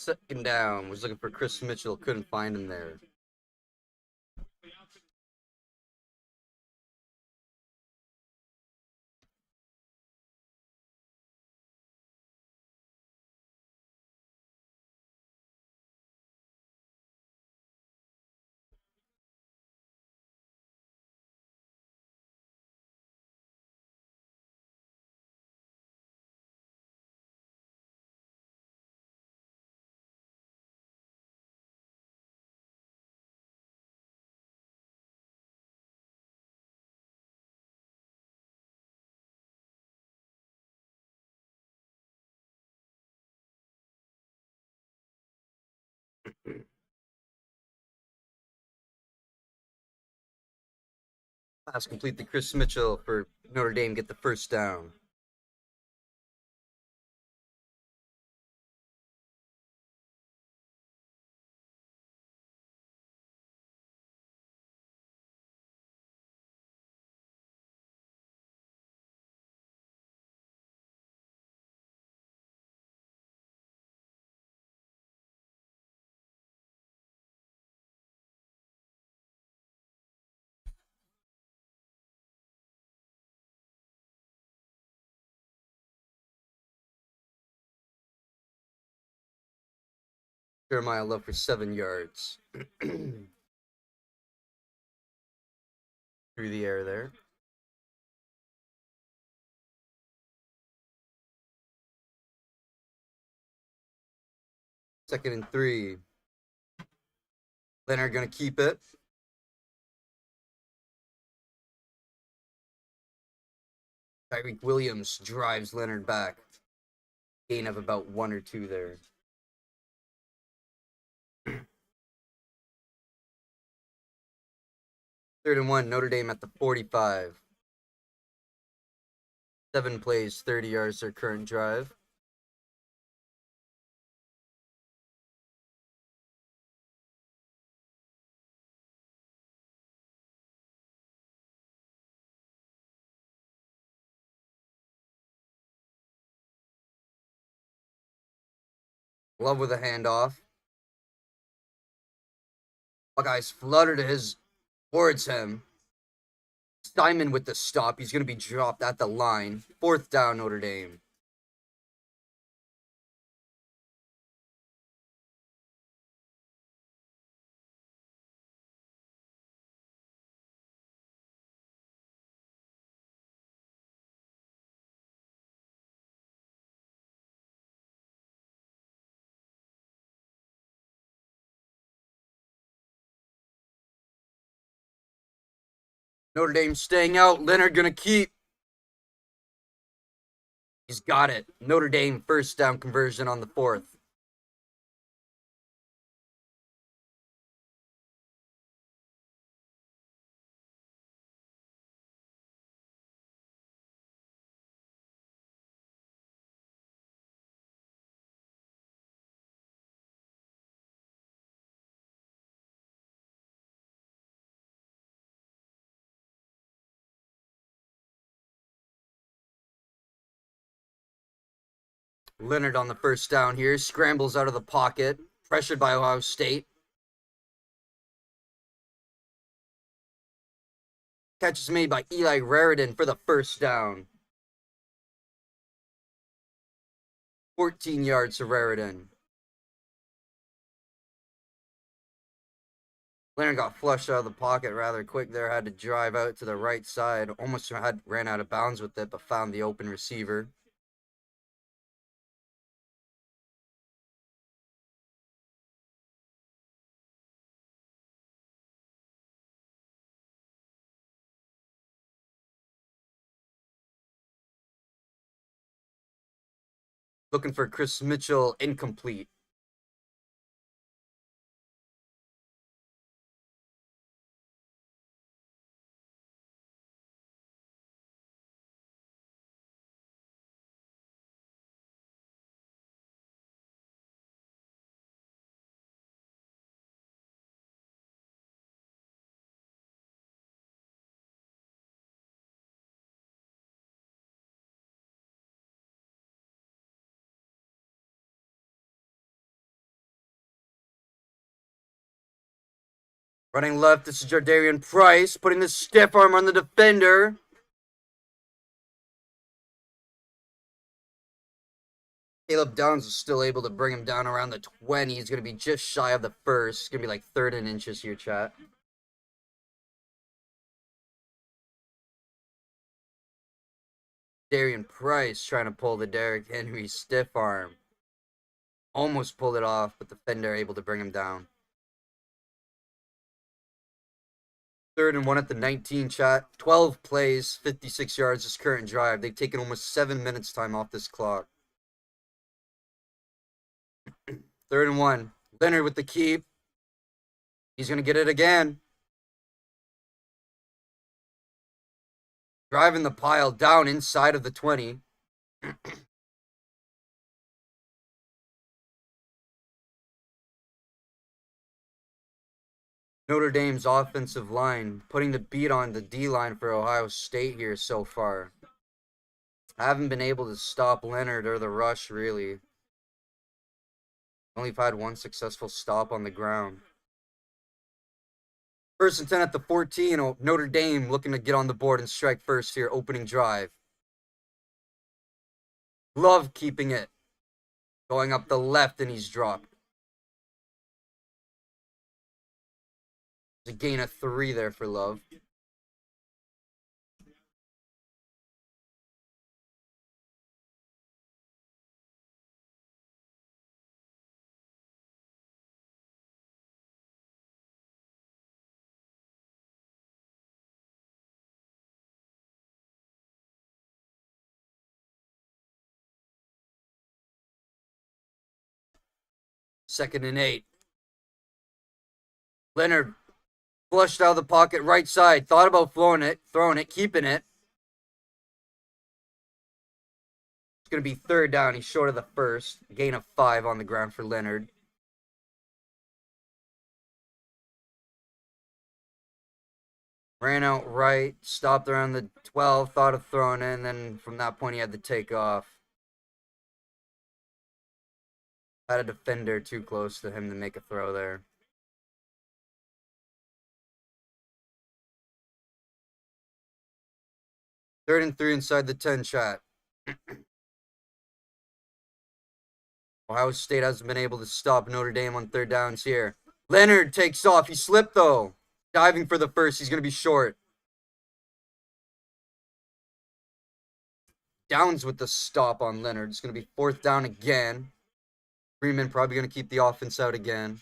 Second down. Was looking for Chris Mitchell. Couldn't find him there. Pass complete to Chris Mitchell for Notre Dame. Get the first down. Jeremiah Love for 7 yards. Through the air there. Second and 3. Leonard gonna keep it. Tyreek Williams drives Leonard back. Gain of about 1 or 2 there. Third and 1, Notre Dame at the 45. 7 plays, 30 yards their current drive. Love with a handoff. Buckeyes flutter towards him. Simon with the stop. He's going to be dropped at the line. 4th down, Notre Dame. Notre Dame staying out. Leonard going to keep. He's got it. Notre Dame first down conversion on the 4th. Leonard on the first down here. Scrambles out of the pocket. Pressured by Ohio State. Catch is made by Eli Raridan for the first down. 14 yards to Raridan. Leonard got flushed out of the pocket rather quick there. Had to drive out to the right side. Almost ran out of bounds with it, but found the open receiver. Looking for Chris Mitchell, incomplete. Running left, this is Jardarian Price, putting the stiff arm on the defender. Caleb Downs is still able to bring him down around the 20. He's going to be just shy of the first. It's going to be like 3rd and inches here, chat. Darian Price trying to pull the Derrick Henry stiff arm. Almost pulled it off, but the defender able to bring him down. 3rd and 1 at the 19, chat. 12 plays, 56 yards this current drive. They've taken almost 7 minutes time off this clock. 3rd and 1. Leonard with the keep. He's going to get it again. Driving the pile down inside of the 20. Notre Dame's offensive line putting the beat on the D-line for Ohio State here so far. I haven't been able to stop Leonard or the rush, really. Only had one successful stop on the ground. 1st and 10 at the 14. Notre Dame looking to get on the board and strike first here, opening drive. Love keeping it. Going up the left, and he's dropped. There's a gain of 3 there for Love. Second and 8. Leonard flushed out of the pocket, right side. Thought about throwing it, keeping it. It's going to be 3rd down. He's short of the first. Gain of 5 on the ground for Leonard. Ran out right, stopped around the 12, thought of throwing it, and then from that point he had to take off. Had a defender too close to him to make a throw there. Third and 3 inside the 10 shot. Ohio State hasn't been able to stop Notre Dame on 3rd downs here. Leonard takes off. He slipped, though. Diving for the first. He's going to be short. Downs with the stop on Leonard. It's going to be 4th down again. Freeman probably going to keep the offense out again.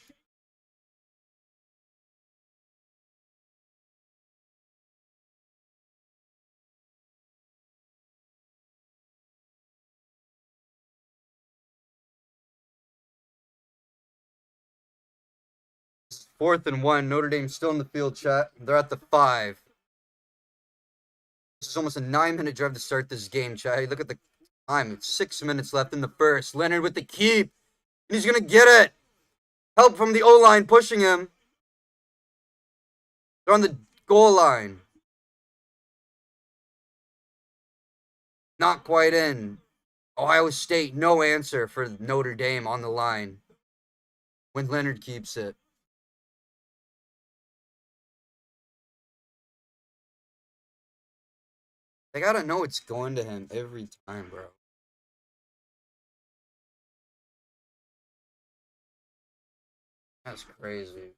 It's 4th and 1. Notre Dame still in the field, chat. They're at the 5. This is almost a 9-minute drive to start this game, chat. Hey, look at the time. It's 6 minutes left in the first. Leonard with the keep. And he's going to get it. Help from the O-line pushing him. They're on the goal line. Not quite in. Ohio State, no answer for Notre Dame on the line when Leonard keeps it. They gotta know it's going to him every time, bro. That's crazy.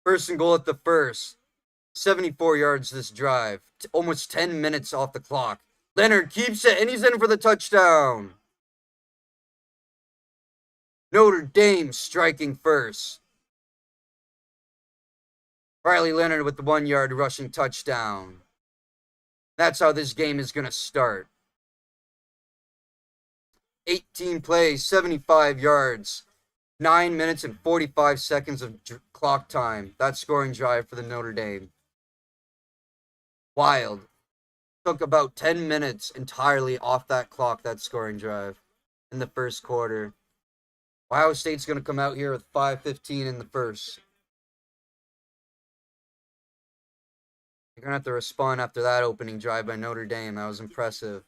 1st and goal at the first. 74 yards this drive. Almost 10 minutes off the clock. Leonard keeps it, and he's in for the touchdown. Notre Dame striking first. Riley Leonard with the 1-yard rushing touchdown. That's how this game is going to start. 18 plays, 75 yards. 9 minutes and 45 seconds of clock time. That scoring drive for the Notre Dame. Wild. Took about 10 minutes entirely off that clock, that scoring drive in the first quarter. Ohio State's going to come out here with 5:15 in the first. You're going to have to respond after that opening drive by Notre Dame. That was impressive.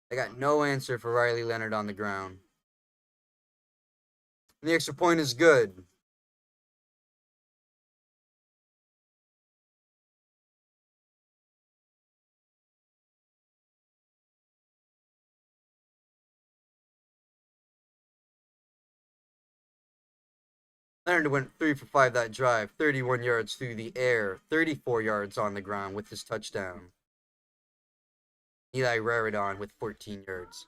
They got no answer for Riley Leonard on the ground. And the extra point is good. Leonard went 3 for 5 that drive, 31 yards through the air, 34 yards on the ground with his touchdown. Eli Raridon with 14 yards.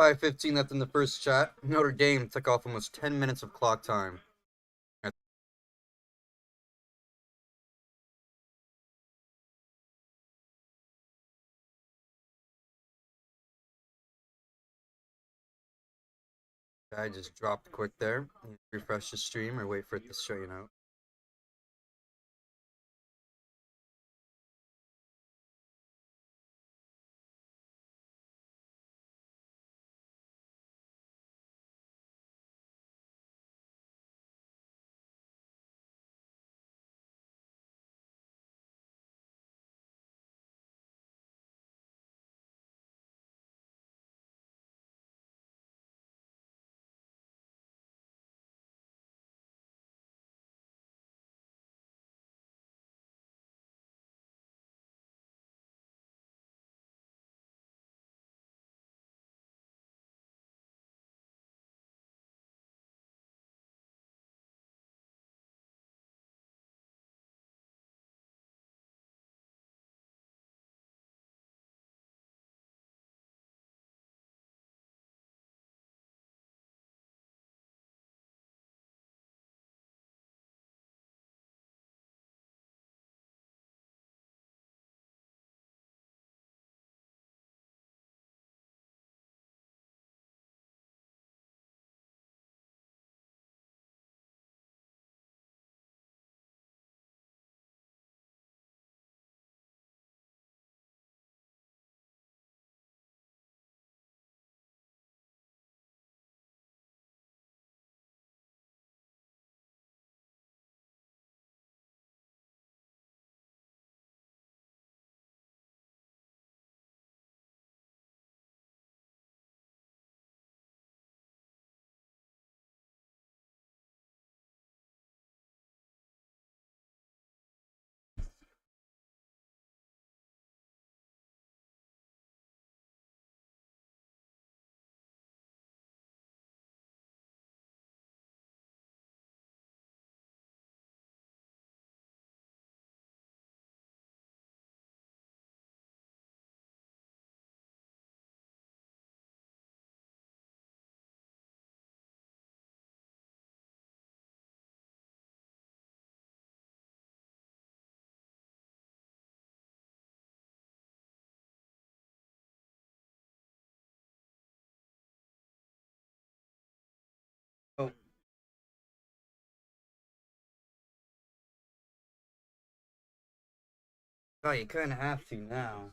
.5:15 left in the first shot. Notre Dame took off almost 10 minutes of clock time. I just dropped quick there. Refresh the stream or wait for it to straighten out. Oh, you kind of have to now.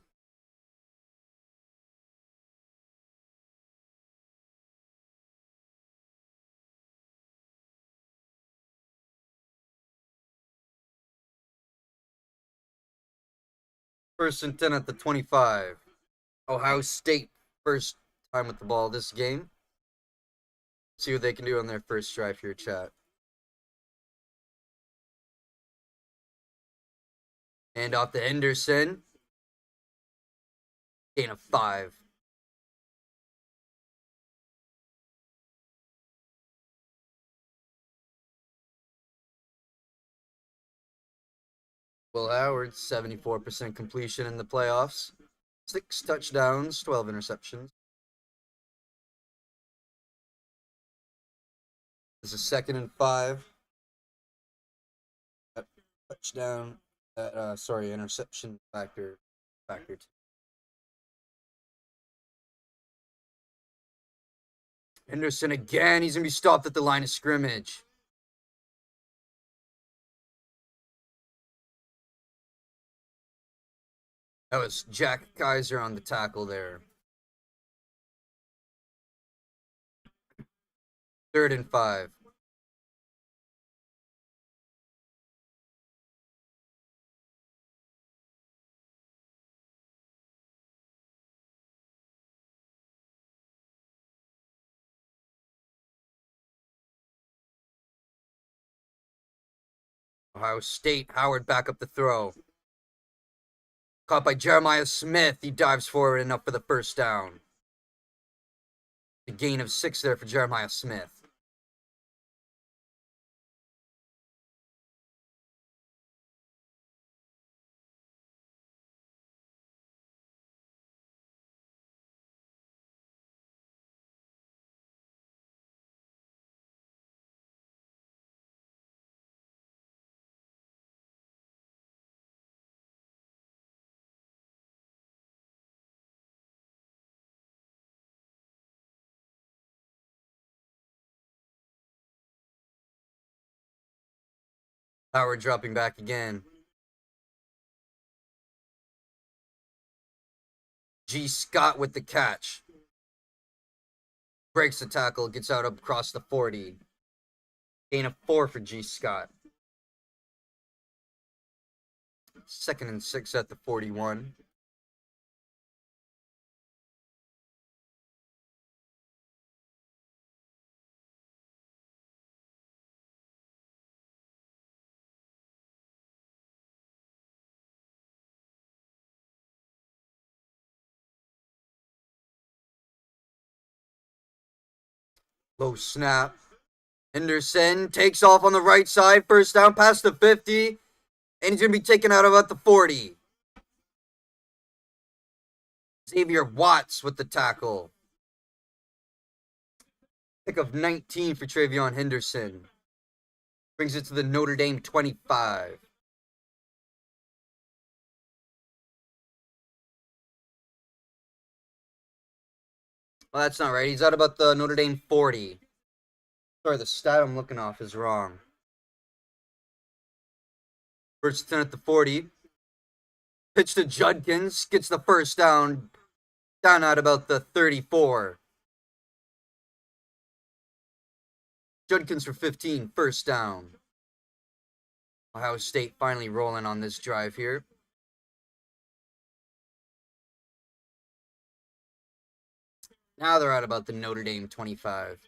First and 10 at the 25. Ohio State, first time with the ball this game. See what they can do on their first drive here, chat. And off to Henderson. Gain of 5. Will Howard, 74% completion in the playoffs. 6 touchdowns, 12 interceptions. This is 2nd and 5. Touchdown. Interception factor 2. Henderson again. He's going to be stopped at the line of scrimmage. That was Jack Kaiser on the tackle there. 3rd and 5. Ohio State, Howard back up the throw. Caught by Jeremiah Smith. He dives forward enough for the first down. A gain of 6 there for Jeremiah Smith. Howard dropping back again. G. Scott with the catch. Breaks the tackle, gets out up across the 40. Gain of 4 for G. Scott. 2nd and 6 at the 41. Low snap. Henderson takes off on the right side. First down past the 50. And he's going to be taken out about the 40. Xavier Watts with the tackle. Pick of 19 for Travion Henderson. Brings it to the Notre Dame 25. Well, that's not right. He's out about the Notre Dame 40. Sorry, the stat I'm looking off is wrong. First 10 at the 40. Pitch to Judkins. Gets the first down. Down at about the 34. Judkins for 15. First down. Ohio State finally rolling on this drive here. Now they're at about the Notre Dame 25.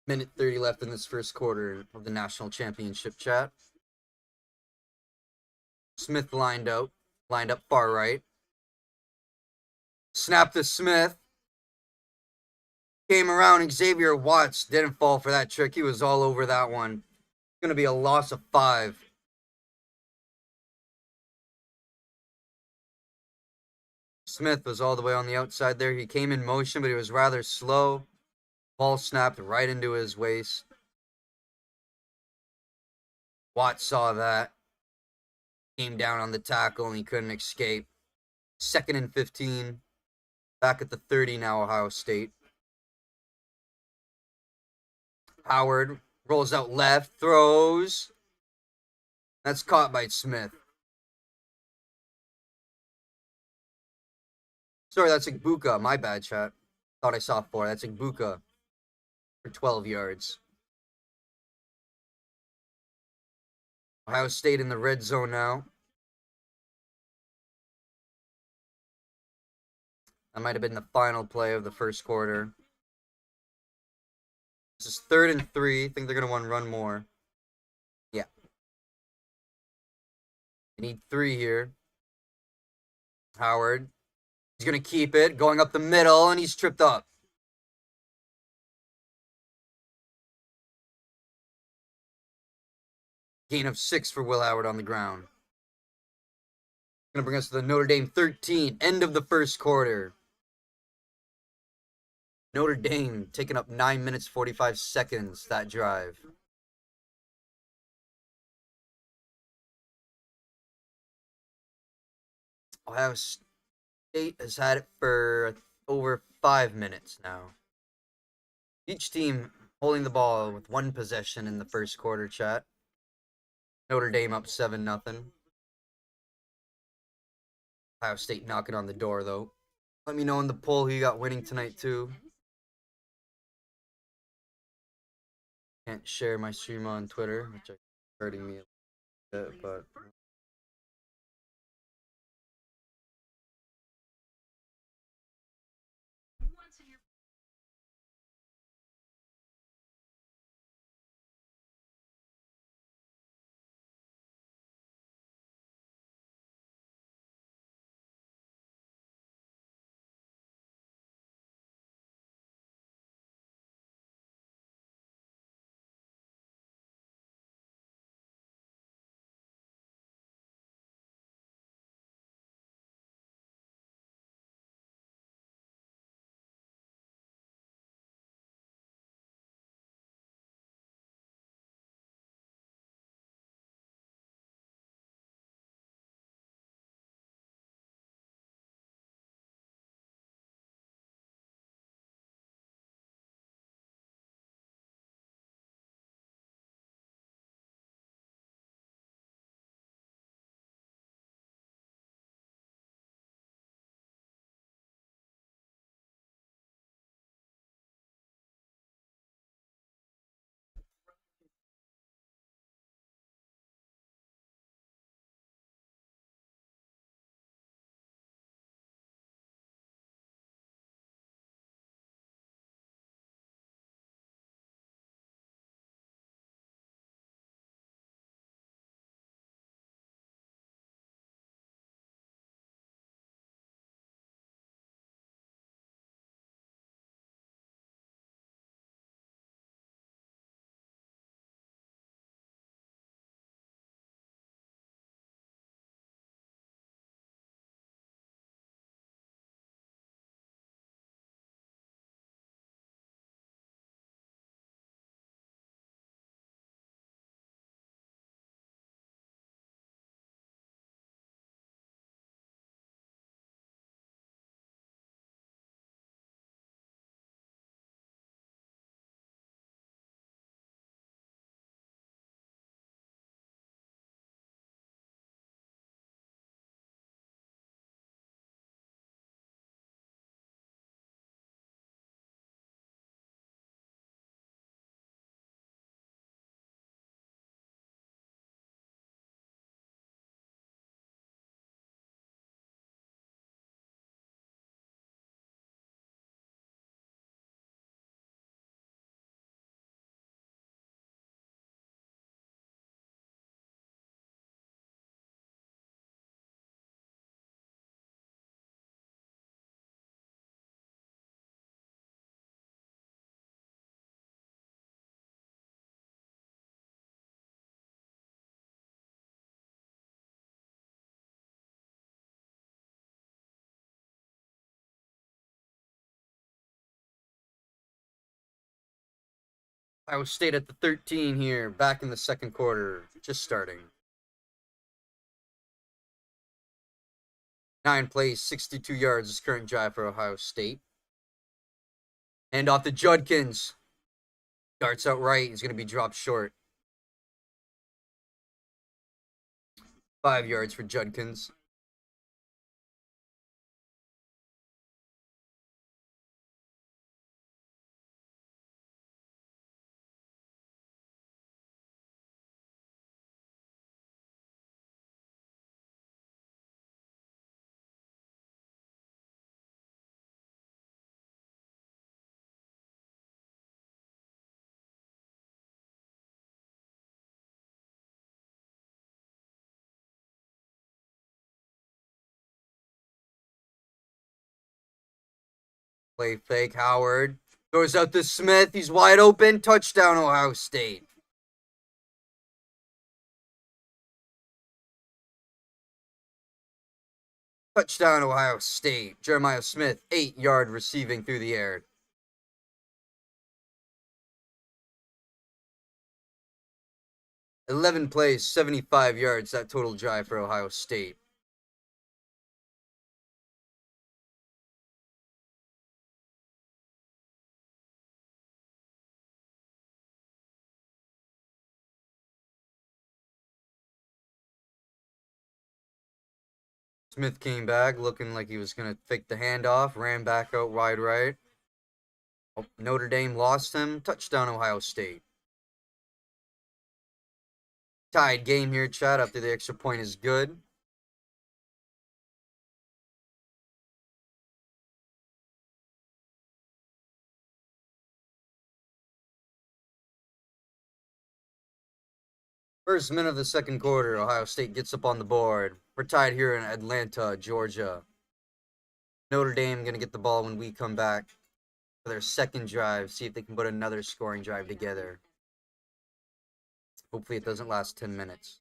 Minute 30 left in this first quarter of the national championship chat. Smith lined up far right. Snap to Smith. Came around. Xavier Watts didn't fall for that trick. He was all over that one. It's going to be a loss of 5. Smith was all the way on the outside there. He came in motion, but he was rather slow. Ball snapped right into his waist. Watts saw that. Came down on the tackle and he couldn't escape. 2nd and 15. Back at the 30 now, Ohio State. Howard rolls out left, throws. That's caught by Smith. Sorry, that's Igbuka. My bad, chat. Thought I saw 4. That's Igbuka for 12 yards. Ohio State in the red zone now. That might have been the final play of the first quarter. This is 3rd and 3. I think they're going to want to run more. Yeah. They need 3 here. Howard. He's going to keep it. Going up the middle, and he's tripped up. Gain of 6 for Will Howard on the ground. Going to bring us to the Notre Dame 13. End of the first quarter. Notre Dame taking up 9 minutes, 45 seconds, that drive. Ohio State has had it for over 5 minutes now. Each team holding the ball with 1 possession in the first quarter, chat. Notre Dame up 7-0. Ohio State knocking on the door, though. Let me know in the poll who you got winning tonight, too. Can't share my stream on Twitter, which is hurting me a bit, but... Ohio State at the 13 here, back in the second quarter, just starting. 9 plays, 62 yards. His current drive for Ohio State. And off to Judkins. Darts out right. He's going to be dropped short. 5 yards for Judkins. Play fake. Howard goes out to Smith. He's wide open. Touchdown, Ohio State. Touchdown, Ohio State. Jeremiah Smith, 8-yard receiving through the air. 11 plays, 75 yards. That total drive for Ohio State. Smith came back looking like he was going to fake the handoff. Ran back out wide right. Oh, Notre Dame lost him. Touchdown, Ohio State. Tied game here, Chad, after the extra point is good. First minute of the second quarter, Ohio State gets up on the board. We're tied here in Atlanta, Georgia. Notre Dame going to get the ball when we come back for their second drive. See if they can put another scoring drive together. Hopefully it doesn't last 10 minutes.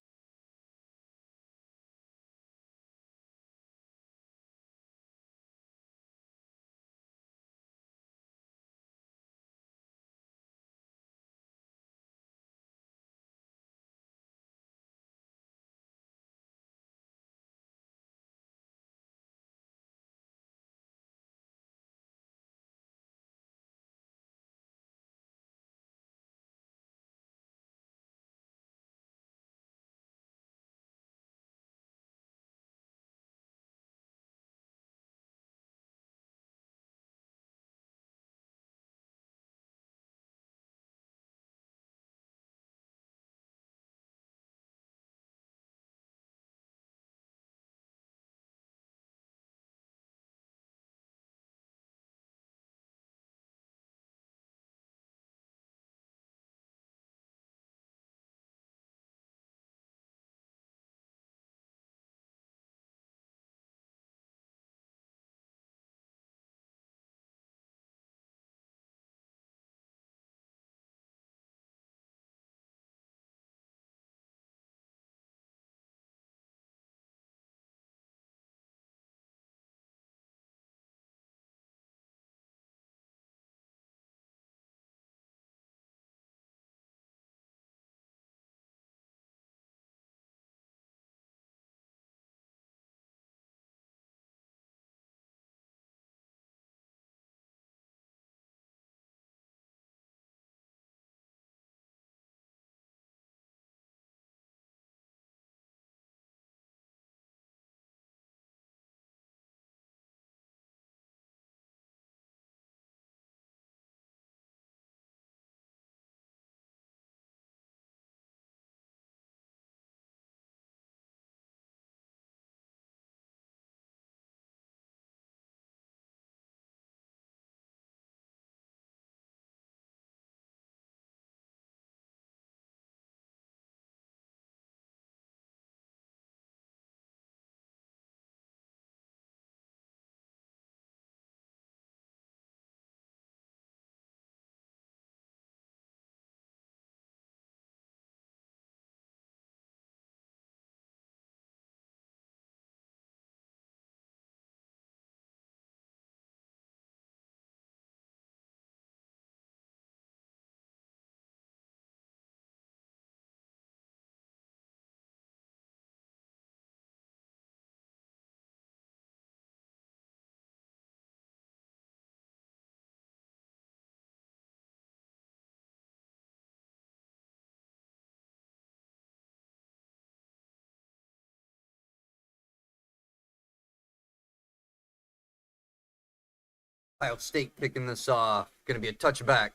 Ohio State kicking this off. Going to be a touchback.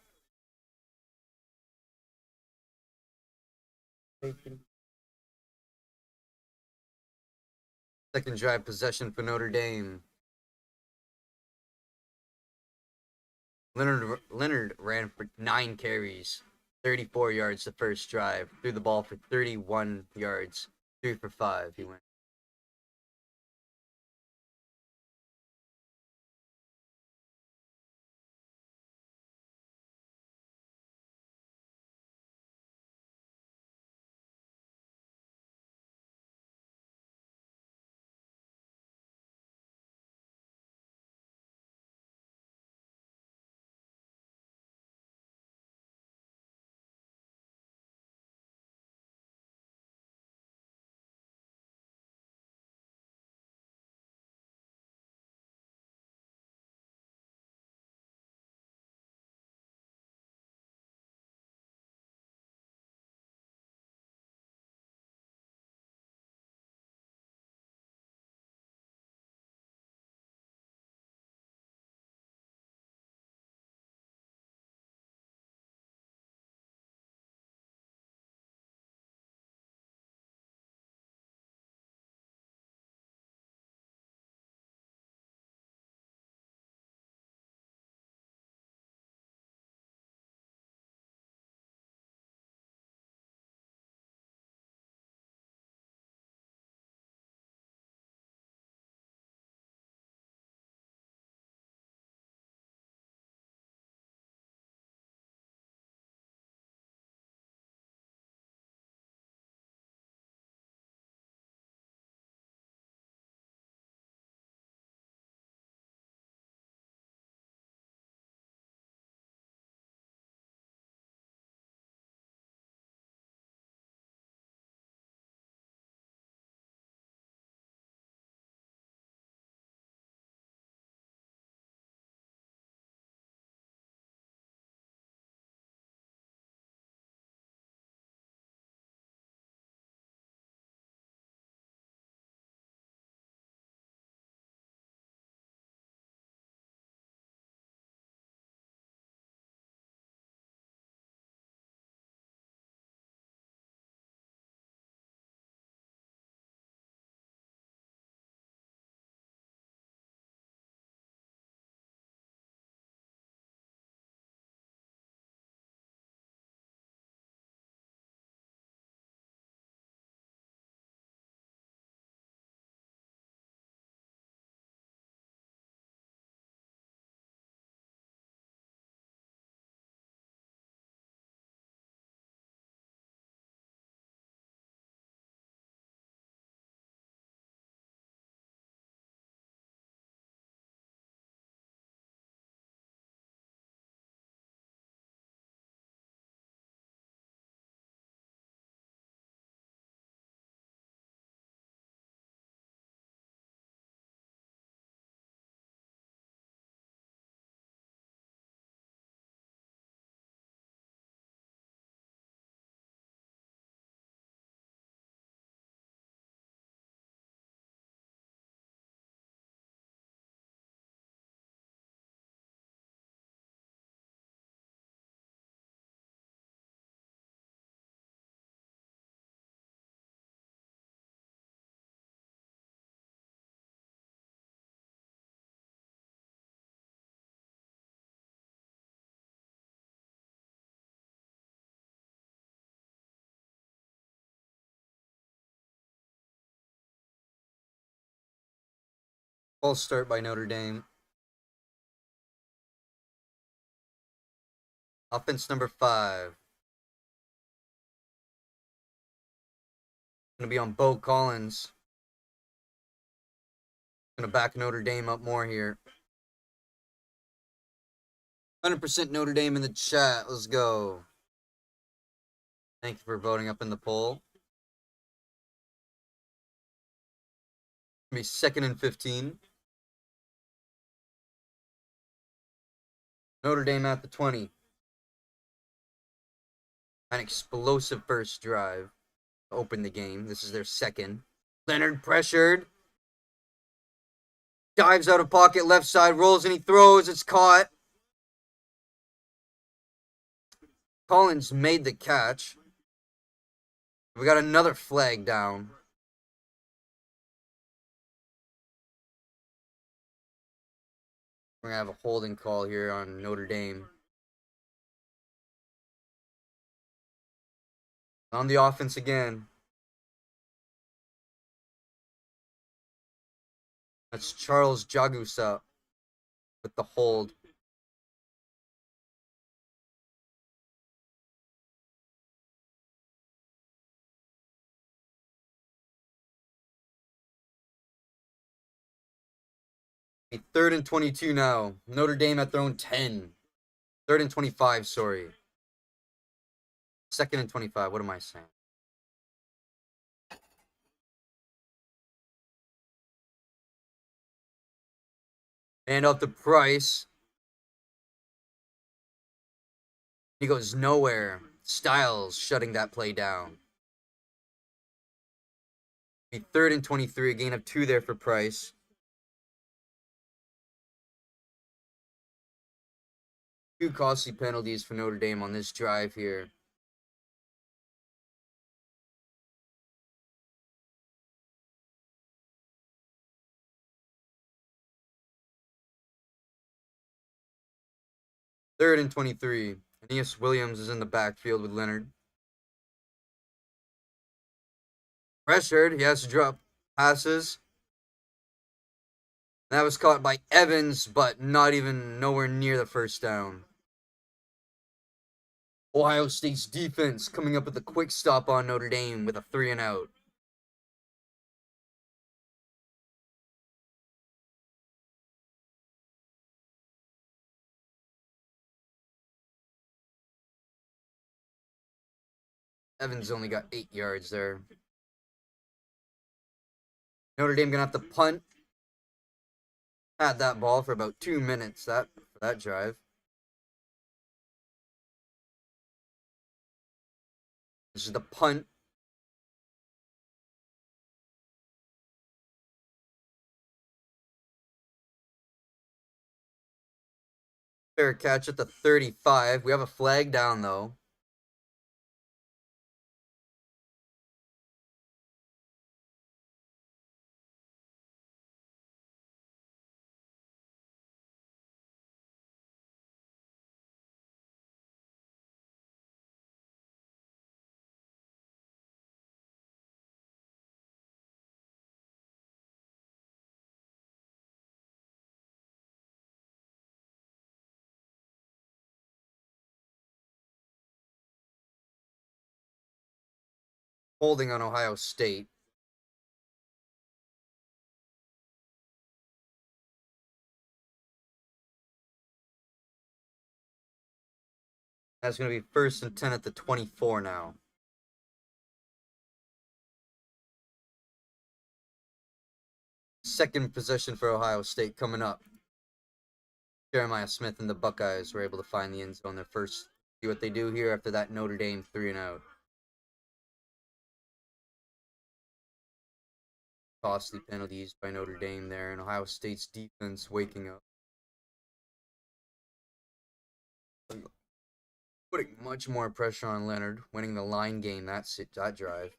Second drive possession for Notre Dame. Leonard ran for 9 carries, 34 yards the first drive. Threw the ball for 31 yards, 3 for 5. He went. False start by Notre Dame. Offense number 5. Going to be on Bo Collins. Going to back Notre Dame up more here. 100% Notre Dame in the chat. Let's go. Thank you for voting up in the poll. Going to be 2nd and 15. Notre Dame at the 20. An explosive first drive to open the game. This is their second. Leonard pressured. Dives out of pocket, left side, rolls and he throws. It's caught. Collins made the catch. We got another flag down. We're going to have a holding call here on Notre Dame. On the offense again. That's Charles Jagusa with the hold. A 3rd and 22 now. Notre Dame at their own 10. 3rd and 25, sorry. 2nd and 25. What am I saying? And up to Price. He goes nowhere. Styles shutting that play down. A 3rd and 23. A gain of 2 there for Price. Two costly penalties for Notre Dame on this drive here. Third and 23. Aeneas Williams is in the backfield with Leonard. Pressured. He has to drop passes. That was caught by Evans, but not even nowhere near the first down. Ohio State's defense coming up with a quick stop on Notre Dame with a 3 and out. Evans only got 8 yards there. Notre Dame gonna have to punt. Had that ball for about 2 minutes for that drive. This is the punt. Fair catch at the 35. We have a flag down though. Holding on Ohio State. That's going to be 1st and 10 at the 24 now. Second possession for Ohio State coming up. Jeremiah Smith and the Buckeyes were able to find the end zone. Their first. See what they do here after that Notre Dame 3 and out. Costly penalties by Notre Dame there, and Ohio State's defense waking up. Putting much more pressure on Leonard, winning the line game that drive.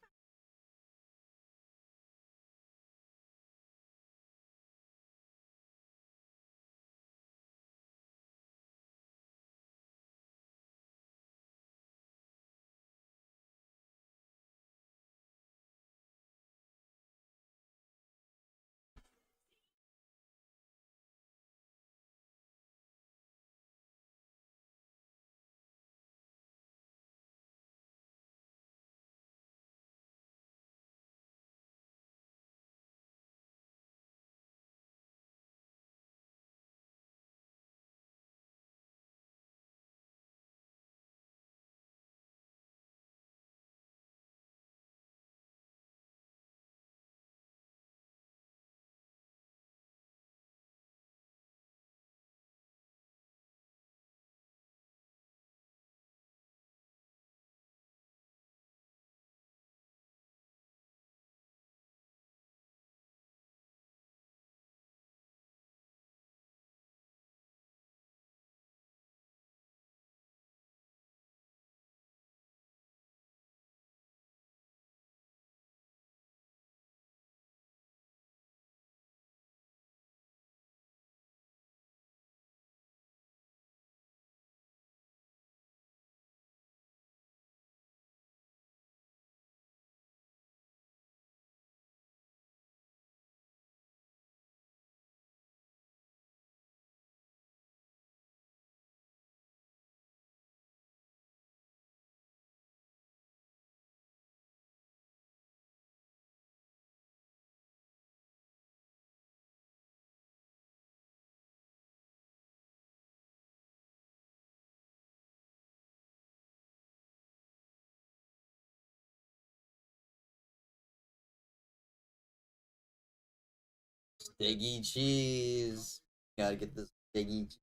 Diggy cheese. Gotta get this diggy cheese.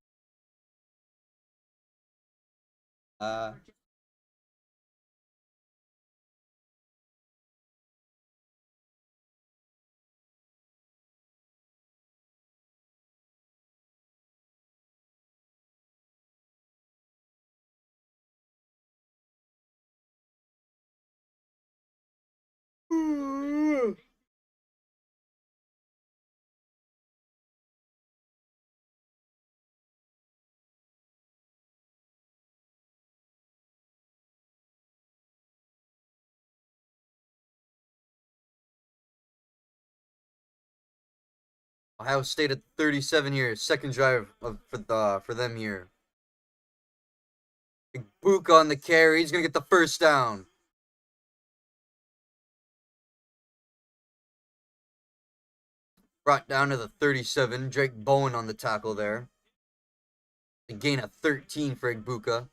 Ohio State at 37 years, second drive for them here. Big Book on the carry. He's gonna get the first down. Brought down to the 37. Drake Bowen on the tackle there. A gain of 13 for Igbuka.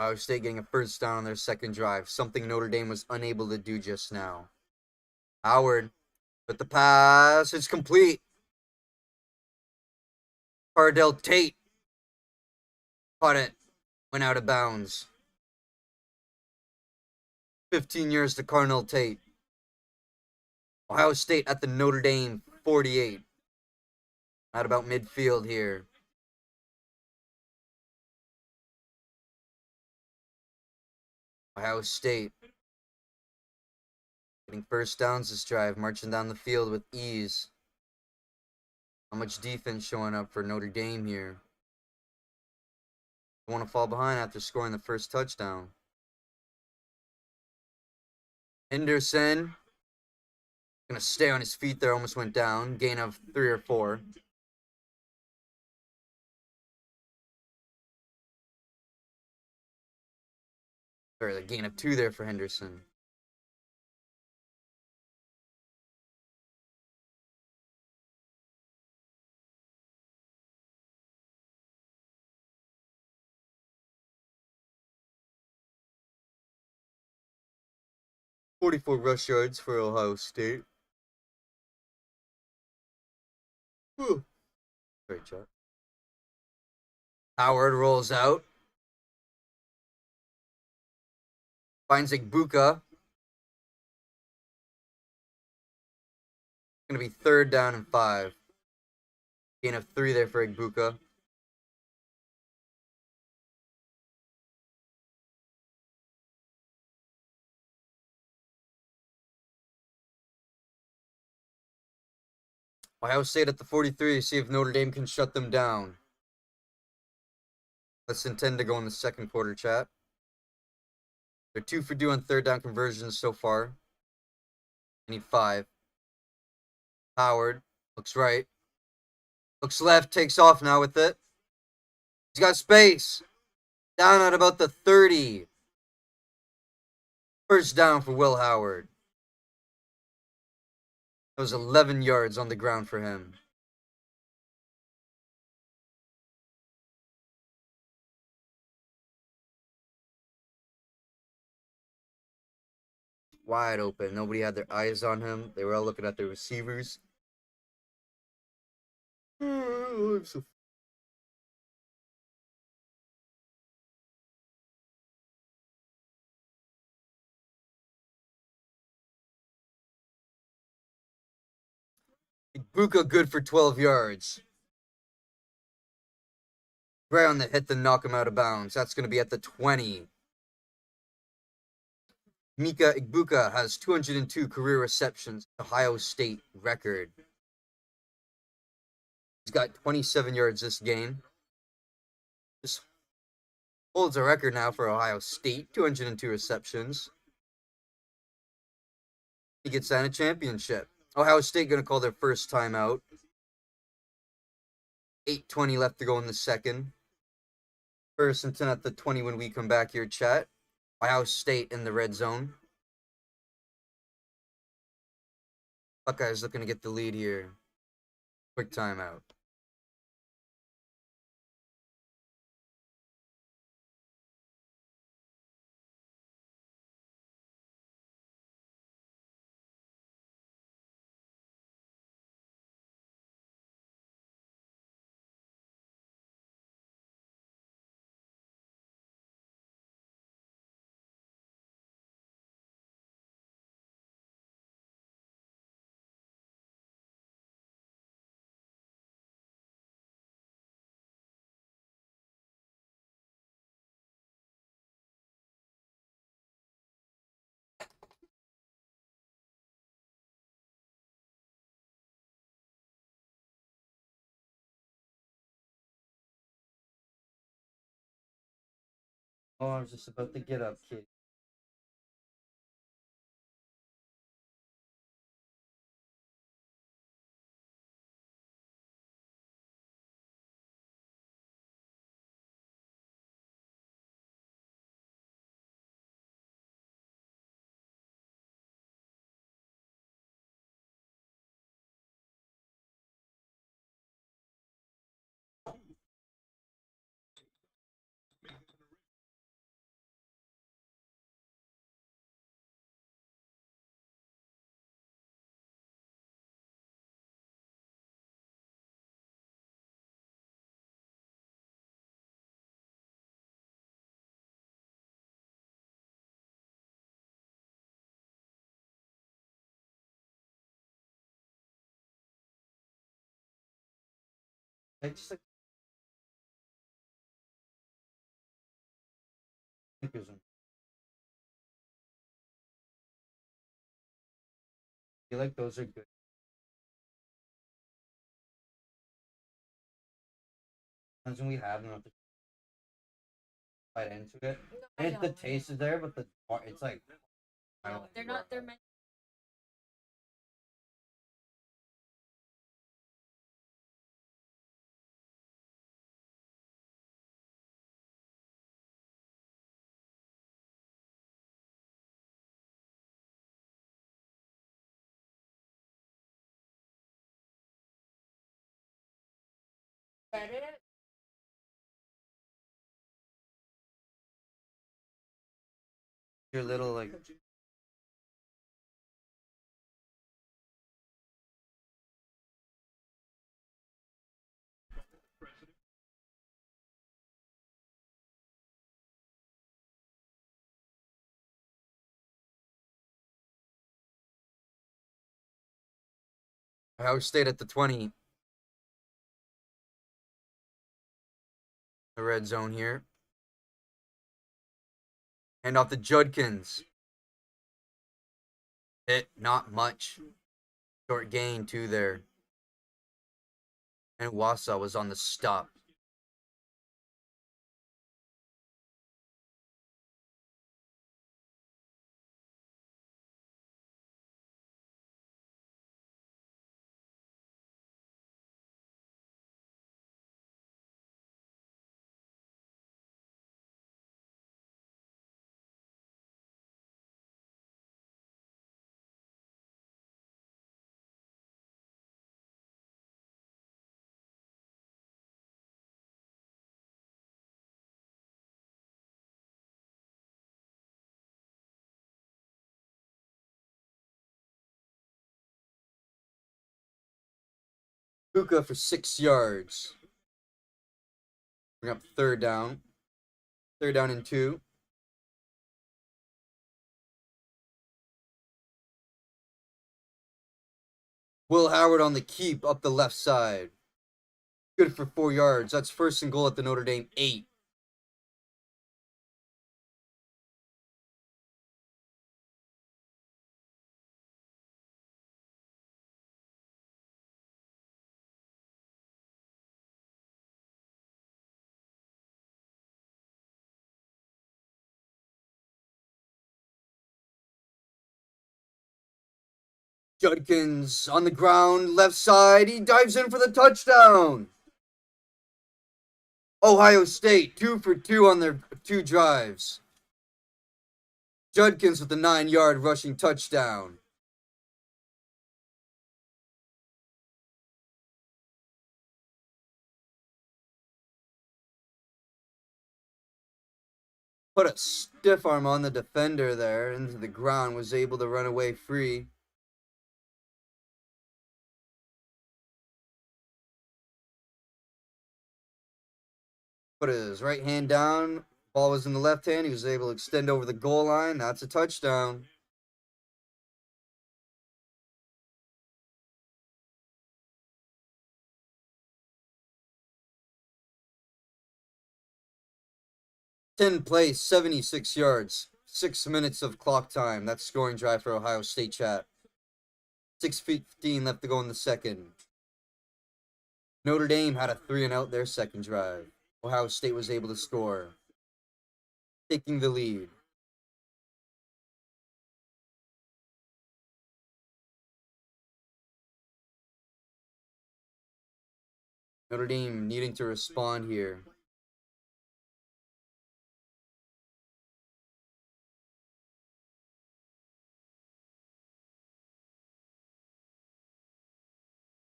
Ohio State getting a first down on their second drive. Something Notre Dame was unable to do just now. Howard with the pass. It's complete. Cardell Tate caught it. Went out of bounds. 15 yards to Cardell Tate. Ohio State at the Notre Dame 48. At about midfield here. Ohio State getting first downs this drive, marching down the field with ease. How much defense showing up for Notre Dame here? Don't want to fall behind after scoring the first touchdown. Henderson gonna stay on his feet there, almost went down. Gain of 3 or 4. Sorry, the gain of 2 there for Henderson. "44 rush yards for Ohio State." Whew. Great job. Howard rolls out. Finds Igbuka. Gonna be third down and 5. Gain of 3 there for Igbuka. Ohio State at the 43. See if Notre Dame can shut them down. Let's intend to go in the second quarter, chat. They're 2 for 2 on third down conversions so far. I need 5. Howard looks right. Looks left. Takes off now with it. He's got space. Down at about the 30. First down for Will Howard. That was 11 yards on the ground for him. Wide open. Nobody had their eyes on him. They were all looking at their receivers. Igbuka good for 12 yards. Right on the hit to knock him out of bounds. That's going to be at the 20. Mika Igbuka has 202 career receptions, Ohio State record. He's got 27 yards this game. This holds a record now for Ohio State, 202 receptions. He gets that in a championship. Ohio State going to call their first timeout. 8:20 left to go in the second. First and 10 at the 20 when we come back here, chat. Ohio State in the red zone. Buckeyes looking to get the lead here. Quick timeout. Oh, I was just about to get up, kid. I just like sneakers. I feel like those are good. Ones when we have them, to bite into it. And the taste is there, but it's like no, they're not. They're meant. Your little like. Ohio State at the 20. The red zone here. Hand off to Judkins. Hit, not much. Short gain, too, there. And Wausau was on the stop. Puka for 6 yards. Bring up third down. Third down and 2. Will Howard on the keep up the left side. Good for 4 yards. That's first and goal at the Notre Dame 8. Judkins on the ground, left side. He dives in for the touchdown. Ohio State, 2 for 2 on their 2 drives. Judkins with the 9-yard rushing touchdown. Put a stiff arm on the defender there into the ground, was able to run away free. Put his right hand down. Ball was in the left hand. He was able to extend over the goal line. That's a touchdown. Ten plays, 76 yards. 6 minutes of clock time. That's scoring drive for Ohio State, chat. 6:15 left to go in the second. Notre Dame had a 3-and-out their second drive. Ohio State was able to score. taking the lead. Notre Dame needing to respond here.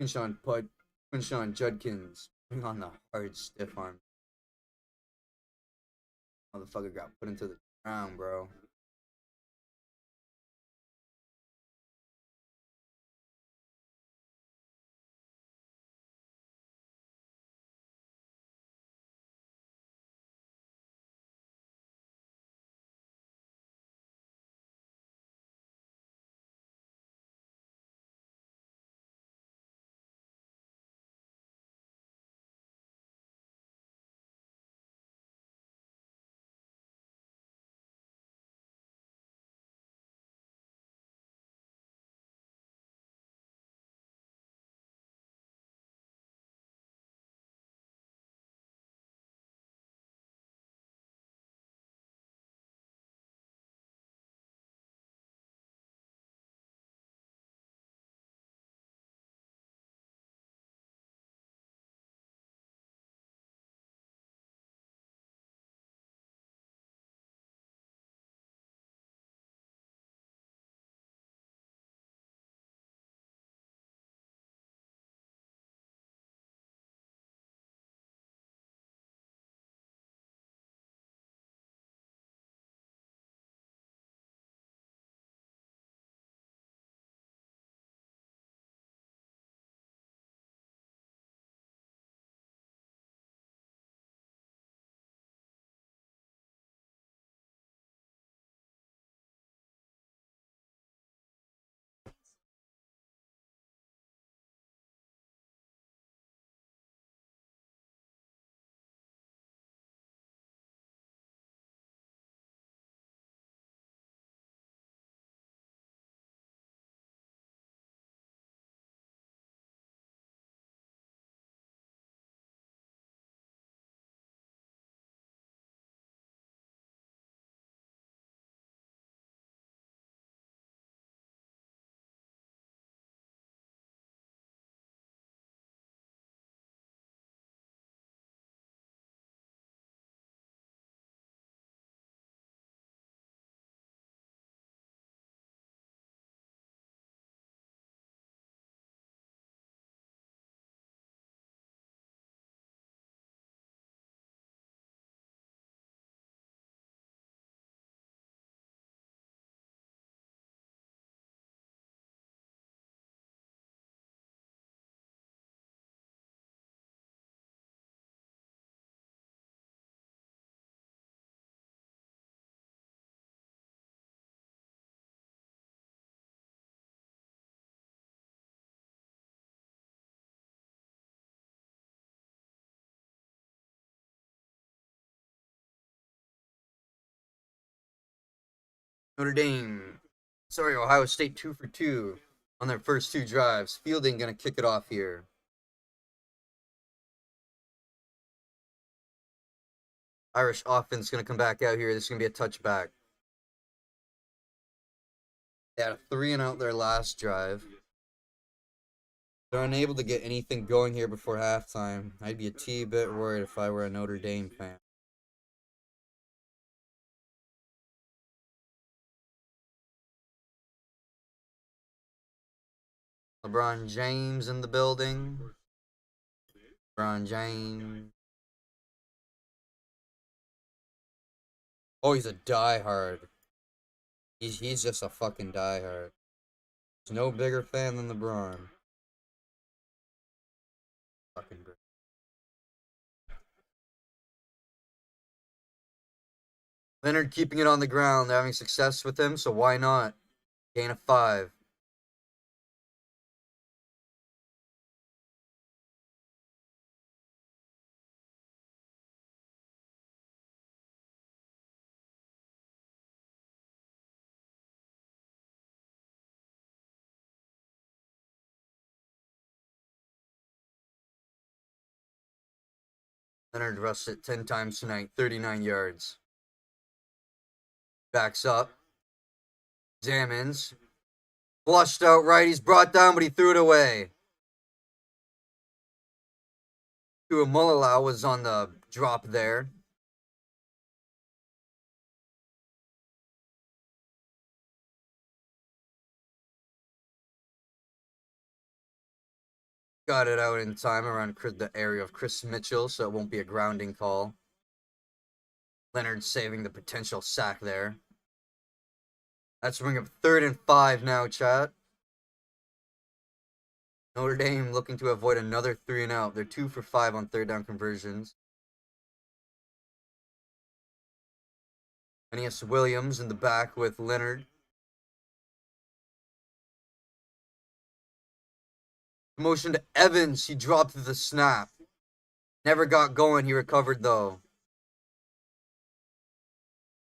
Quinshawn Judkins putting on the hard stiff arm. Motherfucker got put into the ground, bro. Notre Dame, sorry, Ohio State 2 for 2 on their first two drives. Fielding gonna kick it off here. Irish offense gonna come back out here. This is gonna be a touchback. They had a 3-and-out their last drive. They're unable to get anything going here before halftime. I'd be a bit worried if I were a Notre Dame fan. LeBron James in the building. LeBron James. Oh, he's a diehard. He's just a fucking diehard. He's no bigger fan than LeBron. Fucking great. Leonard keeping it on the ground. They're having success with him, so why not? Gain of 5. Leonard rushed it 10 times tonight, 39 yards. Backs up. Examines. Flushed out right. He's brought down, but he threw it away. Tuamulala was on the drop there. Got it out in time around the area of Chris Mitchell, so it won't be a grounding call. Leonard saving the potential sack there. That's bring up 3rd and 5 now, chat. Notre Dame looking to avoid another 3 and out. They're 2 for 5 on 3rd down conversions. Aeneas Williams in the back with Leonard. Motion to Evans. He dropped the snap. Never got going. He recovered, though.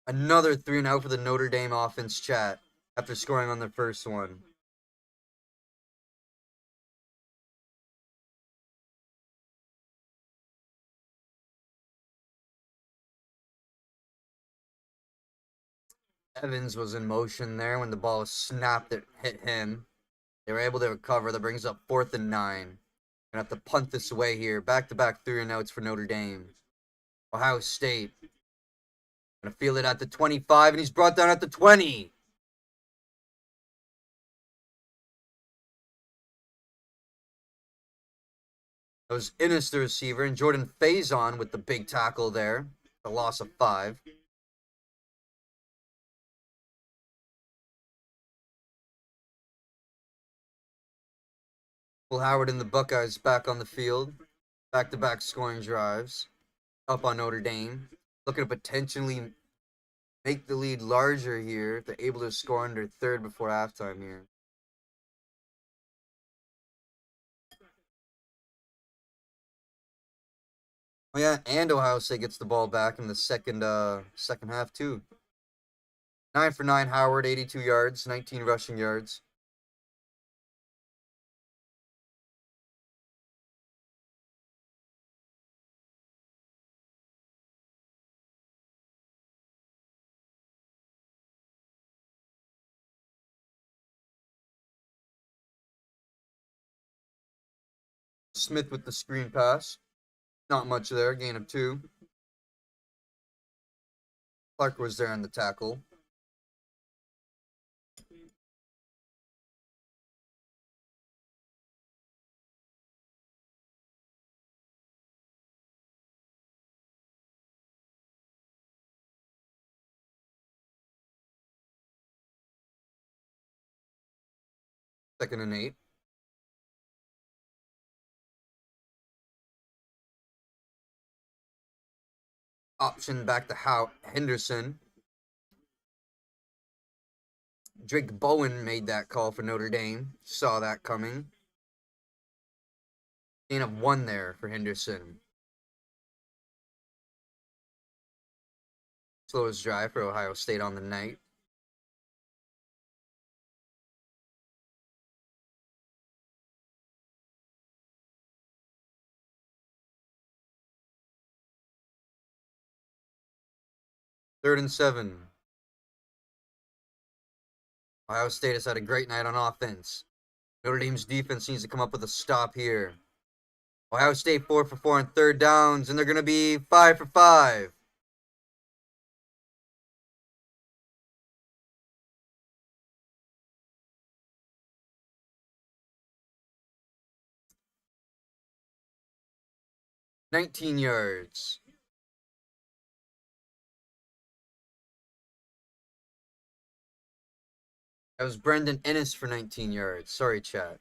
Another 3 and out for the Notre Dame offense, chat, after scoring on their first one. Evans was in motion there when the ball was snapped. It hit him. They were able to recover. That brings up 4th and 9. Gonna have to punt this away here. Back-to-back 3 and outs for Notre Dame. Ohio State. Gonna feel it at the 25, and he's brought down at the 20. That was Innes, the receiver, and Jordan Faison with the big tackle there. A loss of 5. Will Howard and the Buckeyes back on the field. Back-to-back scoring drives. Up on Notre Dame. Looking to potentially make the lead larger here if they're able to score under 3rd before halftime here. Oh yeah, and Ohio State gets the ball back in the second half too. 9 for 9, Howard, 82 yards, 19 rushing yards. Smith with the screen pass. Not much there, gain of 2. Clark was there on the tackle. Second and 8. Option back to Henderson. Drake Bowen made that call for Notre Dame. Saw that coming. Gain of 1 there for Henderson. Slowest drive for Ohio State on the night. Third and 7. Ohio State has had a great night on offense. Notre Dame's defense needs to come up with a stop here. Ohio State 4 for 4 on 3rd downs, and they're going to be 5 for 5. $19 yards. That was Brendan Ennis for 19 yards. Sorry, chat.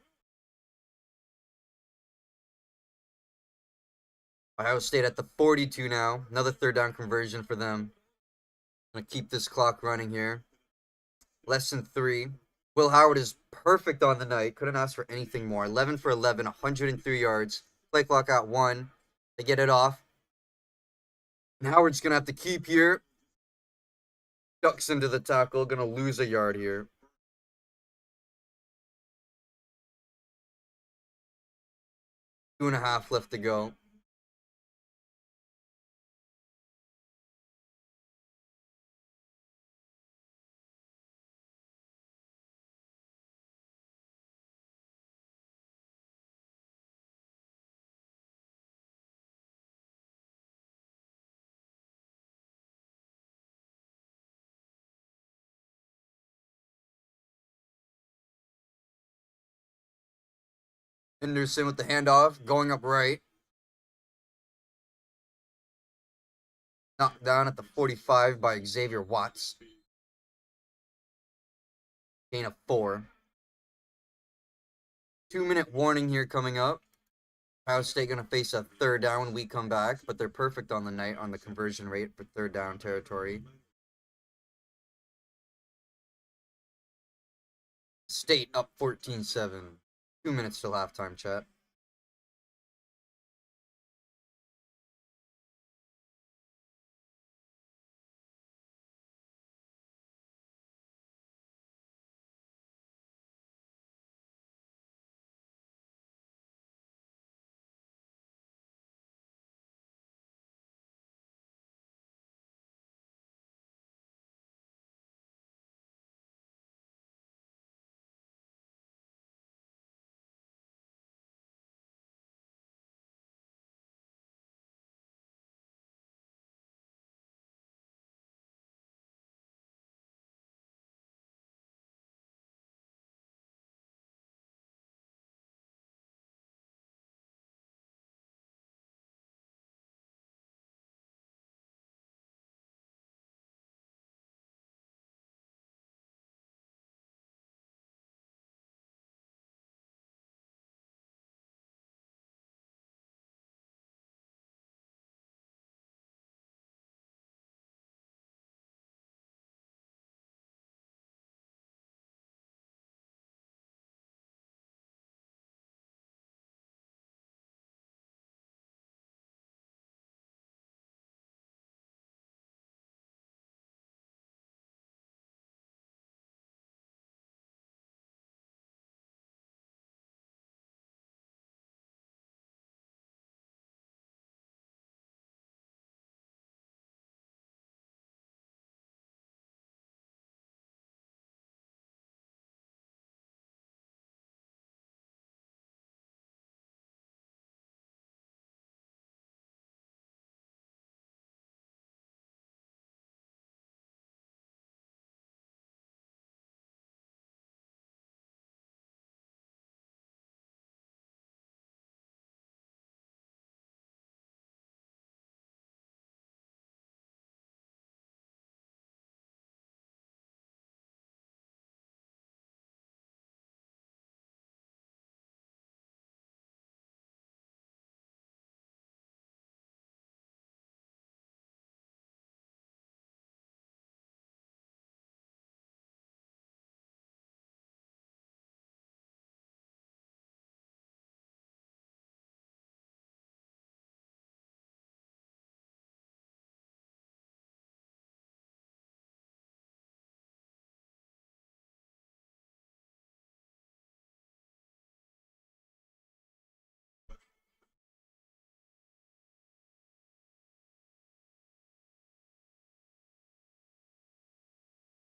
Ohio State at the 42 now. Another 3rd down conversion for them. Gonna keep this clock running here. Less than 3. Will Howard is perfect on the night. Couldn't ask for anything more. 11 for 11, 103 yards. Play clock at 1. They get it off. And Howard's gonna have to keep here. Ducks into the tackle. Gonna lose a yard here. 2.5 left to go. Henderson with the handoff, going up right. Knocked down at the 45 by Xavier Watts. Gain of 4. 2-minute warning here coming up. Ohio State going to face a third down when we come back, but they're perfect on the night on the conversion rate for third down territory. State up 14-7. 2 minutes till halftime, chat.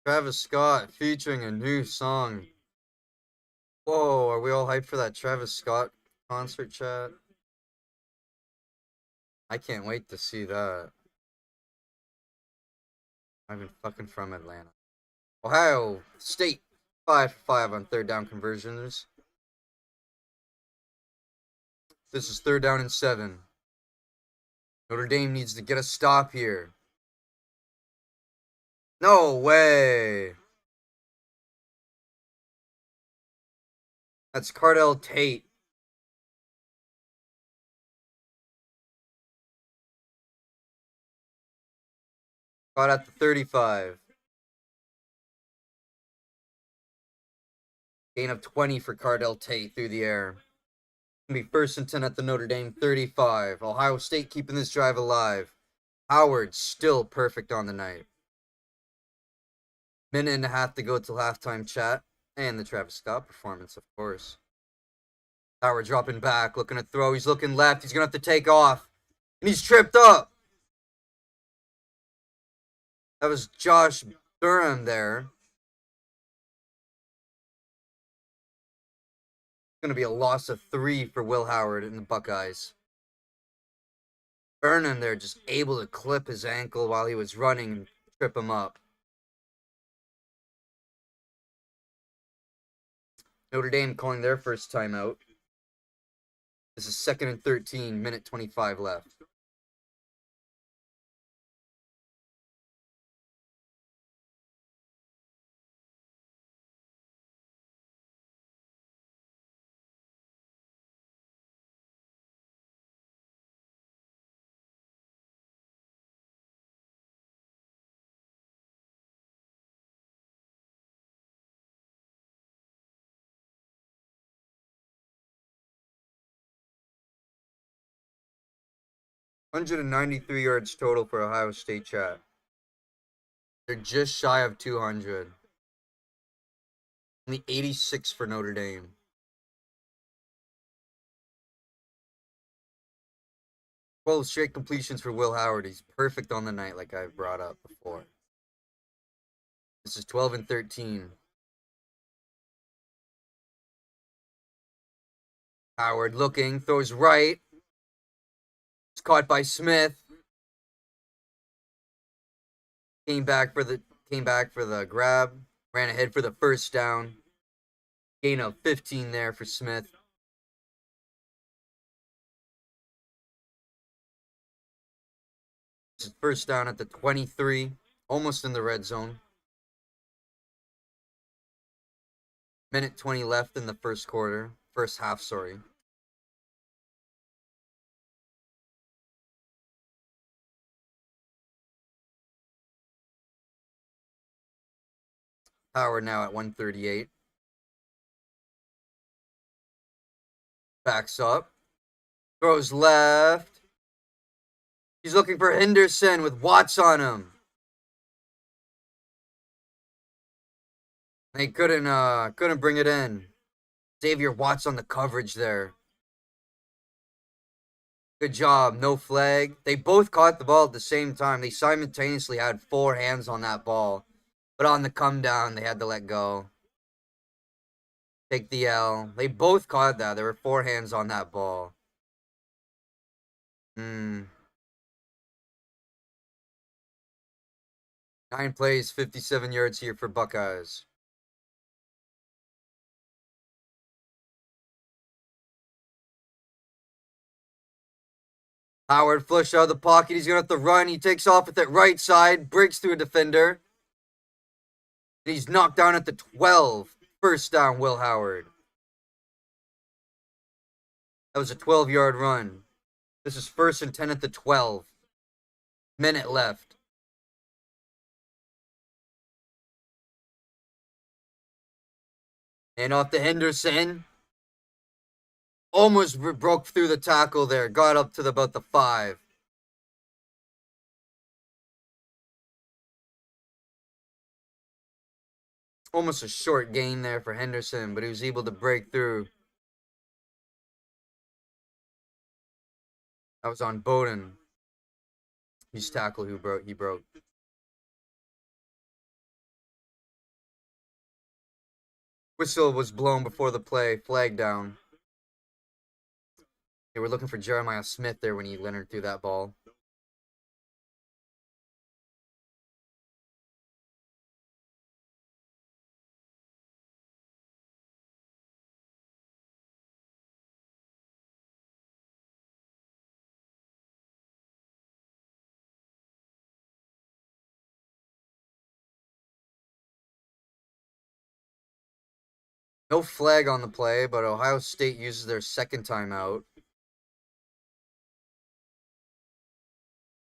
Travis Scott featuring a new song. Whoa, are we all hyped for that Travis Scott concert, chat? I can't wait to see that. I've been fucking from Atlanta. Ohio State 5-5 on third down conversions. This is third down and 7. Notre Dame needs to get a stop here. No way. That's Cardell Tate. Caught at the 35. Gain of 20 for Cardell Tate through the air. Gonna be first and 10 at the Notre Dame 35. Ohio State keeping this drive alive. Howard still perfect on the night. Minute and a half to go till halftime, chat. And the Travis Scott performance, of course. Howard dropping back, looking to throw. He's looking left. He's going to have to take off. And he's tripped up. That was Josh Durham there. It's going to be a loss of 3 for Will Howard and the Buckeyes. Vernon there just able to clip his ankle while he was running and trip him up. Notre Dame calling their first timeout. This is 2nd and 13, minute 25 left. $193 yards total for Ohio State, chat. They're just shy of 200. Only 86 for Notre Dame. 12 straight completions for Will Howard. He's perfect on the night, like I've brought up before. This is 12 and 13. Howard looking, throws right. It's caught by Smith. Came back for the grab. Ran ahead for the first down. Gain of 15 there for Smith. This is first down at the 23. Almost in the red zone. Minute 20 left in the first quarter. First half, sorry. Howard now at 138. Backs up. Throws left. He's looking for Henderson with Watts on him. They couldn't bring it in. Xavier Watts on the coverage there. Good job. No flag. They both caught the ball at the same time. They simultaneously had 4 hands on that ball. But on the come down, they had to let go. Take the L. They both caught that. There were 4 hands on that ball. 9 plays, 57 yards here for Buckeyes. Howard flush out of the pocket. He's going to have to run. He takes off at that right side. Breaks through a defender. And he's knocked down at the 12. First down, Will Howard. That was a 12-yard run. This is 1st and 10 at the 12. Minute left. And off to Henderson. Almost broke through the tackle there. Got up to about the 5. Almost a short gain there for Henderson, but he was able to break through. That was on Bowden. His tackle he broke. Whistle was blown before the play. Flag down. They were looking for Jeremiah Smith there when Leonard threw that ball. No flag on the play, but Ohio State uses their second timeout.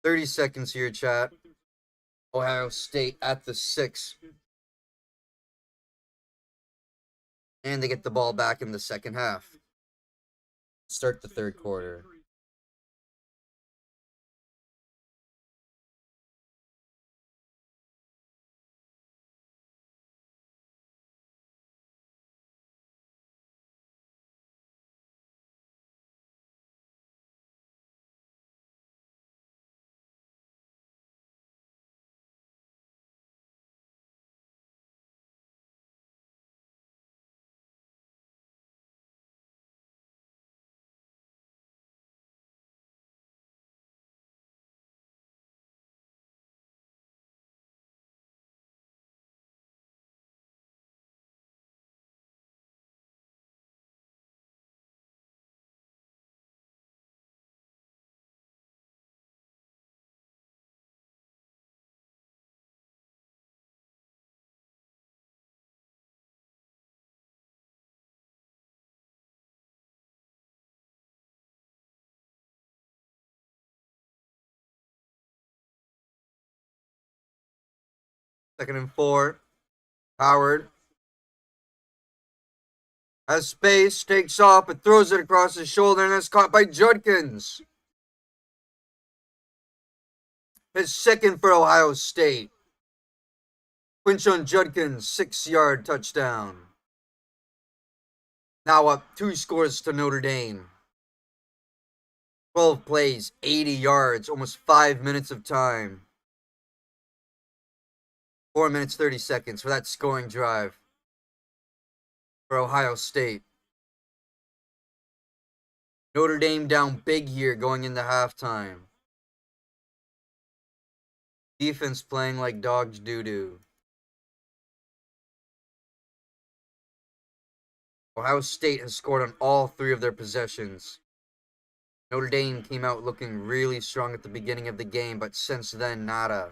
30 seconds here, chat. Ohio State at the 6. And they get the ball back in the second half. Start the third quarter. Second and 4. Howard has space, takes off, and throws it across his shoulder, and it's caught by Judkins. His second for Ohio State. Quinshon Judkins, 6-yard touchdown. Now up 2 scores to Notre Dame. 12 plays, 80 yards, almost 5 minutes of time. 4 minutes, 30 seconds for that scoring drive for Ohio State. Notre Dame down big here going into halftime. Defense playing like dogs doo-doo. Ohio State has scored on all 3 of their possessions. Notre Dame came out looking really strong at the beginning of the game, but since then, nada.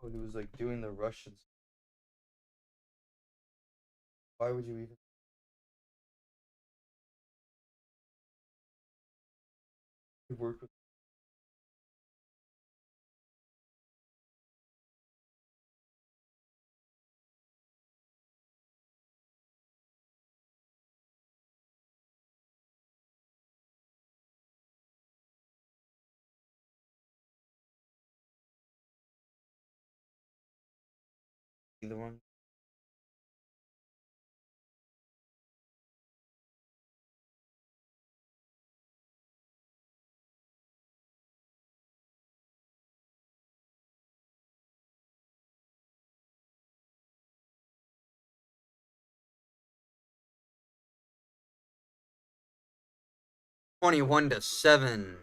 It was like doing the Russians. Why would you even work with 1? 21-7.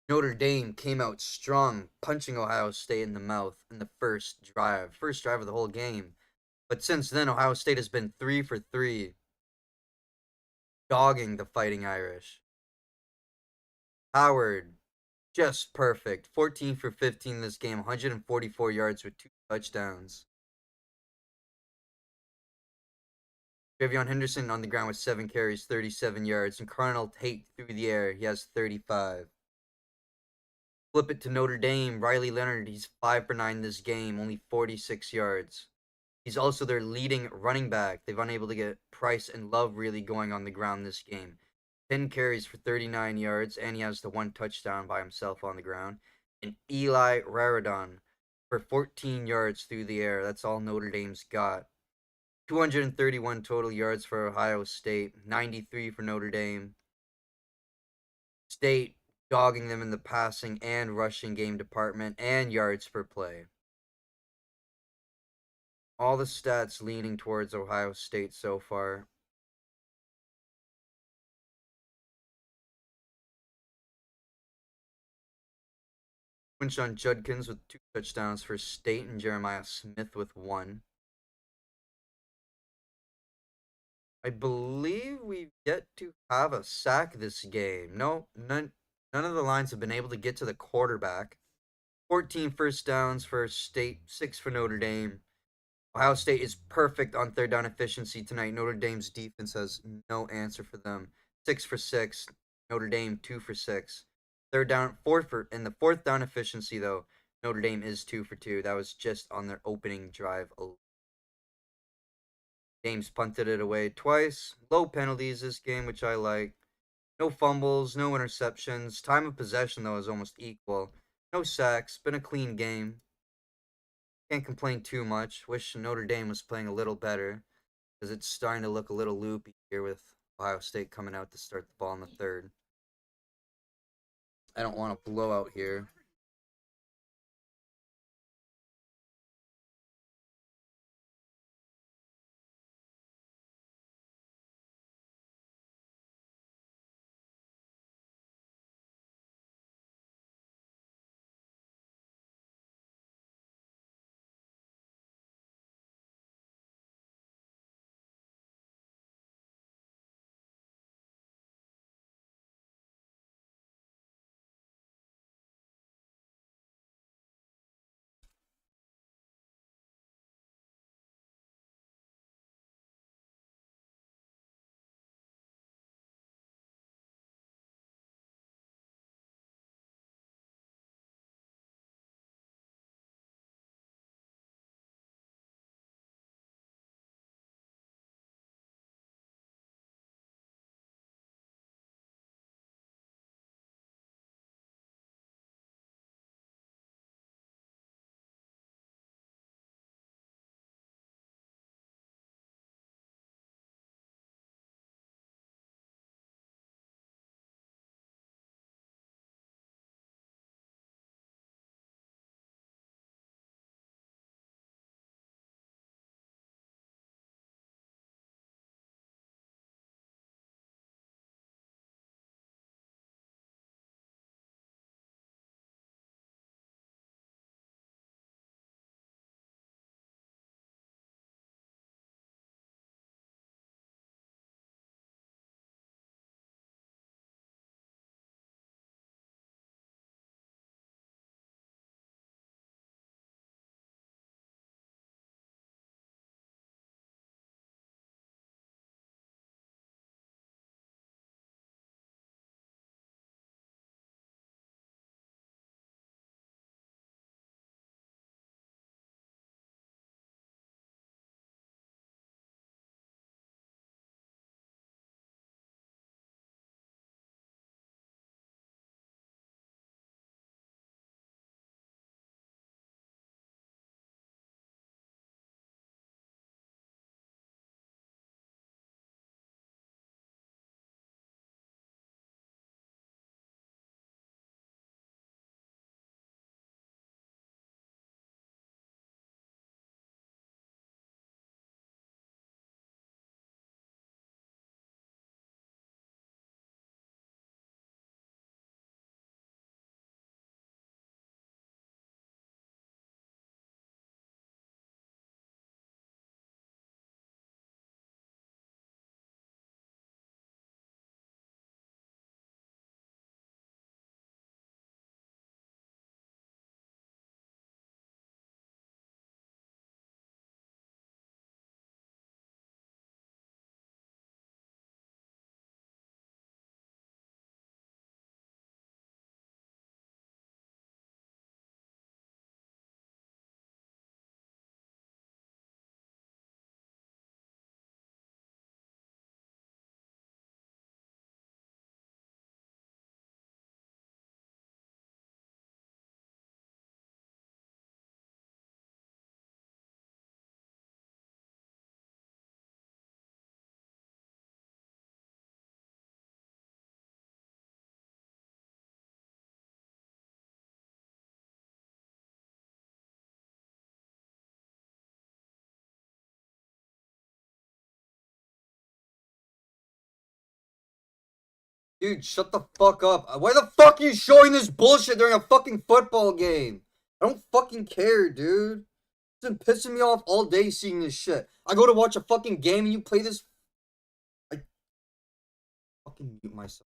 Notre Dame came out strong, punching Ohio State in the mouth in the first drive of the whole game. But since then, Ohio State has been 3 for 3, dogging the Fighting Irish. Howard, just perfect. 14 for 15 this game, 144 yards with 2 touchdowns. Travion Henderson on the ground with 7 carries, 37 yards. And Carnell Tate through the air, he has 35. Flip it to Notre Dame. Riley Leonard, he's 5 for 9 this game, only 46 yards. He's also their leading running back. They've unable to get Price and Love really going on the ground this game. 10 carries for 39 yards, and he has the one touchdown by himself on the ground. And Eli Raradon for 14 yards through the air. That's all Notre Dame's got. 231 total yards for Ohio State, 93 for Notre Dame. State dogging them in the passing and rushing game department and yards per play. All the stats leaning towards Ohio State so far. Quinshon Judkins with 2 touchdowns for State and Jeremiah Smith with 1. I believe we've yet to have a sack this game. No, none of the lines have been able to get to the quarterback. 14 first downs for State, 6 for Notre Dame. Ohio State is perfect on third down efficiency tonight. Notre Dame's defense has no answer for them. 6 for 6. Notre Dame 2 for 6. Third down, 4 for in the fourth down efficiency though. Notre Dame is 2 for 2. That was just on their opening drive. James punted it away twice. Low penalties this game, which I like. No fumbles, no interceptions. Time of possession though is almost equal. No sacks. Been a clean game. Can't complain too much. Wish Notre Dame was playing a little better, because it's starting to look a little loopy here with Ohio State coming out to start the ball in the third. I don't want a blowout here. Dude, shut the fuck up. Why the fuck are you showing this bullshit during a fucking football game? I don't fucking care, dude. It's been pissing me off all day seeing this shit. I go to watch a fucking game and you play this. I fucking mute myself.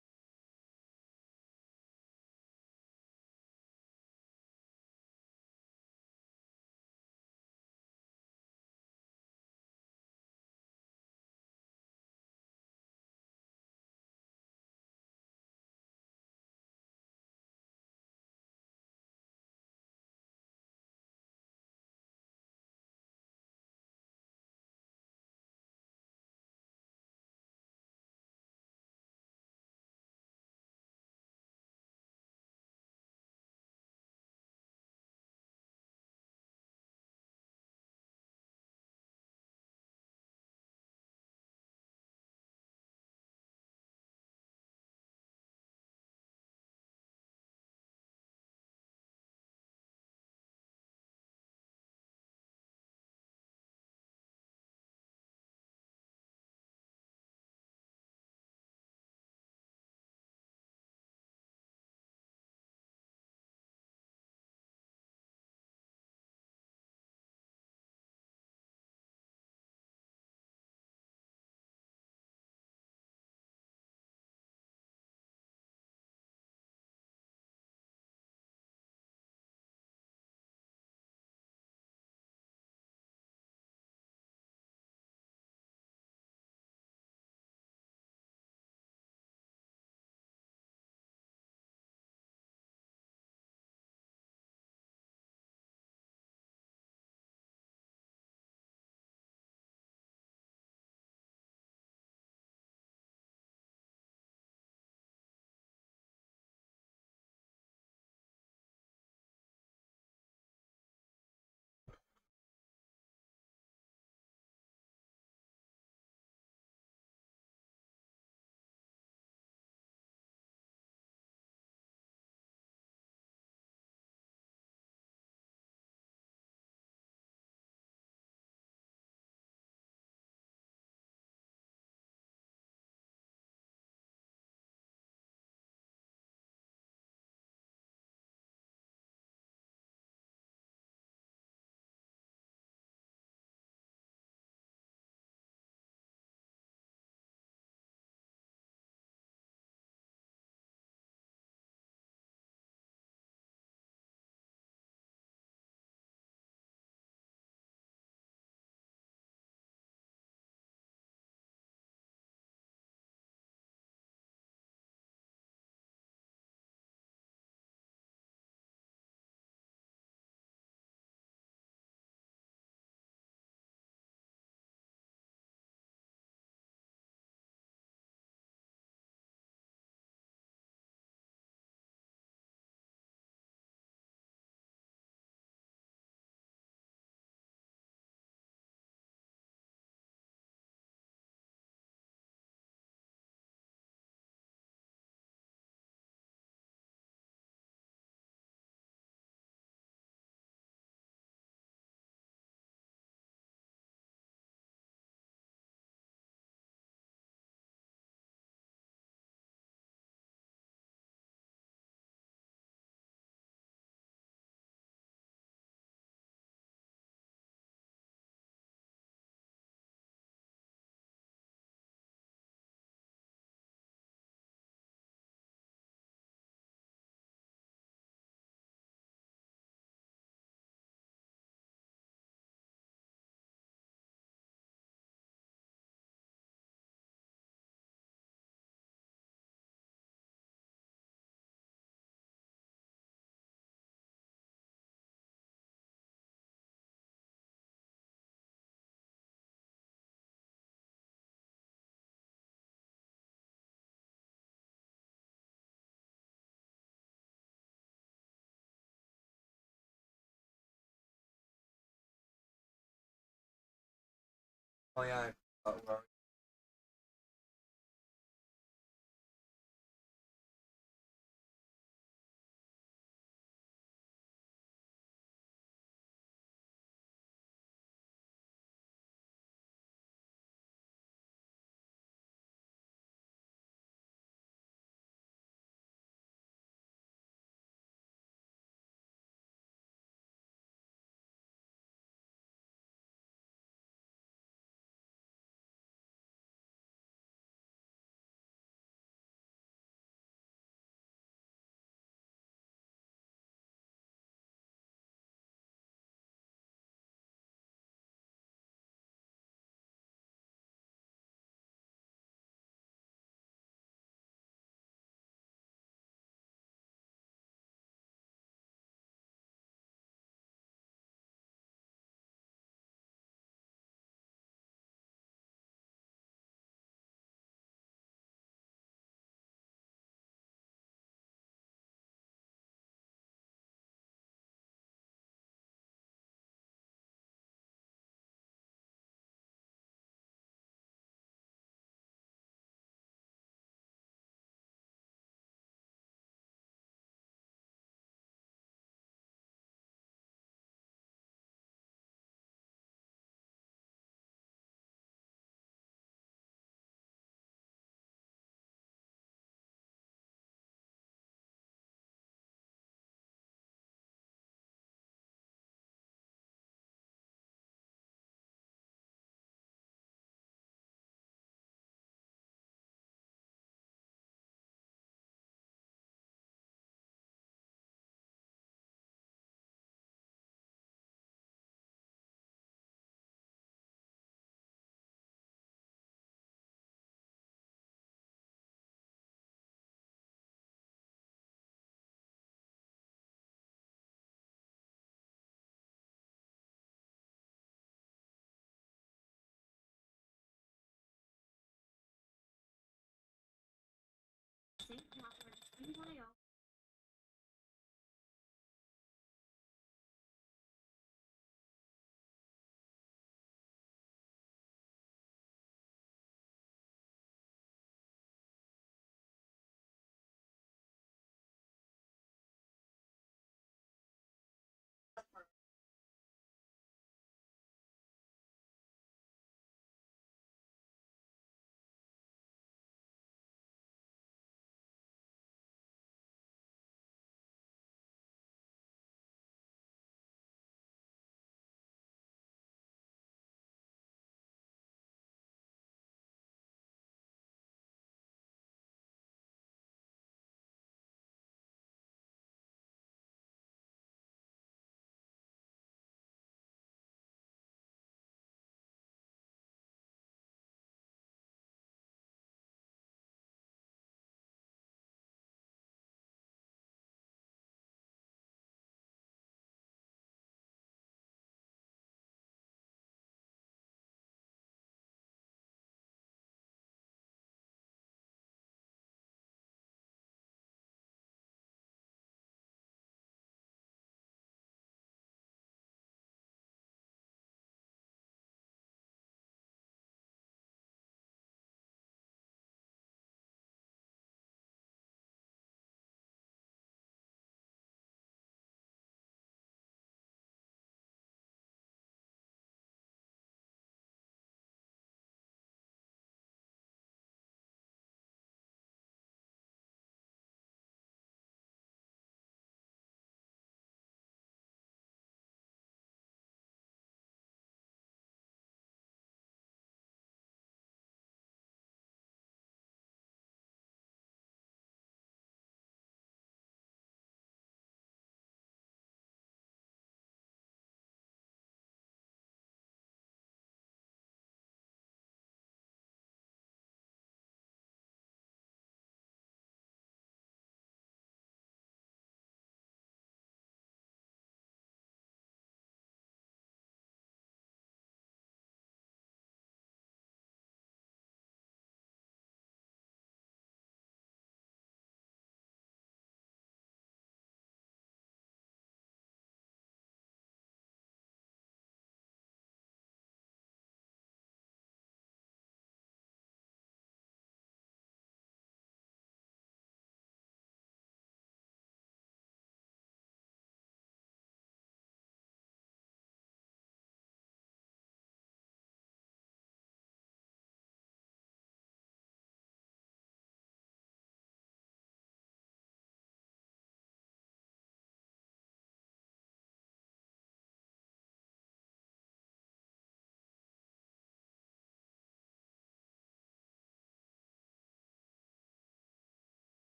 Oh yeah.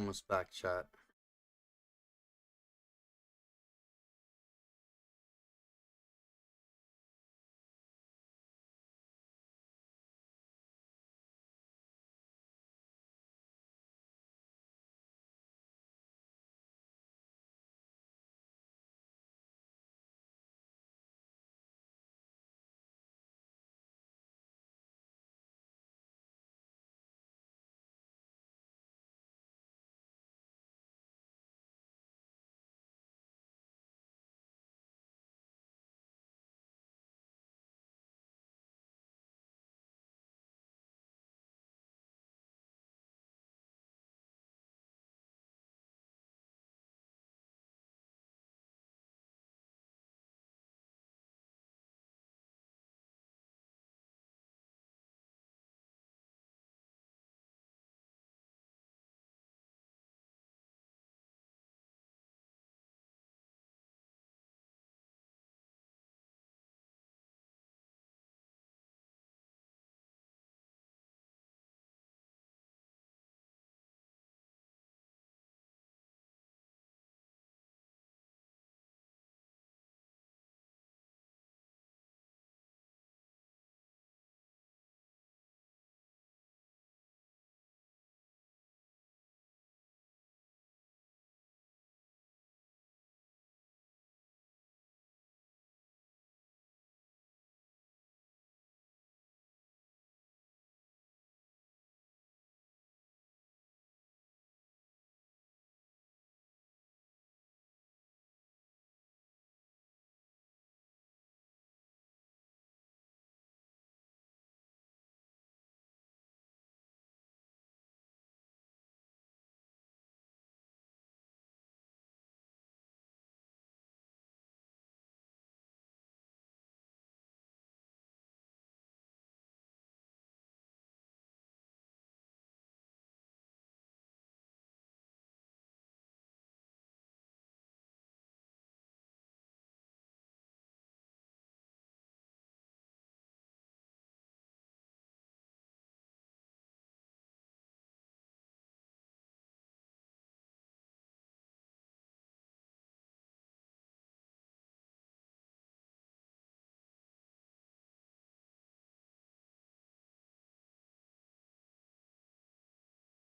Almost back, chat.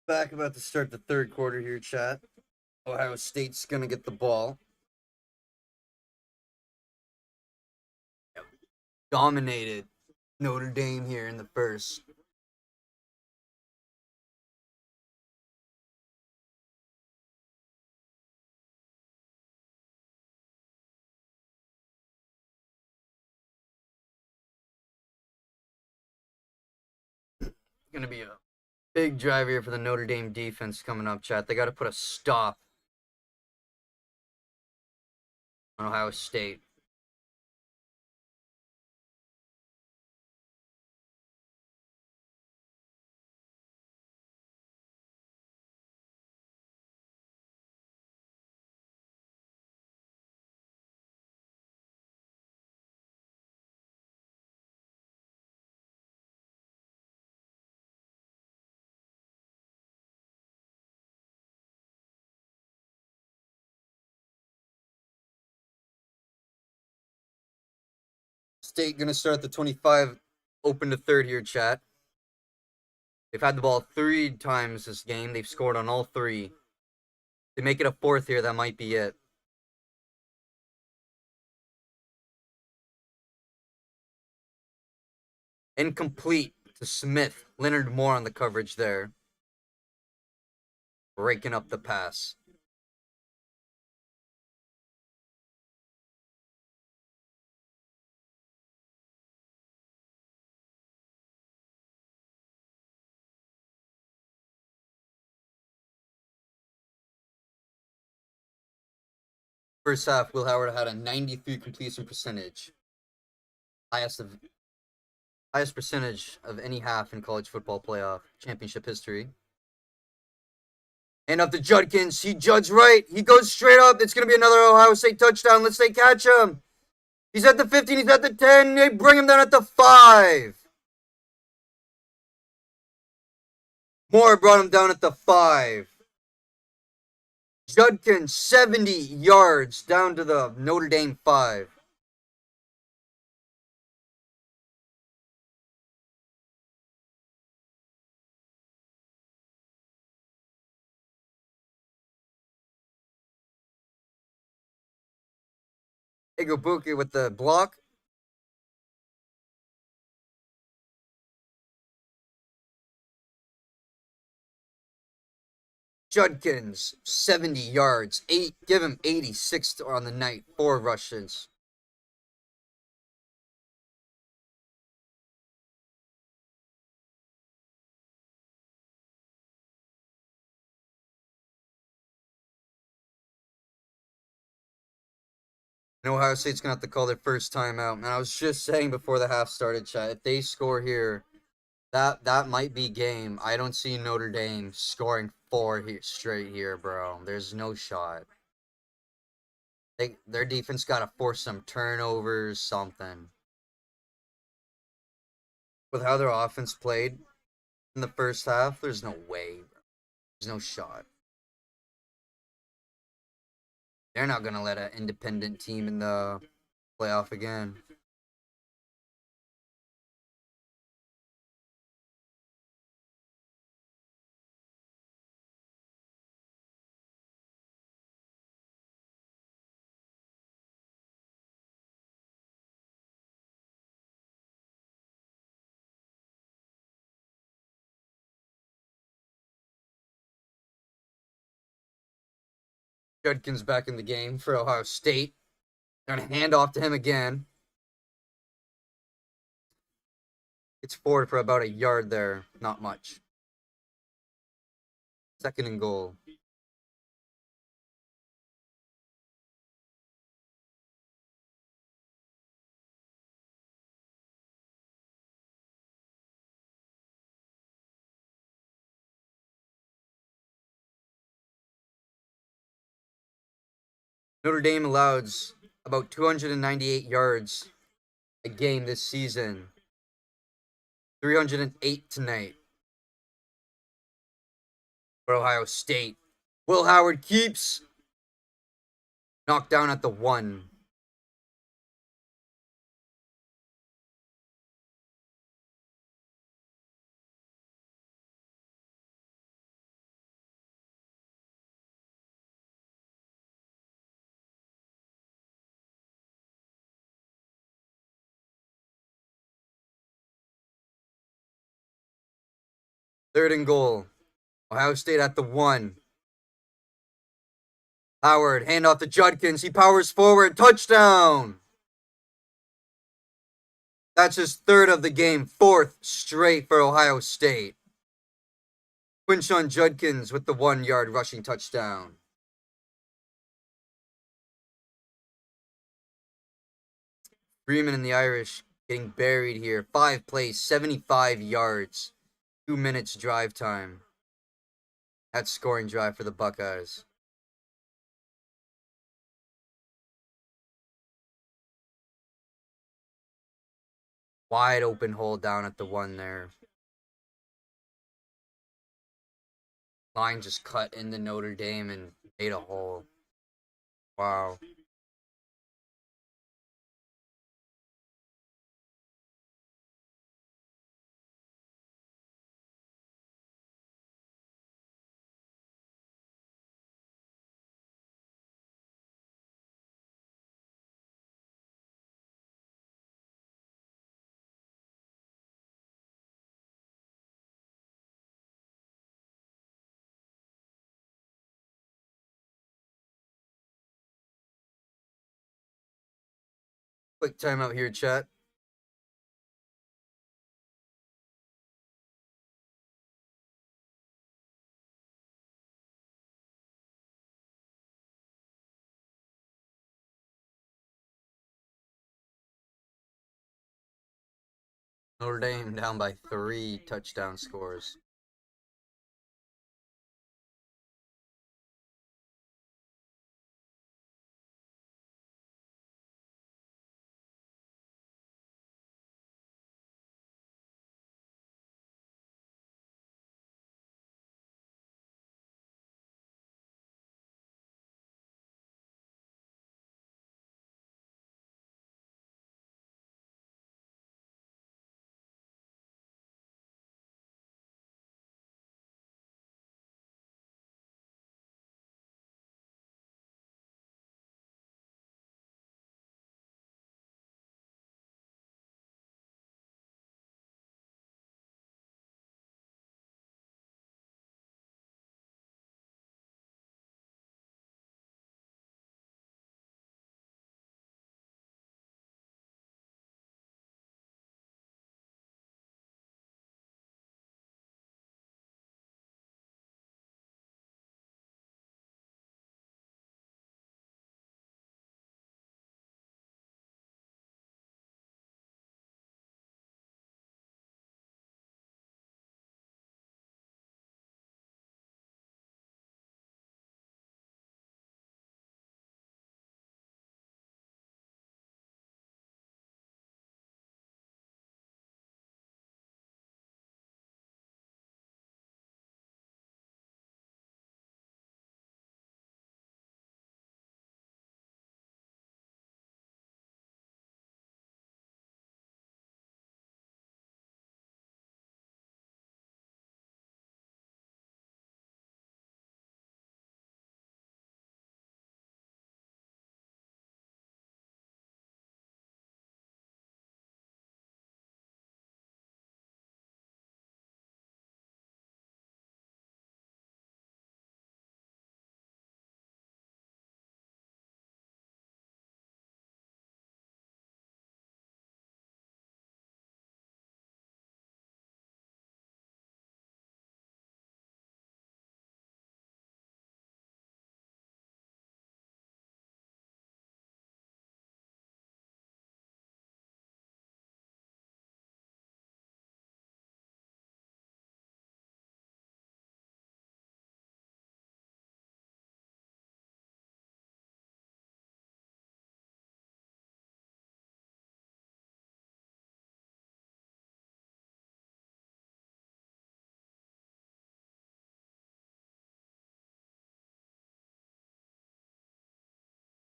Back about to start the third quarter here, chat. Ohio State's gonna get the ball. Dominated Notre Dame here in the first. Gonna be a big drive here for the Notre Dame defense coming up, chat. They got to put a stop on Ohio State. State gonna start the 25, open to third here, chat. They've had the ball 3 times this game. They've scored on all 3. They make it a 4th here, that might be it. Incomplete to Smith. Leonard Moore on the coverage there. Breaking up the pass. First half, Will Howard had a 93 completion percentage. Highest percentage of any half in college football playoff championship history. And up to Judkins. He judged right. He goes straight up. It's going to be another Ohio State touchdown. Let's say catch him. He's at the 15. He's at the 10. They bring him down at the 5. Moore brought him down at the 5. Judkins, 70 yards down to the Notre Dame 5. Igobuki with the block. Judkins, 70 yards. Give him 86 on the night. 4 rushes. And Ohio State's going to have to call their first timeout. And I was just saying before the half started, chat, if they score here, that might be game. I don't see Notre Dame scoring 4 straight here, bro. There's no shot. Their defense got to force some turnovers, something. With how their offense played in the first half, there's no way, bro. There's no shot. They're not going to let an independent team in the playoff again. Judkins back in the game for Ohio State. They're going to hand off to him again. It's forward for about a yard there. Not much. 2nd and goal. Notre Dame allows about 298 yards a game this season. 308 tonight. For Ohio State. Will Howard keeps. Knocked down at the 1. Third and goal. Ohio State at the 1. Howard, handoff to Judkins. He powers forward. Touchdown! That's his 3rd of the game. 4th straight for Ohio State. Quinshon Judkins with the 1-yard rushing touchdown. Freeman and the Irish getting buried here. 5 plays, 75 yards. 2 minutes drive time. That's scoring drive for the Buckeyes. Wide open hole down at the 1 there. Line just cut into Notre Dame and made a hole. Wow. Quick timeout here, chat. Notre Dame down by 3 touchdown scores.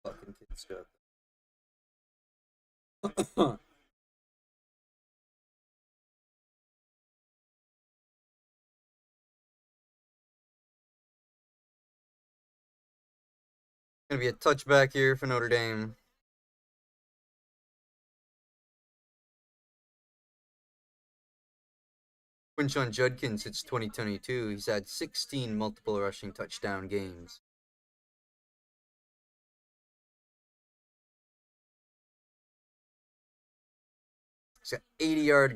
Fucking kid stuff. Gonna be a touchback here for Notre Dame. Quinshon Judkins, it's 2022. He's had 16 multiple rushing touchdown games. He's got 80 yards,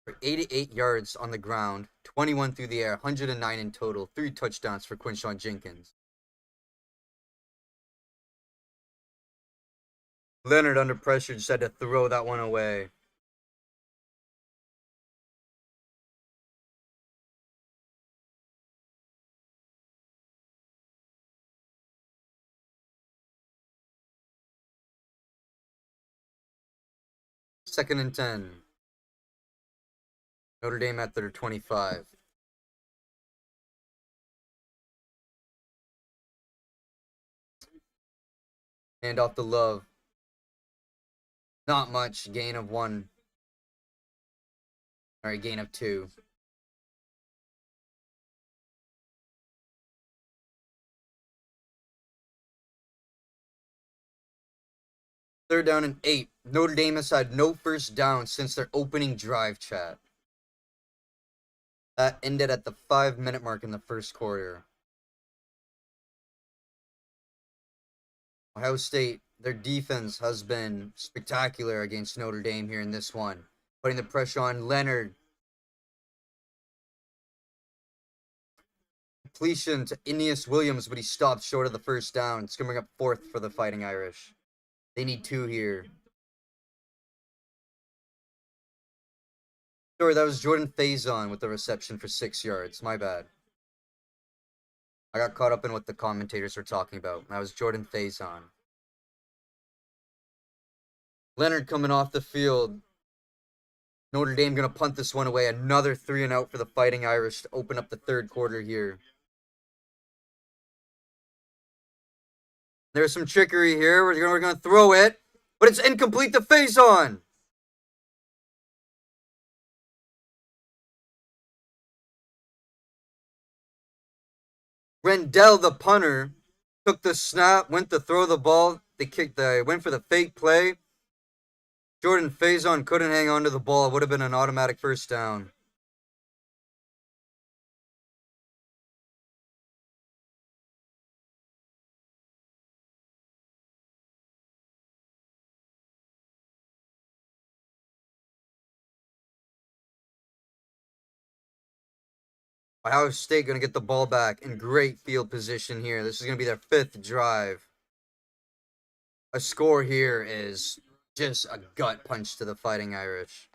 for 88 yards on the ground, 21 through the air, 109 in total, 3 touchdowns for Quinshon Jenkins. Leonard under pressure just had to throw that one away. Second and 10. Notre Dame at their 25. Hand off to Love. Not much. Gain of 1. Alright, gain of 2. Third down and 8. Notre Dame has had no first down since their opening drive, chat. That ended at the 5-minute mark in the first quarter. Ohio State, their defense has been spectacular against Notre Dame here in this one. Putting the pressure on Leonard. Completion to Aeneas Williams, but he stopped short of the first down. It's going to bring up 4th for the Fighting Irish. They need 2 here. Sorry, that was Jordan Faison with the reception for 6 yards. My bad. I got caught up in what the commentators were talking about. That was Jordan Faison. Leonard coming off the field. Notre Dame going to punt this one away. Another 3 and out for the Fighting Irish to open up the third quarter here. There's some trickery here. We're going to throw it, but it's incomplete to Faison. Rendell, the punter, took the snap, went to throw the ball. They went for the fake play. Jordan Faison couldn't hang on to the ball. It would have been an automatic first down. Ohio State going to get the ball back in great field position here. This is going to be their 5th drive. A score here is just a gut punch to the Fighting Irish.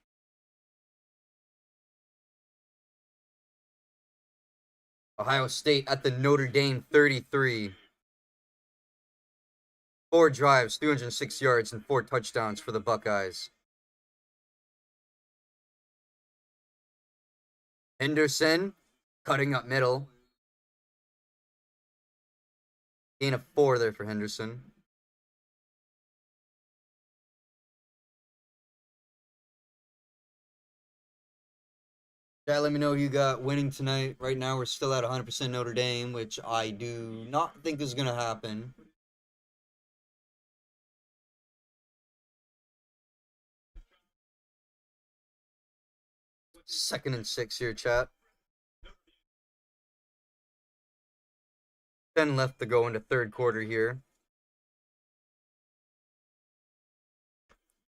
Ohio State at the Notre Dame 33. 4 drives, 306 yards, and 4 touchdowns for the Buckeyes. Henderson cutting up middle. Gain of 4 there for Henderson. Yeah, let me know who you got winning tonight. Right now, we're still at 100% Notre Dame, which I do not think is going to happen. Second and 6 here, chat. 10 left to go into third quarter here.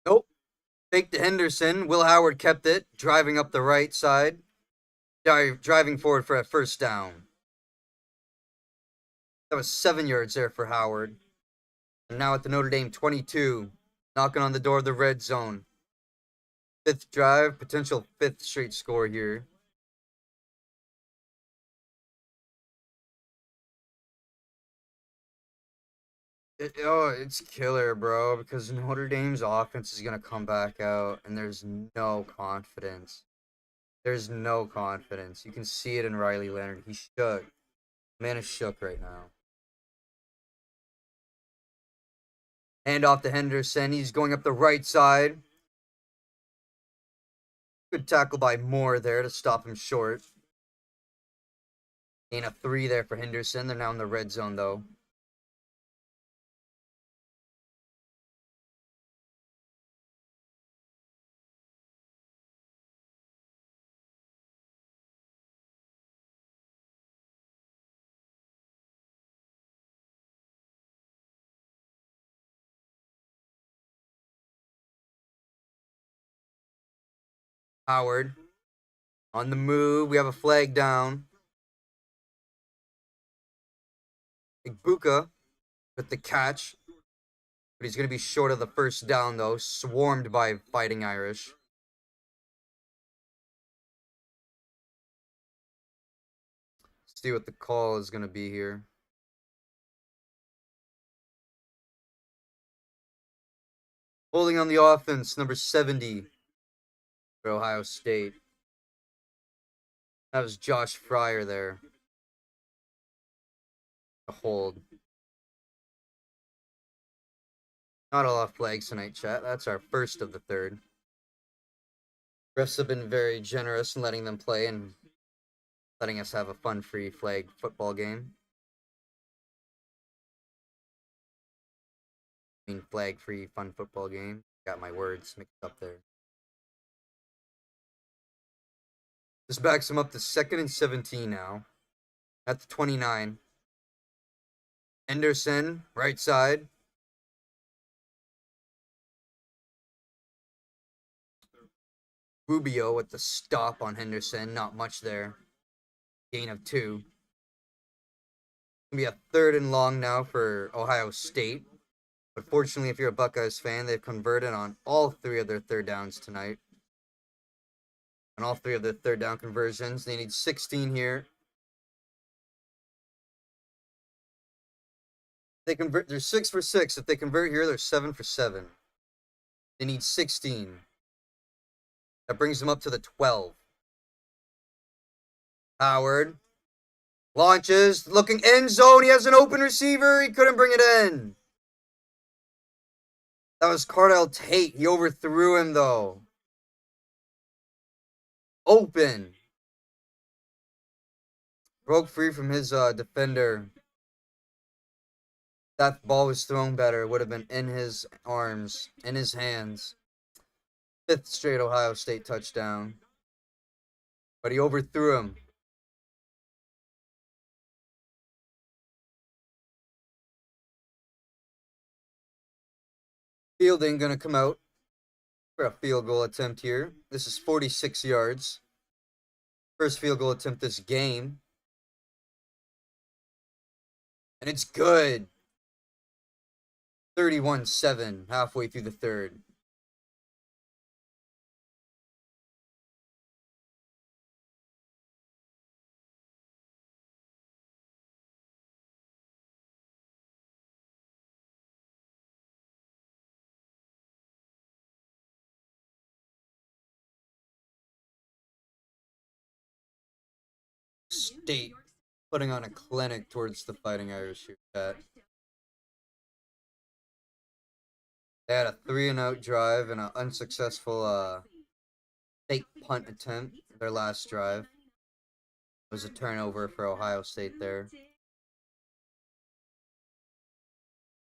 Nope. Fake to Henderson. Will Howard kept it, driving up the right side. Driving forward for a first down. That was 7 yards there for Howard. And now at the Notre Dame 22, knocking on the door of the red zone. 5th drive, potential 5th straight score here. It's killer, bro, because Notre Dame's offense is going to come back out, and there's no confidence. There's no confidence. You can see it in Riley Leonard. He's shook. Man is shook right now. Hand off to Henderson. He's going up the right side. Good tackle by Moore there to stop him short. Gain of 3 there for Henderson. They're now in the red zone, though. Howard on the move. We have a flag down. Igbuka with the catch. But he's going to be short of the first down, though. Swarmed by Fighting Irish. See what the call is going to be here. Holding on the offense, number 70 for Ohio State. That was Josh Fryer there. A hold. Not a lot of flags tonight, chat. That's our first of the third. Refs have been very generous in letting them play and letting us have a fun-free flag football game. I mean, flag-free fun football game. Got my words mixed up there. This backs him up to 2nd and 17 now. At the 29. Henderson, right side. Rubio with the stop on Henderson. Not much there. Gain of 2. It's going to be a 3rd and long now for Ohio State. But fortunately, if you're a Buckeyes fan, they've converted on all 3 of their 3rd downs tonight. On all 3 of their 3rd down conversions. They need 16 here. They convert. They're 6 for 6. If they convert here, they're 7 for 7. They need 16. That brings them up to the 12. Howard launches, looking end zone. He has an open receiver. He couldn't bring it in. That was Cardell Tate. He overthrew him, though. Open. Broke free from his defender. That ball was thrown better. It would have been in his arms, in his hands. 5th straight Ohio State touchdown. But he overthrew him. Fielding going to come out for a field goal attempt here. This is 46 yards. First field goal attempt this game. And it's good. 31-7 halfway through the 3rd. State putting on a clinic towards the Fighting Irish here, chat. They had a 3-and-out drive and an unsuccessful fake punt attempt. Their last drive it was a turnover for Ohio State there.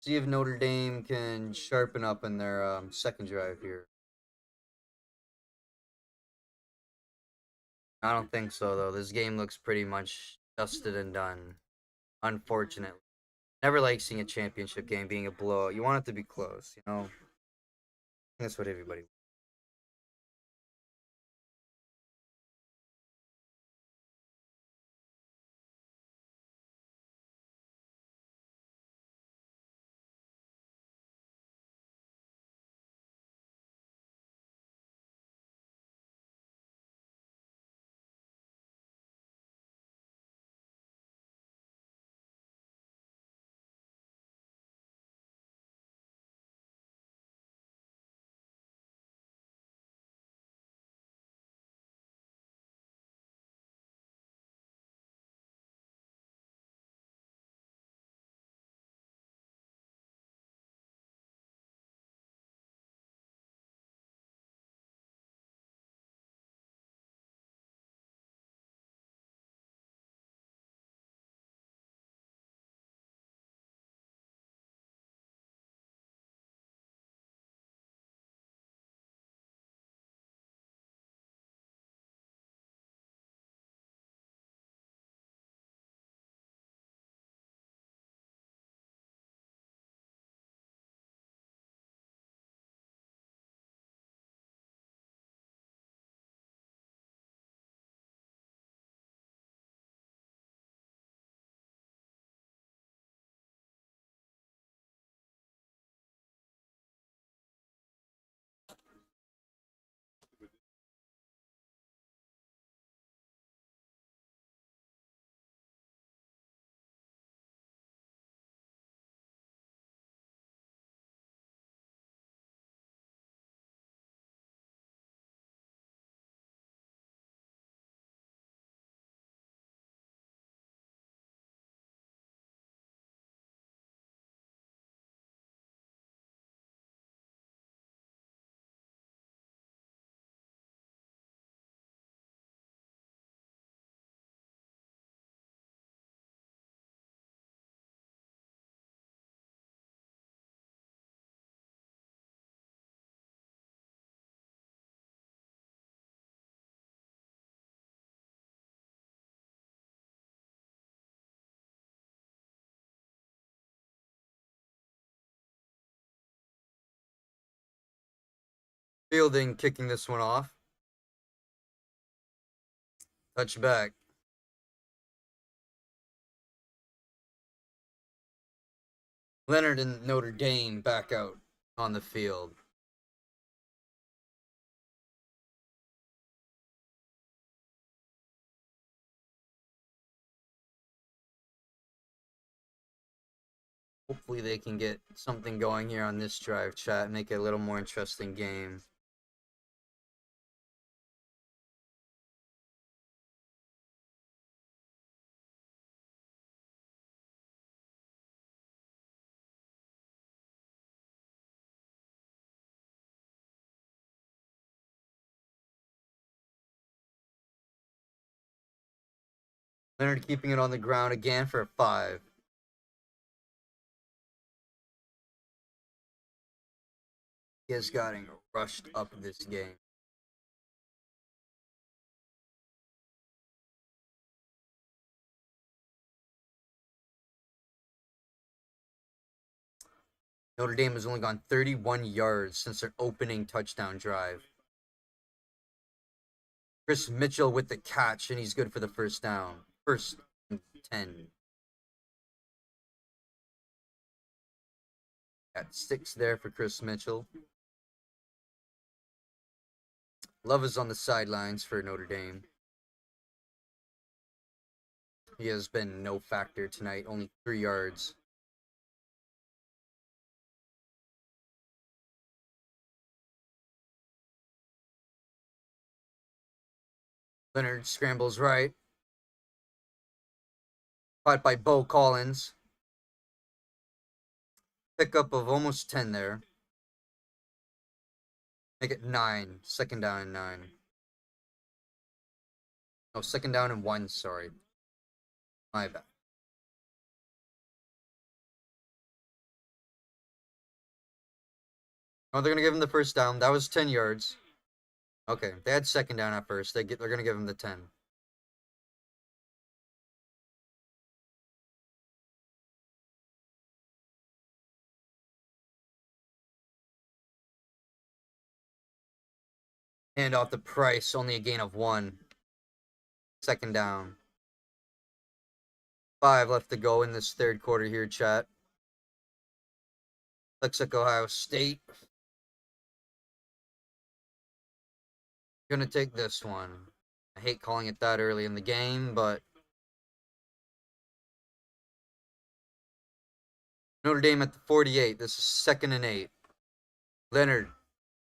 See if Notre Dame can sharpen up in their second drive here. I don't think so, though. This game looks pretty much dusted and done. Unfortunately. Never like seeing a championship game being a blowout. You want it to be close, you know? That's what everybody wants. Fielding kicking this one off. Touchback. Leonard and Notre Dame back out on the field. Hopefully they can get something going here on this drive, chat, make it a little more interesting game. Leonard keeping it on the ground again for a 5. He has gotten rushed up this game. Notre Dame has only gone 31 yards since their opening touchdown drive. Chris Mitchell with the catch, and he's good for the first down. First 10. Got 6 there for Chris Mitchell. Love is on the sidelines for Notre Dame. He has been no factor tonight, only 3 yards. Leonard scrambles right. Caught by Bo Collins. Pickup of almost 10 there. Make it 9. Second down and 9. No, second down and 1, sorry. My bad. Oh, they're going to give him the first down. That was 10 yards. Okay, they had second down at first. They're going to give him the 10. Hand off the Price, only a gain of 1. Second down. 5 left to go in this third quarter here, chat. Looks like Ohio State. Gonna take this one. I hate calling it that early in the game, but Notre Dame at the 48. This is 2nd and 8. Leonard.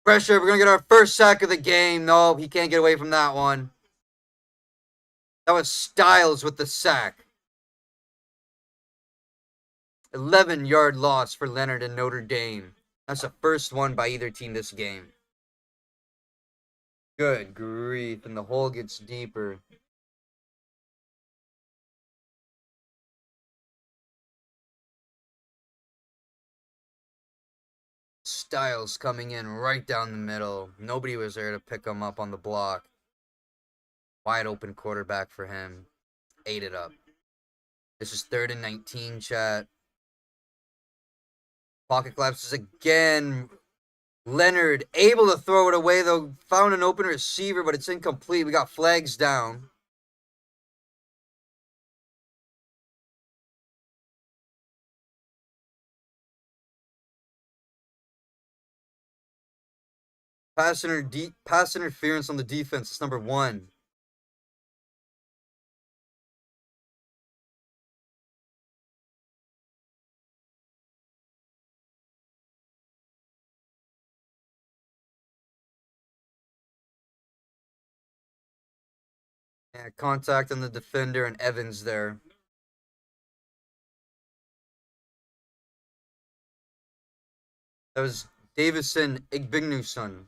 Pressure. We're going to get our first sack of the game. No, he can't get away from that one. That was Styles with the sack. 11-yard loss for Leonard and Notre Dame. That's the first one by either team this game. Good grief. And the hole gets deeper. Styles coming in right down the middle. Nobody was there to pick him up on the block. Wide open quarterback for him. Ate it up. This is 3rd and 19, chat. Pocket collapses again. Leonard able to throw it away, though. Found an open receiver, but it's incomplete. We got flags down. Pass interference on the defense is number 1. Yeah, contact on the defender and Evans there. That was Davison Igbignuson.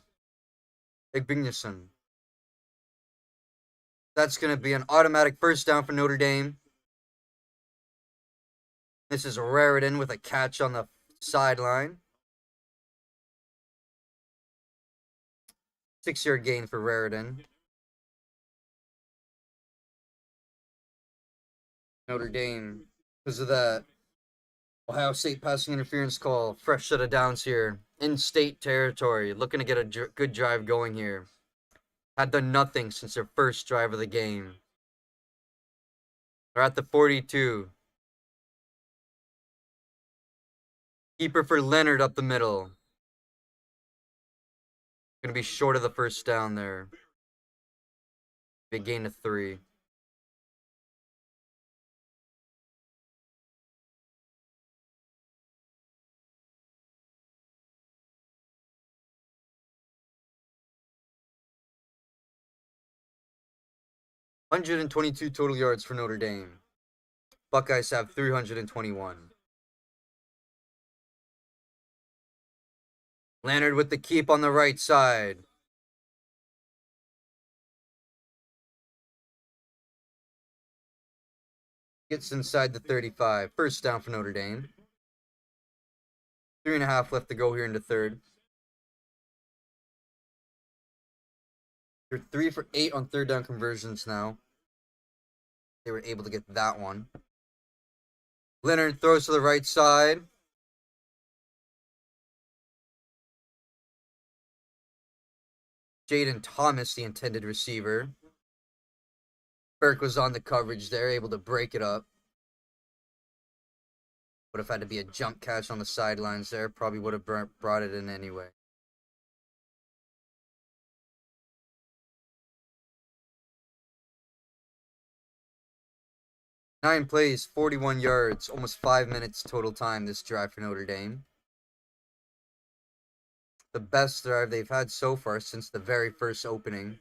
That's going to be an automatic first down for Notre Dame. This is Raritan with a catch on the sideline. 6-yard gain for Raritan. Notre Dame, because of that Ohio State passing interference call. Fresh set of downs here. In-state territory. Looking to get a good drive going here. Had done nothing since their first drive of the game. They're at the 42. Keeper for Leonard up the middle. Gonna be short of the first down there. Big gain of 3. $122 total yards for Notre Dame. Buckeyes have 321. Leonard with the keep on the right side. Gets inside the 35. First down for Notre Dame. 3.5 left to go here in the third. They're 3 for 8 on third down conversions now. They were able to get that one. Leonard throws to the right side. Jaden Thomas, the intended receiver. Burke was on the coverage there, able to break it up. Would have had to be a jump catch on the sidelines there. Probably would have brought it in anyway. Nine plays, 41 yards, almost 5 minutes total time this drive for Notre Dame. The best drive they've had so far since the very first opening.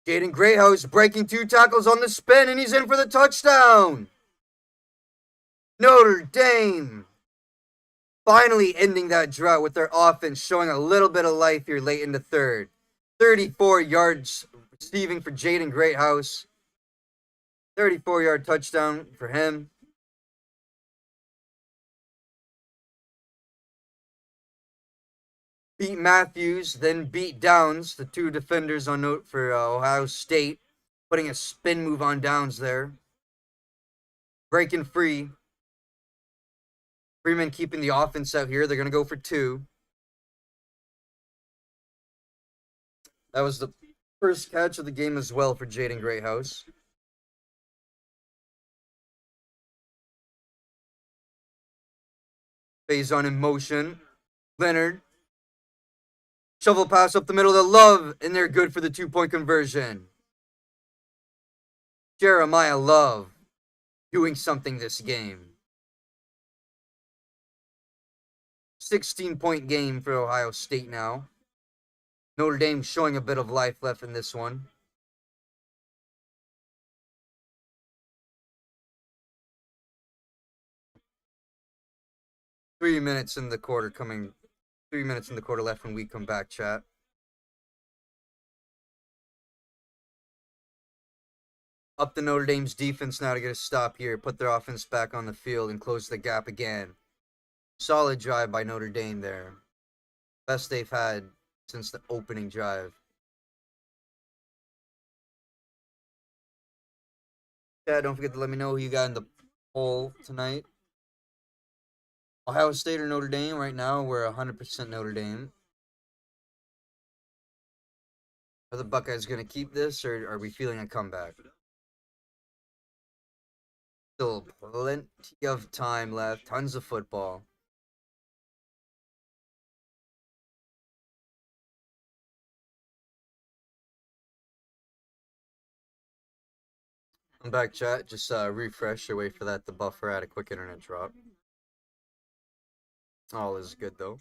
Jaden Greathouse breaking 2 tackles on the spin, and he's in for the touchdown. Notre Dame finally ending that drought with their offense showing a little bit of life here late in the third. 34 yards receiving for Jaden Greathouse. 34-yard touchdown for him. Beat Matthews, then beat Downs, the 2 defenders on note for Ohio State, putting a spin move on Downs there. Breaking free. Freeman keeping the offense out here. They're going to go for 2. That was the first catch of the game as well for Jaden Greathouse. Phase on in motion. Leonard. Shovel pass up the middle to Love, and they're good for the 2-point conversion. Jeremiah Love doing something this game. 16-point game for Ohio State now. Notre Dame showing a bit of life left in this one. Three minutes in the quarter left when we come back, chat. Up to Notre Dame's defense now to get a stop here, put their offense back on the field and close the gap again. Solid drive by Notre Dame there. Best they've had since the opening drive. Yeah, don't forget to let me know who you got in the poll tonight. Ohio State or Notre Dame? Right now, we're 100% Notre Dame. Are the Buckeyes going to keep this, or are we feeling a comeback? Still plenty of time left. Tons of football. I'm back, chat. Just refresh or wait for that to buffer. Had a quick internet drop. All is good, though.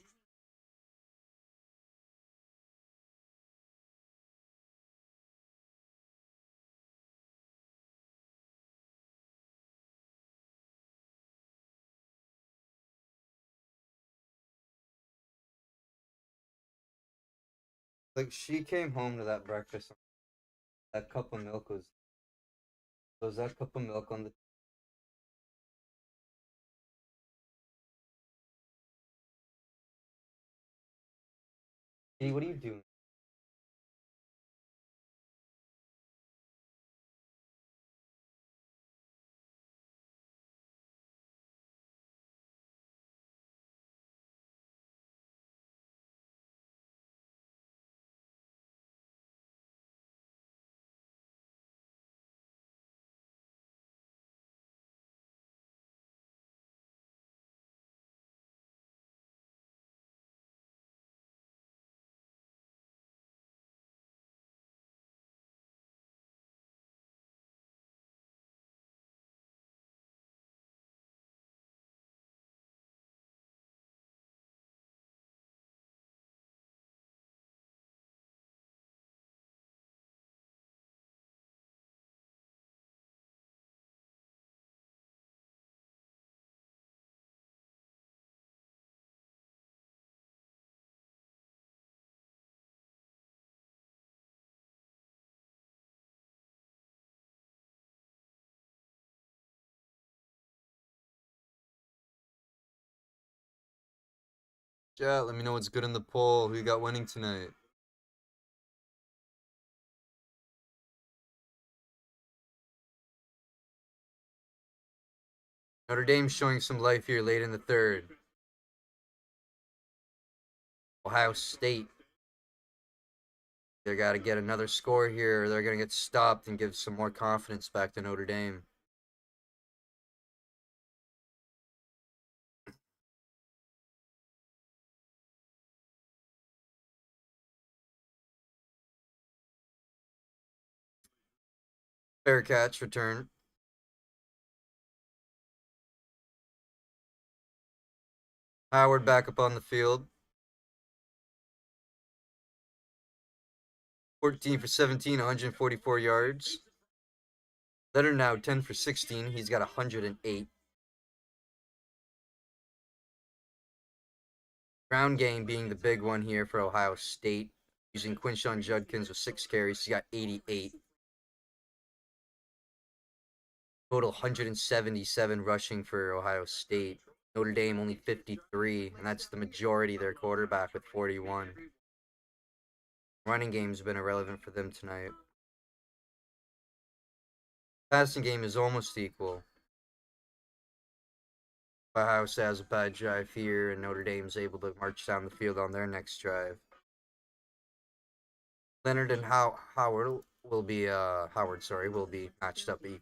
Like, she came home to that breakfast. That cup of milk was that cup of milk on the... Hey, what are you doing? Chat, let me know what's good in the poll. Who you got winning tonight? Notre Dame's showing some life here late in the third. Ohio State. They got to get another score here, or they're going to get stopped and give some more confidence back to Notre Dame. Fair catch return. Howard back up on the field. 14 for 17, 144 yards. Leonard now 10 for 16. He's got 108. Ground game being the big one here for Ohio State. Using Quinshon Judkins with 6 carries. He got 88. Total 177 rushing for Ohio State. Notre Dame only 53, and that's the majority of their quarterback with 41. Running game's been irrelevant for them tonight. Passing game is almost equal. Ohio State has a bad drive here, and Notre Dame's able to march down the field on their next drive. Leonard and Howard will be matched up equal.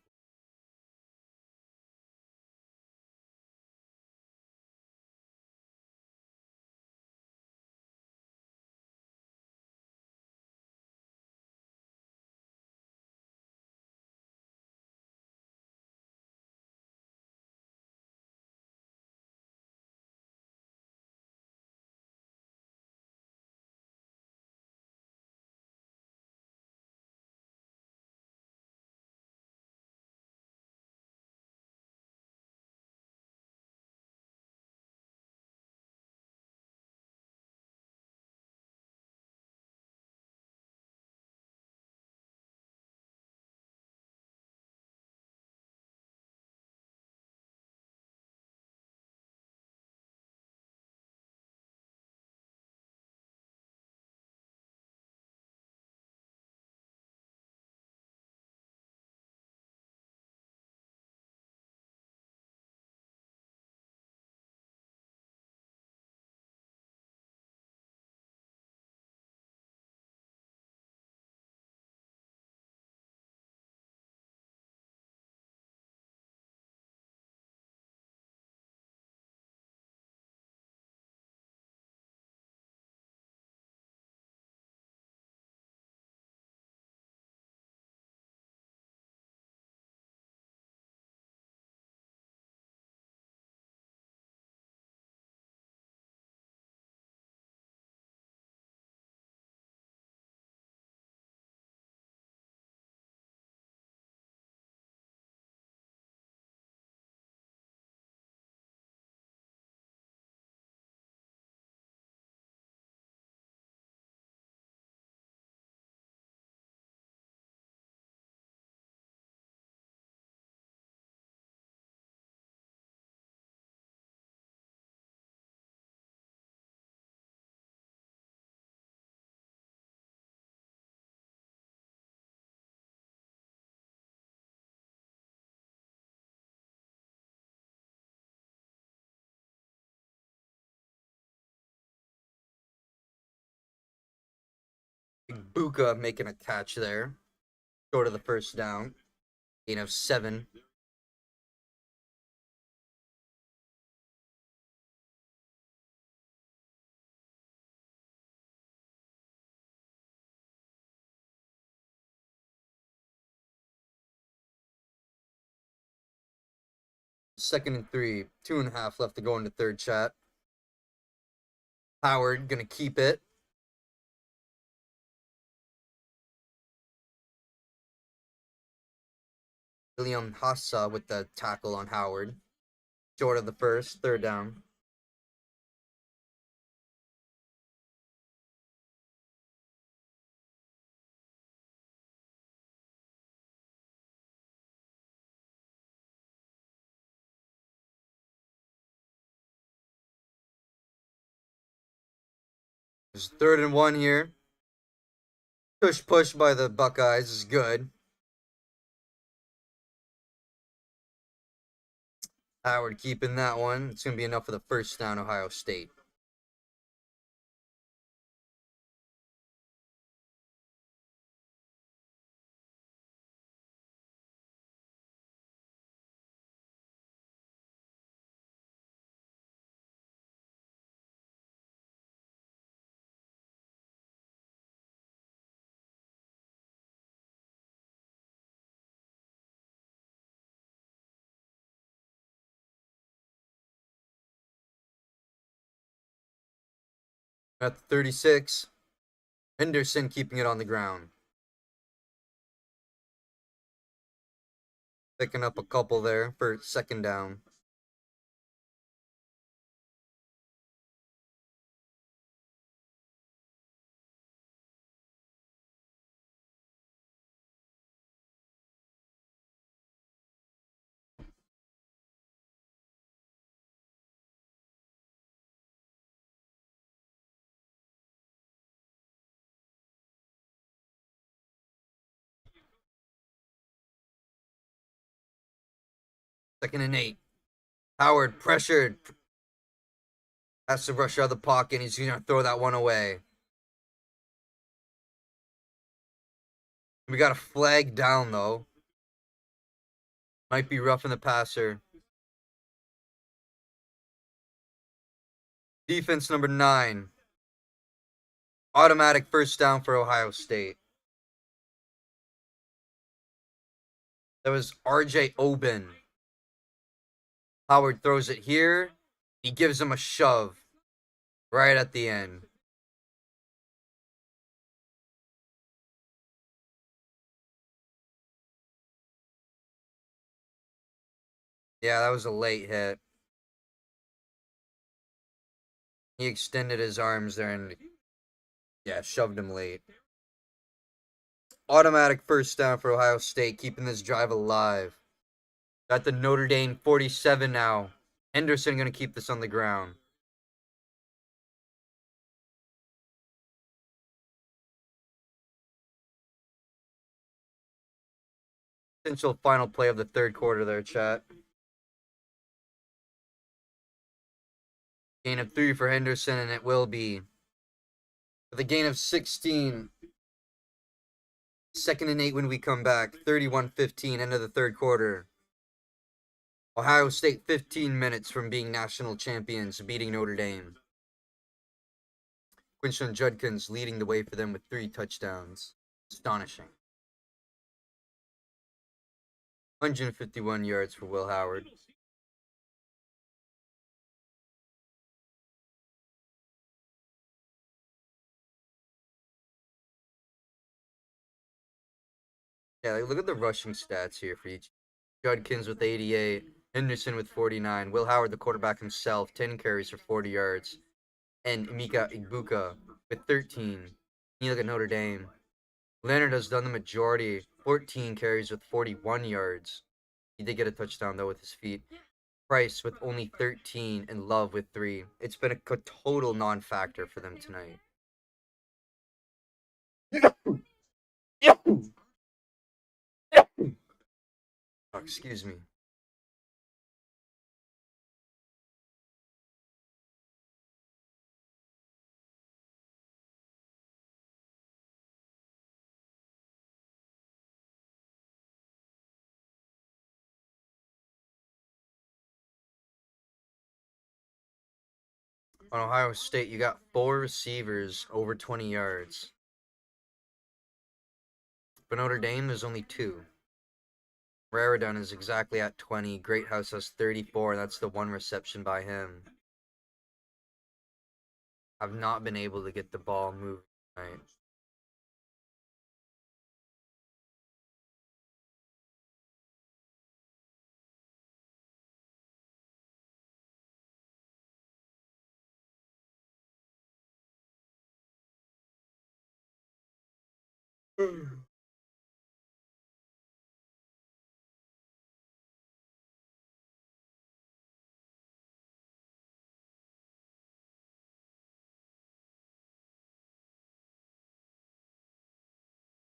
Buka making a catch there. Short of the first down. Gain of 7. Second and 3. 2.5 left to go in the third, chat. Howard gonna keep it. William Hassa with the tackle on Howard. Short of the first, third down. There's 3rd and 1 here. Push by the Buckeyes is good. Howard keeping that one. It's going to be enough for the first down, Ohio State. At the 36, Henderson keeping it on the ground. Picking up a couple there for 2nd down. Second and 8. Howard pressured. Has to rush out of the pocket. He's going to throw that one away. We got a flag down, though. Might be roughing the passer. Defense number 9. Automatic first down for Ohio State. That was R.J. Oben. Howard throws it here. He gives him a shove right at the end. Yeah, that was a late hit. He extended his arms there and, yeah, shoved him late. Automatic first down for Ohio State, keeping this drive alive. Got the Notre Dame 47 now. Henderson going to keep this on the ground. Potential final play of the 3rd quarter there, chat. Gain of 3 for Henderson, and it will be. With a gain of 16. 2nd and 8 when we come back. 31-15, end of the 3rd quarter. Ohio State 15 minutes from being national champions, beating Notre Dame. Quinshon Judkins leading the way for them with 3 touchdowns. Astonishing. 151 yards for Will Howard. Yeah, look at the rushing stats here for each. Judkins with 88, Henderson with 49, Will Howard, the quarterback himself, 10 carries for 40 yards, and Emeka Egbuka with 13. You look at Notre Dame. Leonard has done the majority, 14 carries with 41 yards. He did get a touchdown, though, with his feet. Price with only 13, and Love with 3. It's been a total non-factor for them tonight. Oh, excuse me. On Ohio State, you got 4 receivers over 20 yards. But Notre Dame, there's only 2. Raridon is exactly at 20. Greathouse has 34. That's the 1 reception by him. I've not been able to get the ball moved tonight.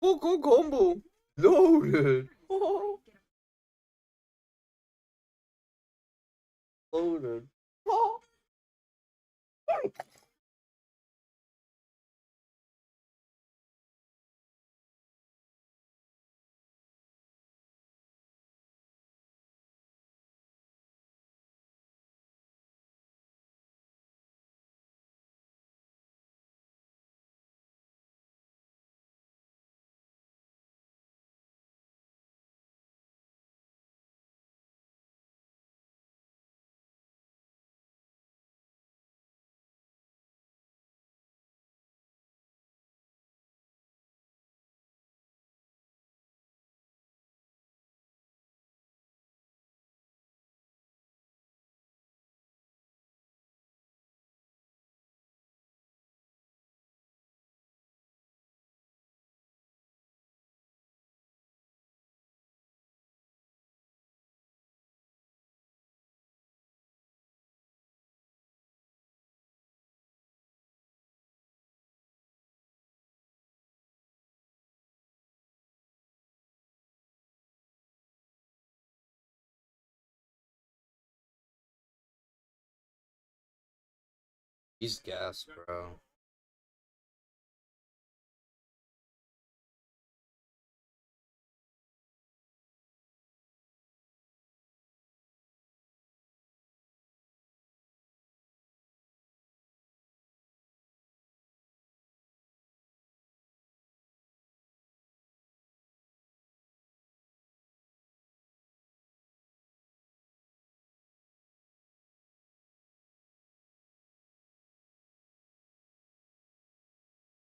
Full combo. Loaded. Oh. Loaded. Oh. He's gassed, bro.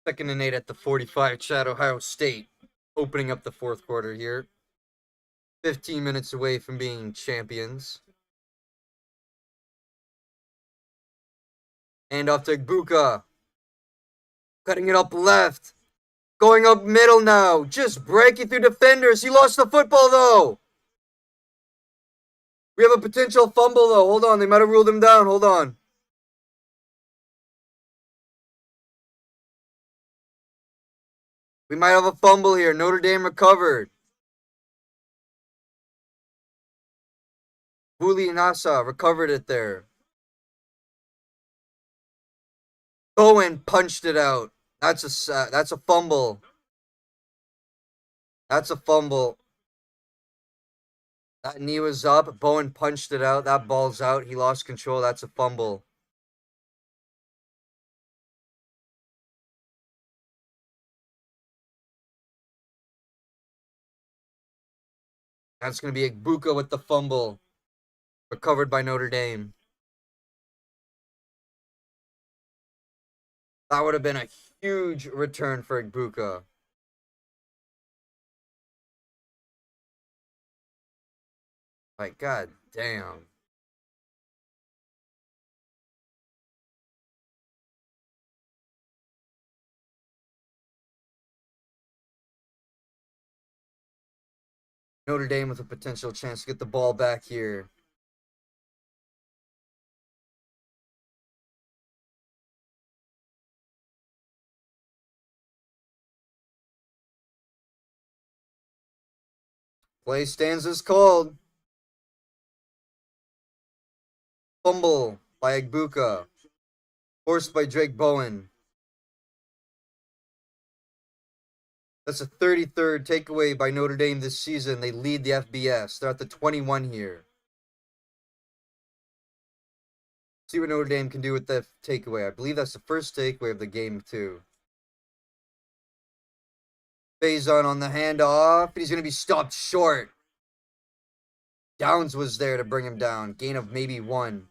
Second and 8 at the 45, Chad, Ohio State. Opening up the fourth quarter here. 15 minutes away from being champions. And off to Buka. Cutting it up left. Going up middle now. Just breaking through defenders. He lost the football, though. We have a potential fumble, though. Hold on. They might have ruled him down. Hold on. We might have a fumble here. Notre Dame recovered. Wuli Nasa recovered it there. Bowen punched it out. That's a fumble. That's a fumble. That knee was up. Bowen punched it out. That ball's out. He lost control. That's a fumble. That's going to be Igbuka with the fumble. Recovered by Notre Dame. That would have been a huge return for Igbuka. Like, god damn. Notre Dame with a potential chance to get the ball back here. Play stands as called. Fumble by Igbuka. Forced by Drake Bowen. That's a 33rd takeaway by Notre Dame this season. They lead the FBS. They're at the 21 here. See what Notre Dame can do with that takeaway. I believe that's the first takeaway of the game, too. Faison on the handoff. And he's going to be stopped short. Downs was there to bring him down. Gain of maybe 1.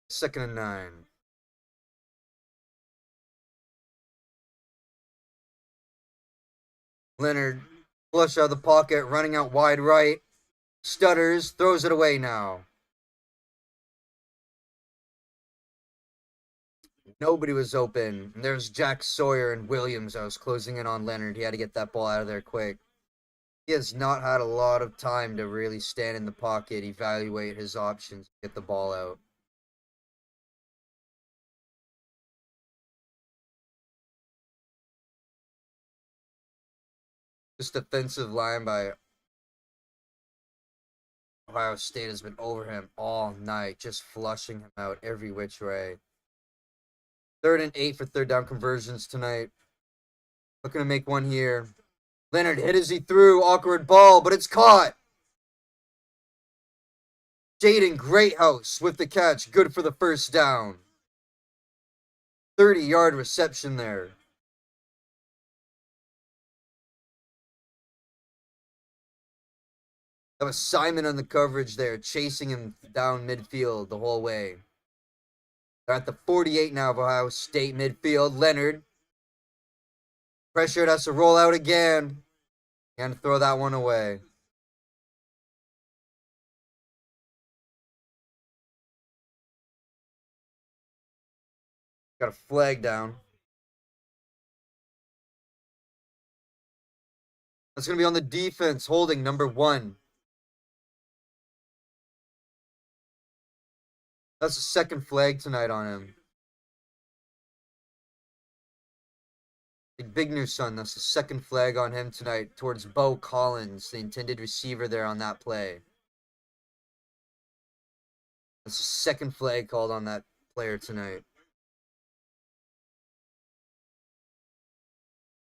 Second and 9. Leonard, flush out of the pocket, running out wide right. Stutters, throws it away now. Nobody was open. And there's Jack Sawyer and Williams. I was closing in on Leonard. He had to get that ball out of there quick. He has not had a lot of time to really stand in the pocket, evaluate his options, get the ball out. This defensive line by Ohio State has been over him all night, just flushing him out every which way. 3rd and 8 for third down conversions tonight. Looking to make one here. Leonard hit as he threw. Awkward ball, but it's caught. Jaden Greathouse with the catch. Good for the first down. 30-yard reception there. That was Simon on the coverage there, chasing him down midfield the whole way. They're at the 48 now of Ohio State midfield. Leonard pressured, has to roll out again. And throw that one away. Got a flag down. That's going to be on the defense, holding number 1. That's the second flag tonight on him. Big new son. That's the second flag on him tonight towards Bo Collins, the intended receiver there on that play. That's the second flag called on that player tonight.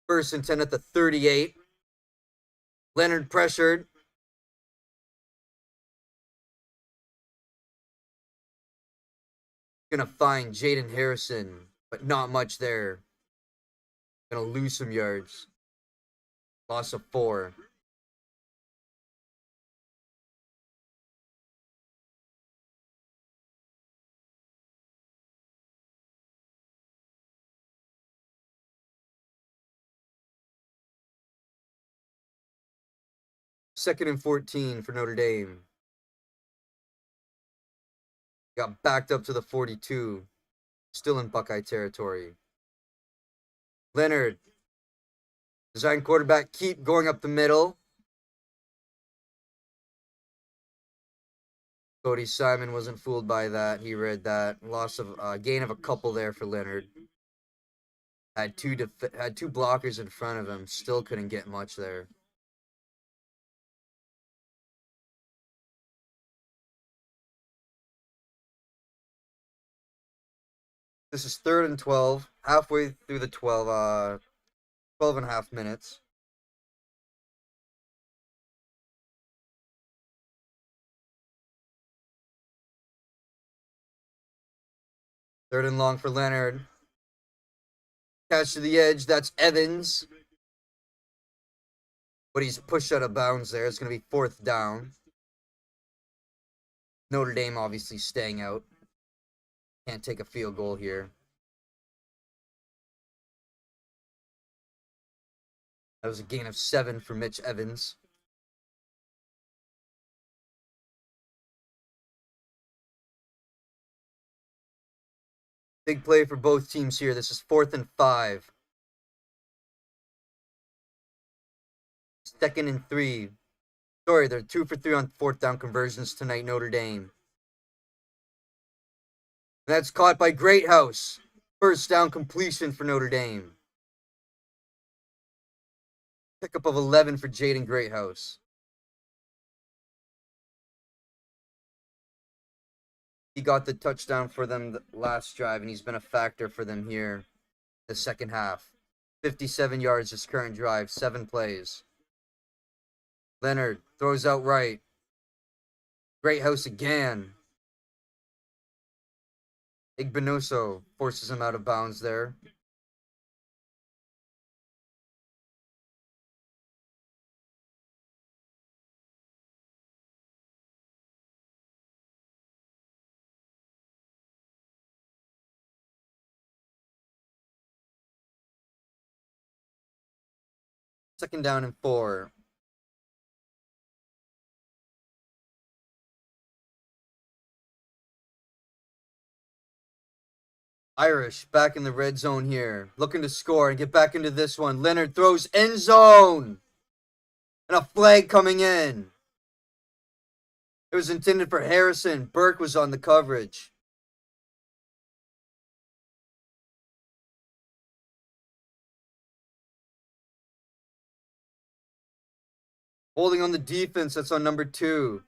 First and 10 at the 38. Leonard pressured. Gonna find Jaden Harrison, but not much there. Gonna lose some yards. Loss of 4. Second and 14 for Notre Dame. Got backed up to the 42. Still in Buckeye territory. Leonard. Design quarterback, keep going up the middle. Cody Simon wasn't fooled by that. He read that. Loss of gain of a couple there for Leonard. Had two blockers in front of him. Still couldn't get much there. This is 3rd and 12. Halfway through the 12 and a half minutes. Third and long for Leonard. Catch to the edge. That's Evans. But he's pushed out of bounds there. It's going to be 4th down. Notre Dame obviously staying out. Can't take a field goal here. That was a gain of 7 for Mitch Evans. Big play for both teams here. This is 4th and 5. 2nd and 3. Sorry, they're 2 for 3 on 4th down conversions tonight, Notre Dame. That's caught by Greathouse. First down completion for Notre Dame. Pickup of 11 for Jaden Greathouse. He got the touchdown for them the last drive, and he's been a factor for them here the second half. 57 yards this current drive, 7 plays. Leonard throws out right. Greathouse again. Igbinoso forces him out of bounds there. Second down and 4. Irish back in the red zone here. Looking to score and get back into this one. Leonard throws end zone. And a flag coming in. It was intended for Harrison. Burke was on the coverage. Holding on the defense, that's on number 2.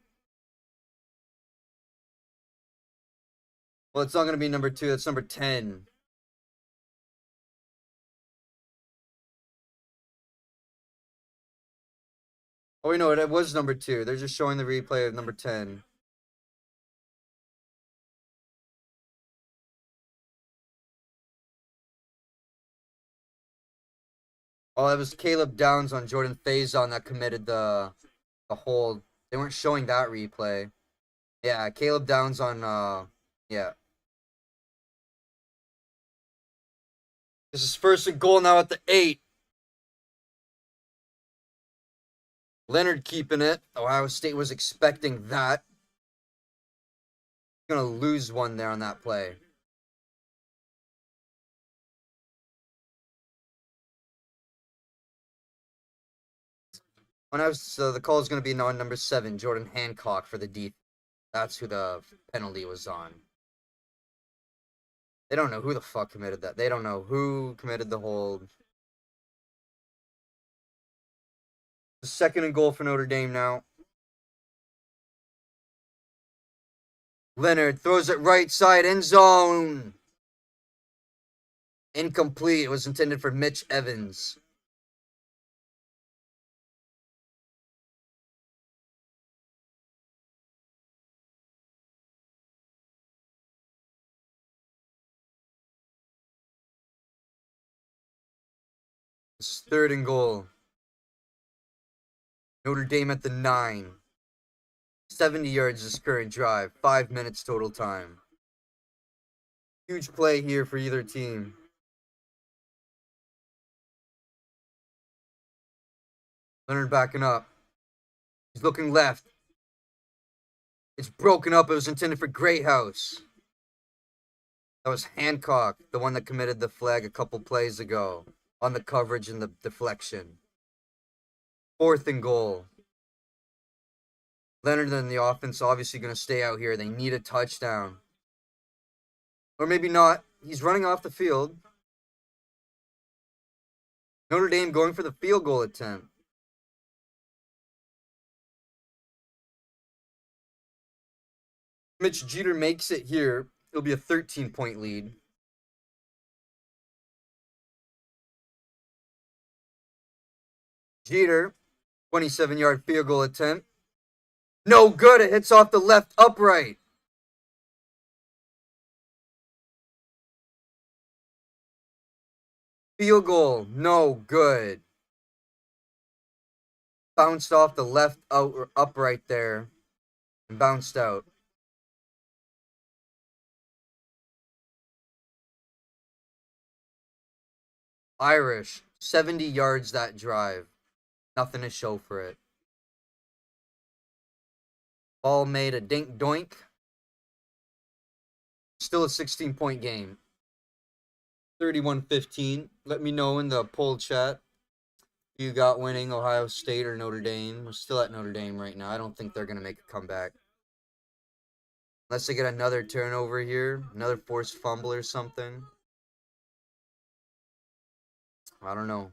Well, it's not going to be number 2. That's number 10. Oh, wait, no, it was number 2. They're just showing the replay of number 10. Oh, that was Caleb Downs on Jordan Faison that committed the hold. They weren't showing that replay. Yeah, Caleb Downs on, yeah. This is 1st and goal now at the 8. Leonard keeping it. Ohio State was expecting that. Gonna lose one there on that play. The call is gonna be on number 7, Jordan Hancock for the defense. That's who the penalty was on. They don't know who the fuck committed that. They don't know who committed the hold. 2nd and goal for Notre Dame now. Leonard throws it right side, end zone. Incomplete. It was intended for Mitch Evans. This is 3rd and goal. Notre Dame at the 9. 70 yards this current drive. 5 minutes total time. Huge play here for either team. Leonard backing up. He's looking left. It's broken up. It was intended for Greathouse. That was Hancock, the one that committed the flag a couple plays ago on the coverage and the deflection. 4th and goal. Leonard and the offense obviously going to stay out here. They need a touchdown. Or maybe not. He's running off the field. Notre Dame going for the field goal attempt. Mitch Jeter makes it here. It'll be a 13-point lead. Jeter, 27-yard field goal attempt. No good. It hits off the left upright. Field goal. No good. Bounced off the left upright there. And bounced out. Irish, 70 yards that drive. Nothing to show for it. Ball made a dink doink. Still a 16-point game. 31-15. Let me know in the poll chat if you got winning Ohio State or Notre Dame. We're still at Notre Dame right now. I don't think they're going to make a comeback. Unless they get another turnover here. Another forced fumble or something. I don't know.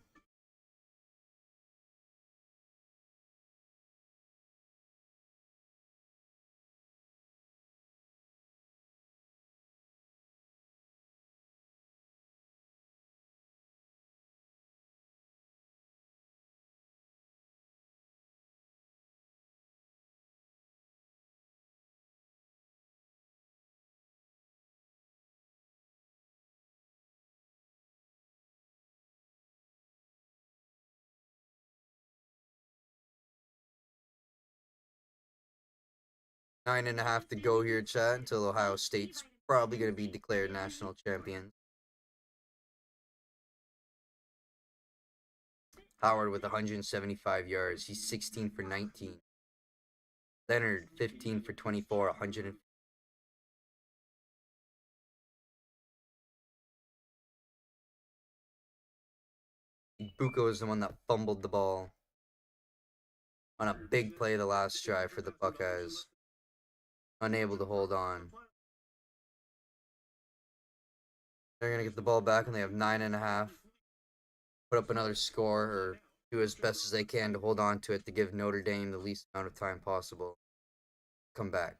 Nine and a half to go here, chat, until Ohio State's probably going to be declared national champion. Howard with 175 yards. He's 16 for 19. Leonard, 15 for 24, 100. Buko is the one that fumbled the ball. on a big play the last drive for the Buckeyes. Unable to hold on. They're going to get the ball back, and they have 9.5. Put up another score, or do as best as they can to hold on to it to give Notre Dame the least amount of time possible. Come back.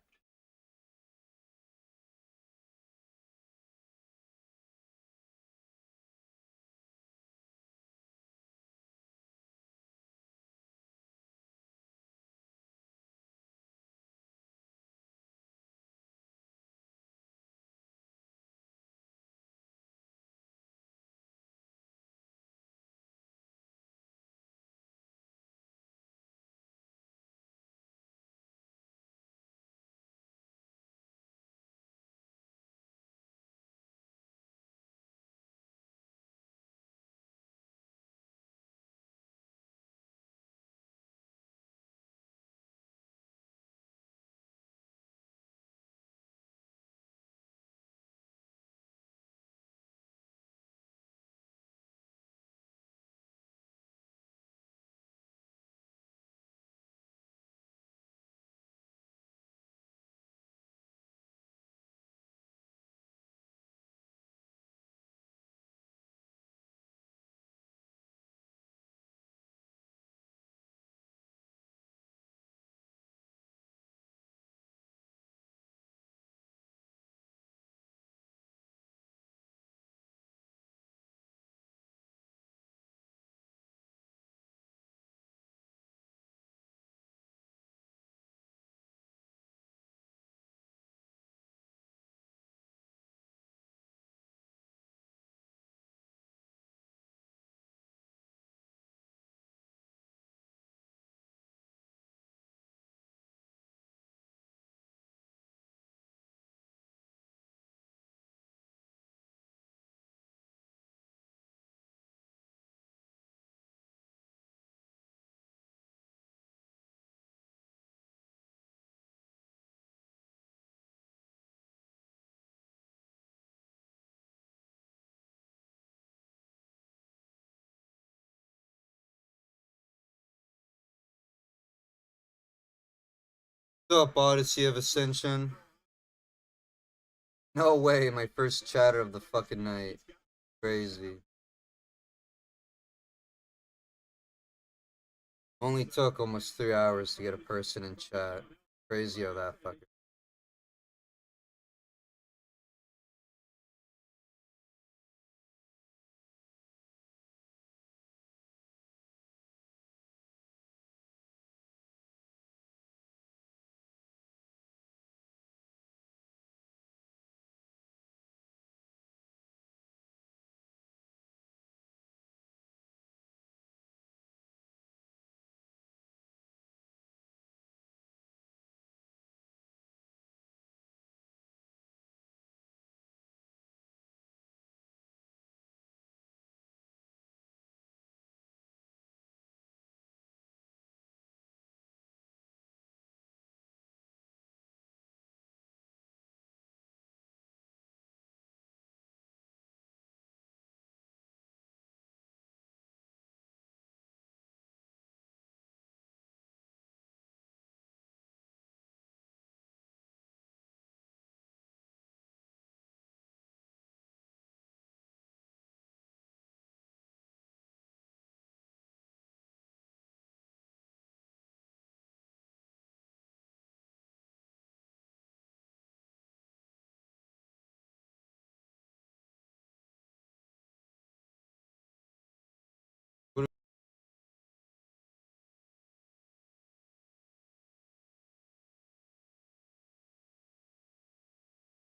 What's up, Odyssey of Ascension? No way, my first chatter of the fucking night. Crazy. Only took almost 3 hours to get a person in chat. Crazy how that fucking.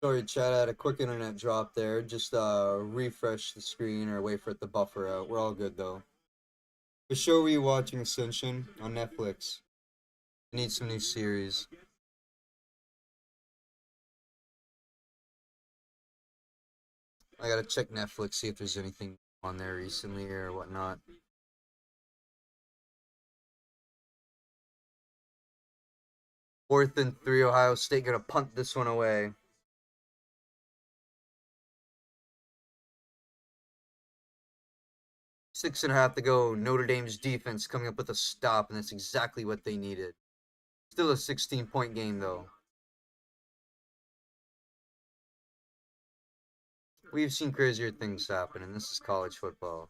Sorry, chat, I had a quick internet drop there. Just refresh the screen or wait for it to buffer out. We're all good though. The show were you watching, Ascension, on Netflix? I need some new series. I gotta check Netflix, see if there's anything on there recently or whatnot. 4th and 3, Ohio State gonna punt this one away. 6.5 to go. Notre Dame's defense coming up with a stop, and that's exactly what they needed. Still a 16-point game, though. We've seen crazier things happen, and this is college football.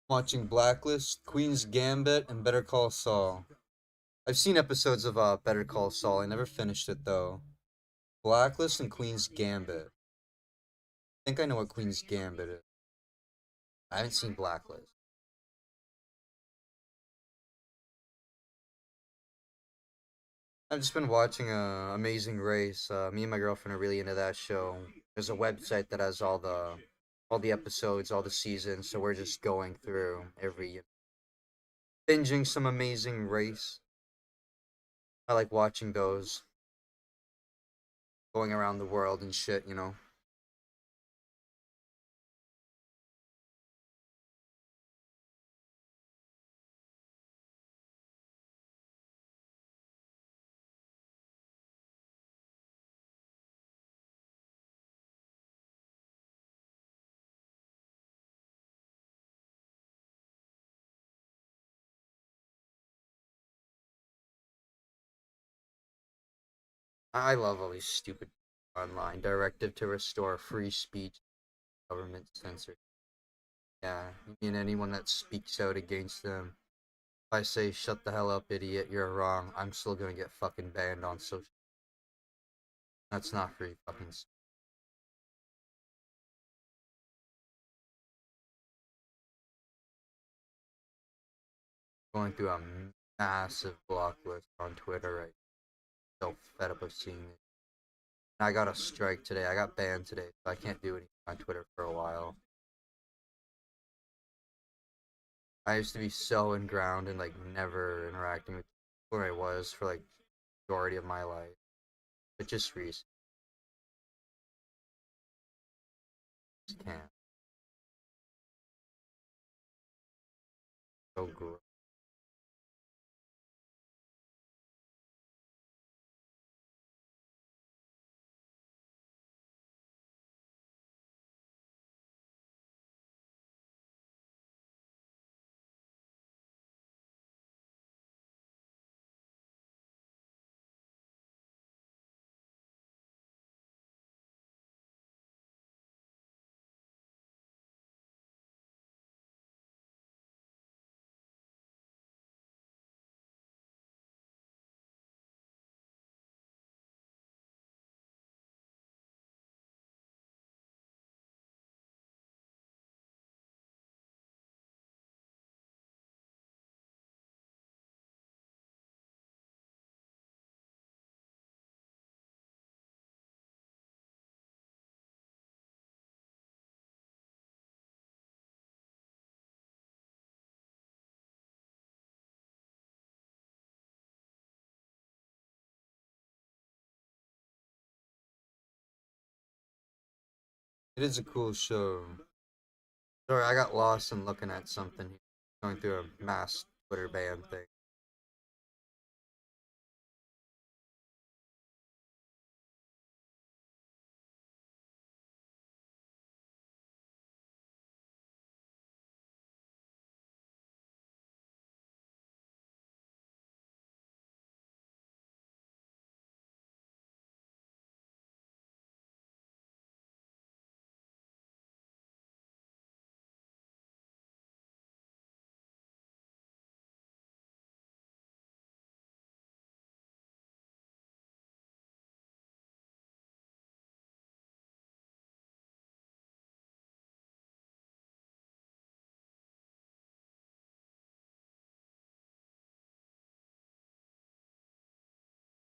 Watching Blacklist, Queen's Gambit, and Better Call Saul. I've seen episodes of Better Call Saul. I never finished it though. Blacklist and Queen's Gambit. I think I know what Queen's Gambit is. I haven't seen Blacklist. I've just been watching Amazing Race. Me and my girlfriend are really into that show. There's a website that has all the episodes, all the seasons. So we're just going through every binging some Amazing Race. I like watching those, going around the world and shit. I love all these stupid online directive to restore free speech, government censorship. Yeah, and anyone that speaks out against them. If I say shut the hell up, idiot, you're wrong, I'm still gonna get fucking banned on social. That's not free fucking. Going through a massive block list on Twitter right now. So fed up of seeing it. I got a strike today. I got banned today, so I can't do anything on Twitter for a while. I used to be so inground and like never interacting with where I was for like majority of my life, but just recently just can't. So gross. It is a cool show. Sorry, I got lost in looking at something. Going through a mass Twitter ban thing.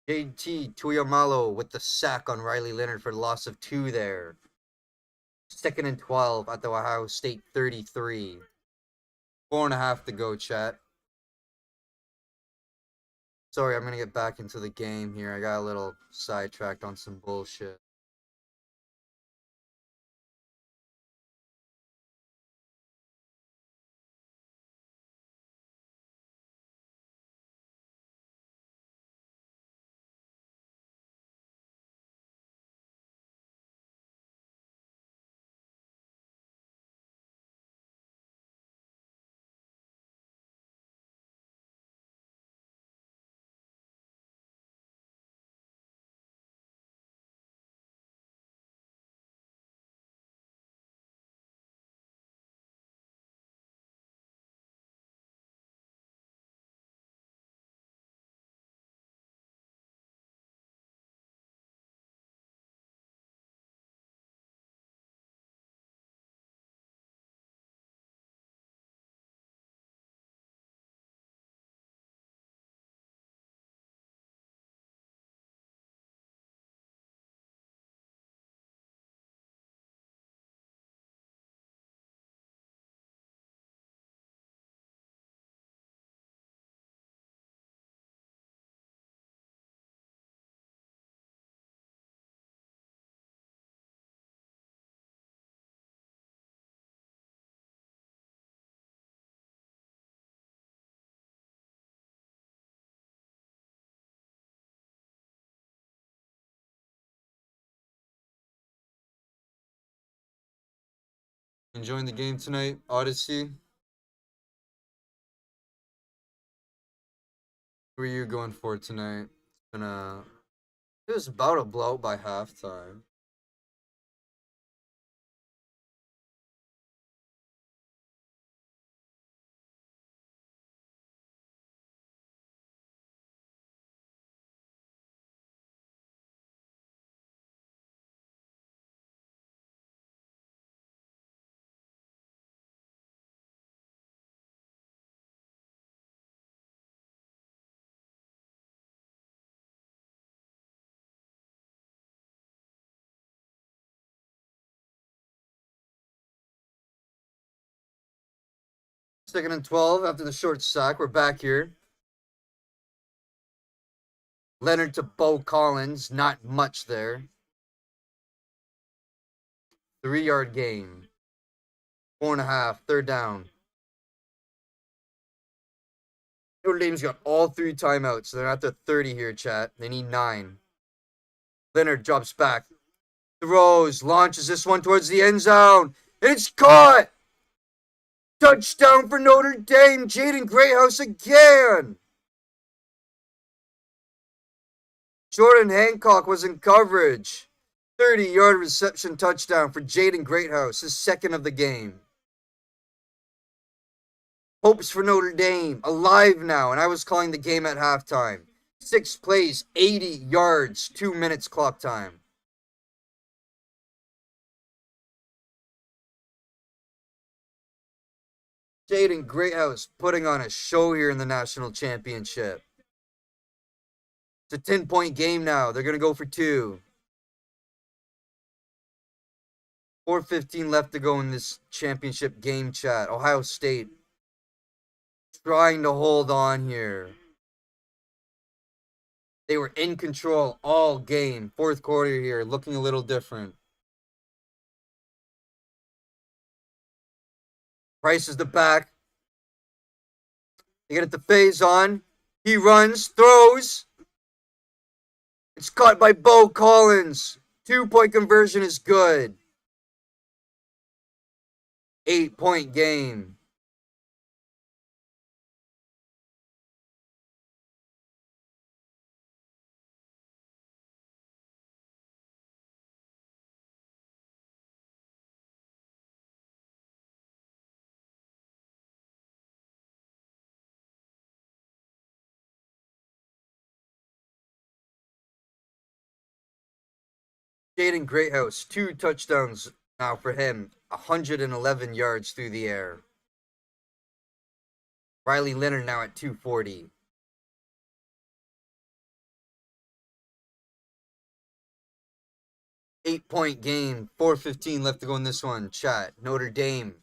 JT Tuyamalo with the sack on Riley Leonard for the loss of 2 there. 2nd and 12 at the Ohio State 33. 4.5 to go, chat. Sorry, I'm going to get back into the game here. I got a little sidetracked on some bullshit. Enjoying the game tonight, Odyssey? Who are you going for tonight? It was about a blowout by halftime. Second and 12 after the short sack. We're back here. Leonard to Bo Collins. Not much there. 3-yard gain. 4.5. 3rd down. Notre Dame's got all 3 timeouts. So they're at the 30 here, chat. They need 9. Leonard drops back. Throws. Launches this one towards the end zone. It's caught! Touchdown for Notre Dame. Jaden Greathouse again. Jordan Hancock was in coverage. 30-yard reception touchdown for Jaden Greathouse, his 2nd of the game. Hopes for Notre Dame, alive now, and I was calling the game at halftime. 6 plays, 80 yards, 2 minutes clock time. Jaden Greathouse putting on a show here in the national championship. It's a 10-point game now. They're going to go for 2. 4:15 left to go in this championship game, chat. Ohio State trying to hold on here. They were in control all game. 4th quarter here, looking a little different. Price is the back. They get it to phase on. He runs, throws. It's caught by Bo Collins. 2-point conversion is good. 8-point game. Jaden Greathouse, 2 touchdowns now for him. 111 yards through the air. Riley Leonard now at 240. Eight-point game. 4:15 left to go in this one. Chat. Notre Dame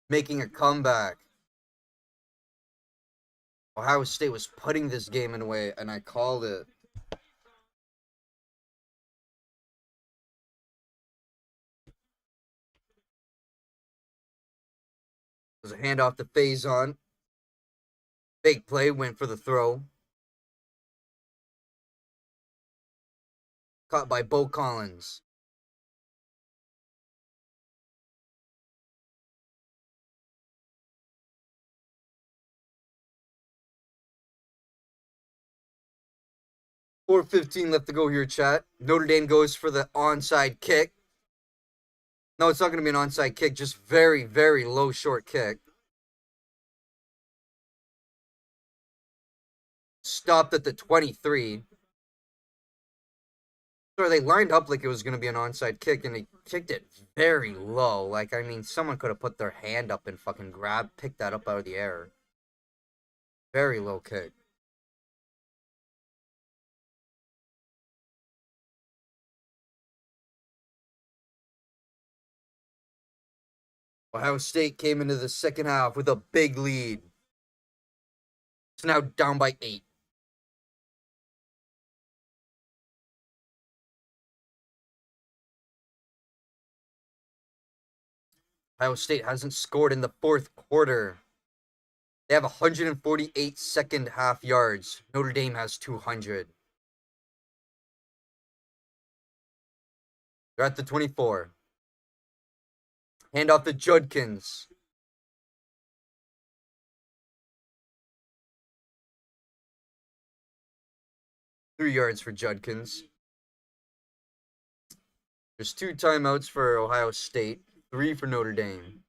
making a comeback. Ohio State was putting this game in a way, and I called it. There's a handoff to Faison. Fake play, went for the throw. Caught by Bo Collins. .415 left to go here, chat. Notre Dame goes for the onside kick. No, it's not going to be an onside kick, just very, very low short kick. Stopped at the 23. So they lined up like it was going to be an onside kick, and they kicked it very low. Like, I mean, someone could have put their hand up and fucking picked that up out of the air. Very low kick. Ohio State came into the second half with a big lead. It's now down by 8. Ohio State hasn't scored in the fourth quarter. They have 148 second half yards. Notre Dame has 200. They're at the 24. Hand off to Judkins. Three yards for Judkins. There's 2 timeouts for Ohio State, 3 for Notre Dame.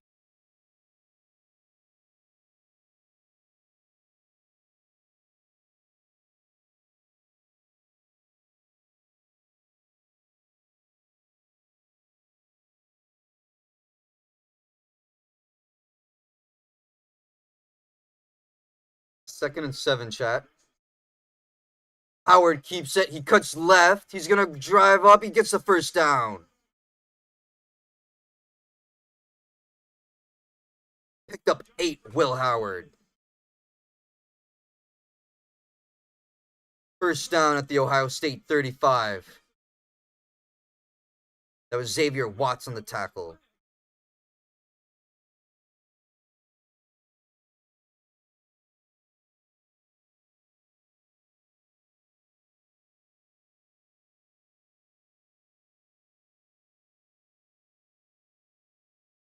Second and 7, chat. Howard keeps it. He cuts left. He's going to drive up. He gets the first down. Picked up 8, Will Howard. First down at the Ohio State 35. That was Xavier Watts on the tackle.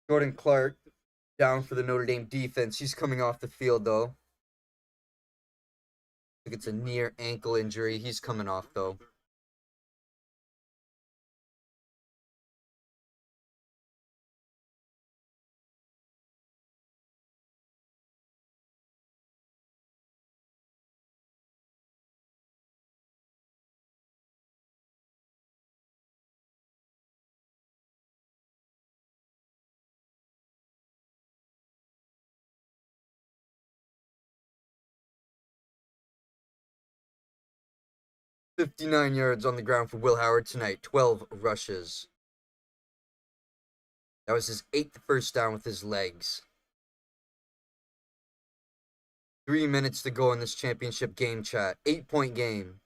Jordan Clark down for the Notre Dame defense. He's coming off the field, though. I think it's a near ankle injury. He's coming off, though. .59 yards on the ground for Will Howard tonight. 12 rushes. That was his 8th first down with his legs. 3 minutes to go in this championship game, chat. 8-point game.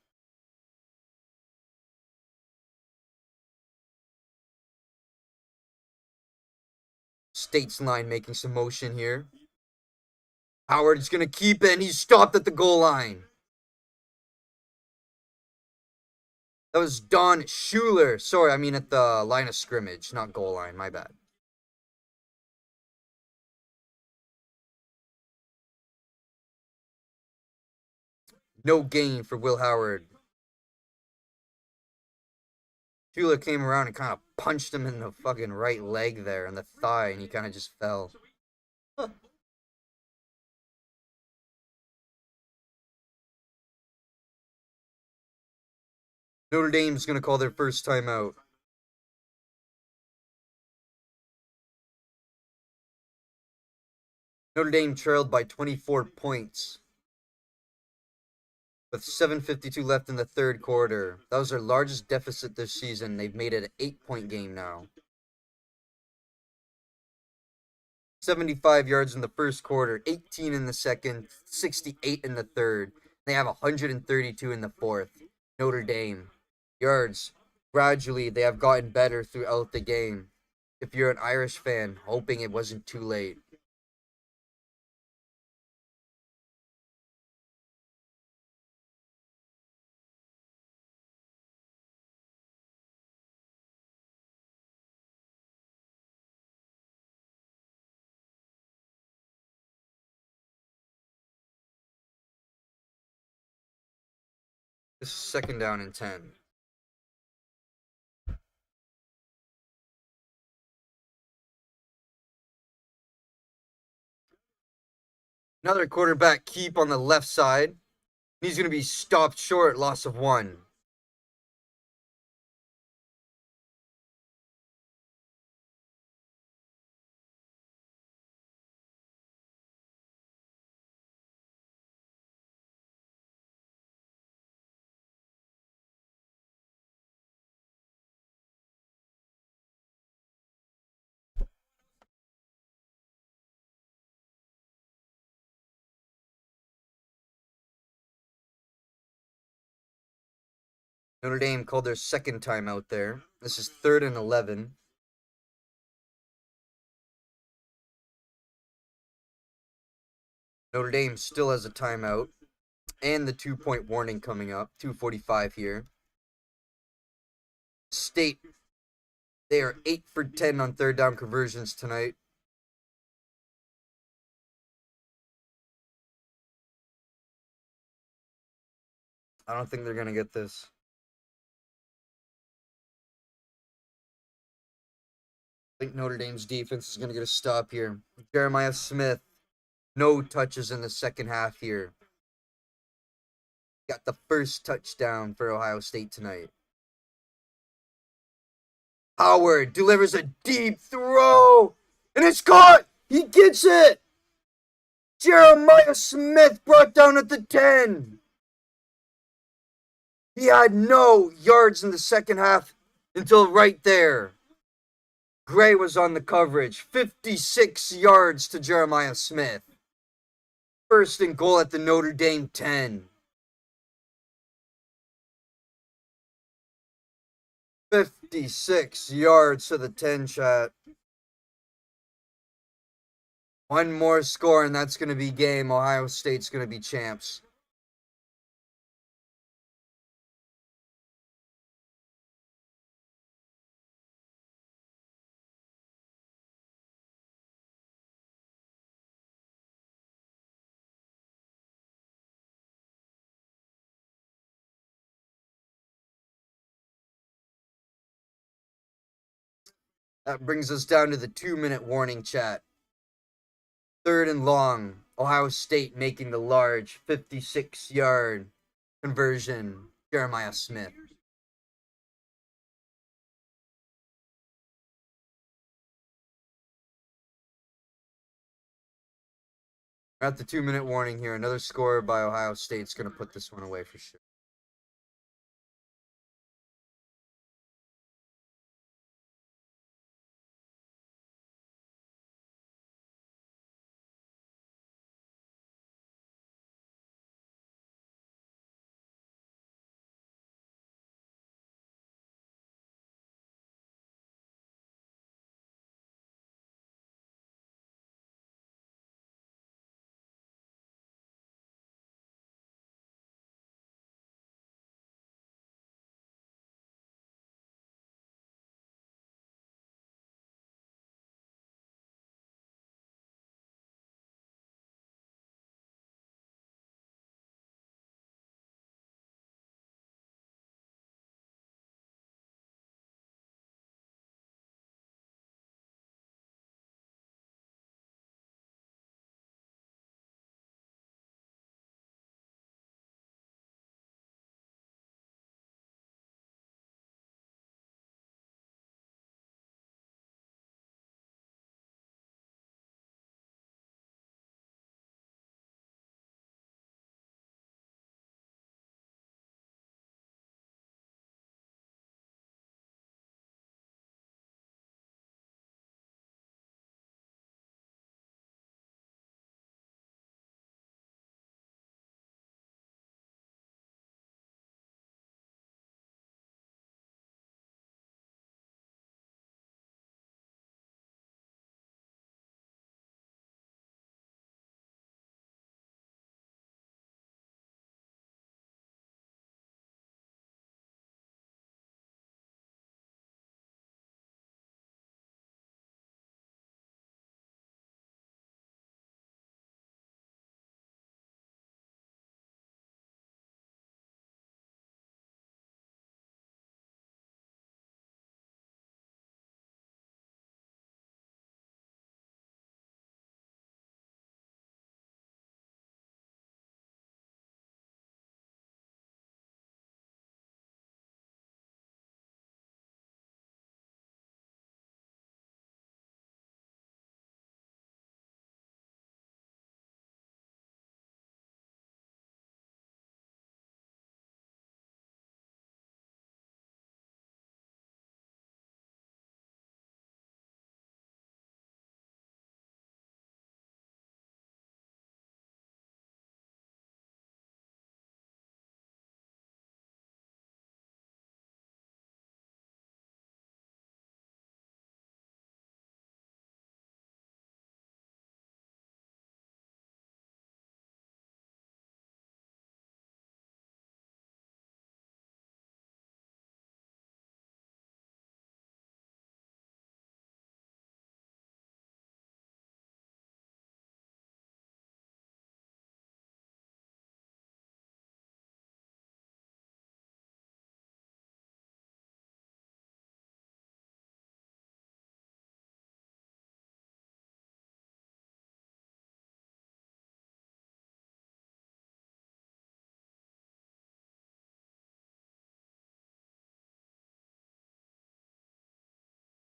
State's line making some motion here. Howard is going to keep it, and he's stopped at the goal line. That was Don Schuler. Sorry, I mean at the line of scrimmage, not goal line. My bad. No gain for Will Howard. Schuler came around and kind of punched him in the fucking right leg there, in the thigh, and he kind of just fell. Notre Dame's going to call their first timeout. Notre Dame trailed by 24 points with 7:52 left in the third quarter. That was their largest deficit this season. They've made it an 8-point game now. 75 yards in the first quarter, 18 in the second, 68 in the third. They have 132 in the fourth. Notre Dame. Yards. Gradually, they have gotten better throughout the game. If you're an Irish fan, hoping it wasn't too late. This is 2nd down and 10. Another quarterback keep on the left side. He's going to be stopped short, loss of 1. Notre Dame called their second timeout there. This is 3rd and 11. Notre Dame still has a timeout and the 2-point warning coming up. 2:45 here. State, they are 8 for 10 on 3rd down conversions tonight. I don't think they're going to get this. I think Notre Dame's defense is going to get a stop here. Jeremiah Smith, no touches in the second half here. Got the first touchdown for Ohio State tonight. Howard delivers a deep throw, and it's caught! He gets it! Jeremiah Smith brought down at the 10. He had no yards in the second half until right there. Gray was on the coverage. 56 yards to Jeremiah Smith. 1st and goal at the Notre Dame 10. 56 yards to the 10, chat. One more score, and that's going to be game. Ohio State's going to be champs. That brings us down to the 2-minute warning, chat. 3rd and long. Ohio State making the large 56-yard conversion. Jeremiah Smith. We're at the 2-minute warning here. Another score by Ohio State's going to put this one away for sure.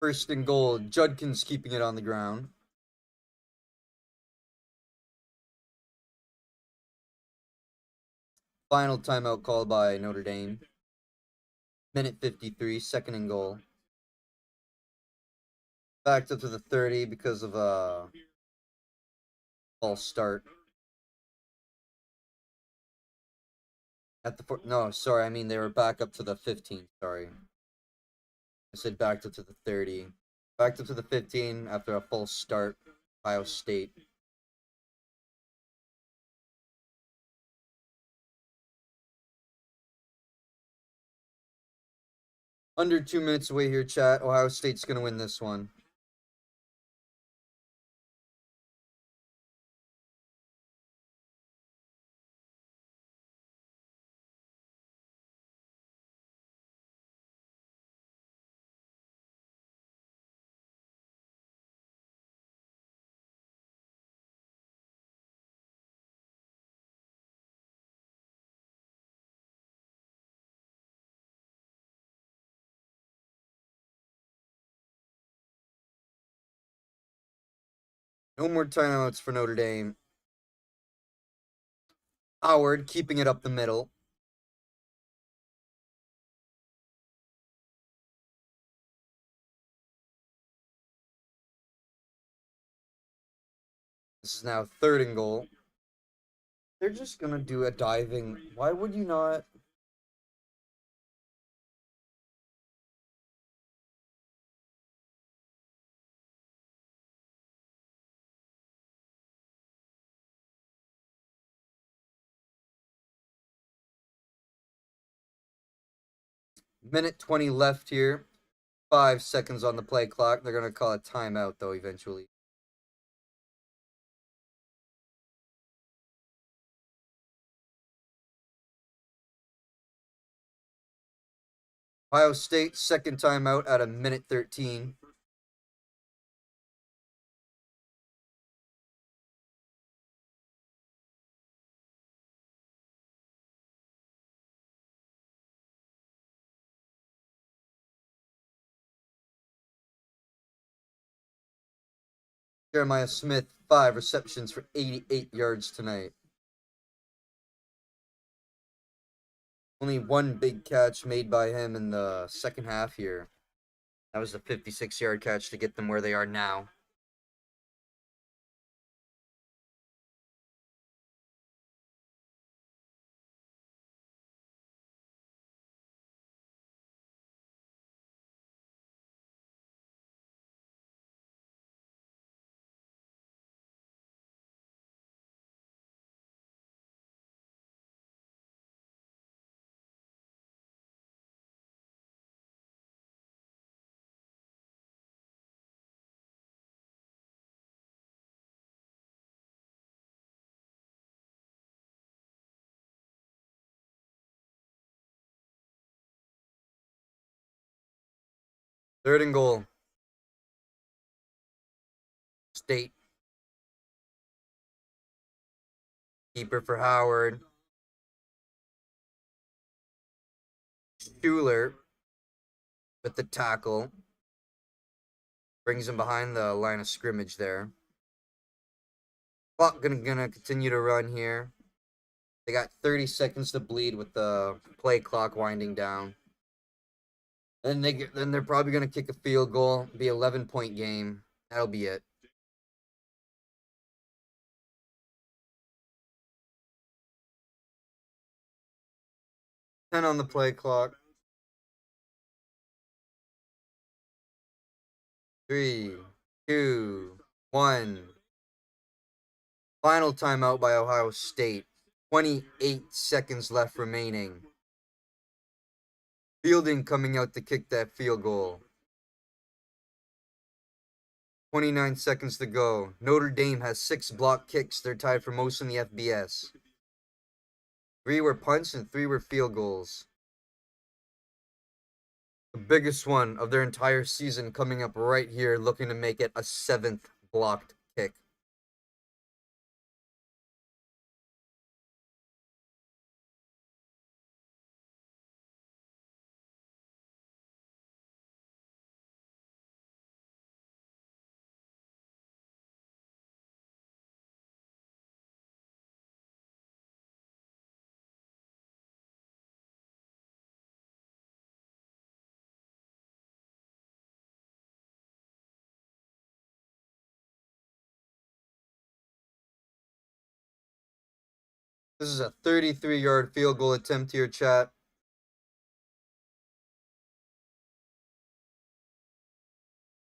First and goal. Judkins keeping it on the ground. Final timeout called by Notre Dame. Minute 53, second and goal. Backed up to the 30 because of a false start. At the no, sorry, I mean they were back up to the 15. Sorry, I said backed up to the 30. Backed up to the 15 after a false start. Ohio State. Under 2 minutes away here, chat. Ohio State's gonna win this one. No more timeouts for Notre Dame. Howard keeping it up the middle. This is now third and goal. They're just gonna do a diving. Why would you not? Minute 20 left here. 5 seconds on the play clock. They're gonna call a timeout though eventually. Ohio State, second timeout at a minute 13. Jeremiah Smith, 5 receptions for 88 yards tonight. Only one big catch made by him in the second half here. That was the 56-yard catch to get them where they are now. Third and goal. State. Keeper for Howard. Schuler with the tackle. Brings him behind the line of scrimmage there. Clock gonna continue to run here. They got 30 seconds to bleed with the play clock winding down. Then they're probably gonna kick a field goal. Be 11-point game. That'll be it. Ten on the play clock. 3, 2, 1. Final timeout by Ohio State. 28 seconds left remaining. Fielding coming out to kick that field goal. 29 seconds to go. Notre Dame has 6 block kicks. They're tied for most in the FBS. 3 were punts and 3 were field goals. The biggest one of their entire season coming up right here, looking to make it a 7th blocked kick. This is a 33-yard field goal attempt here, chat.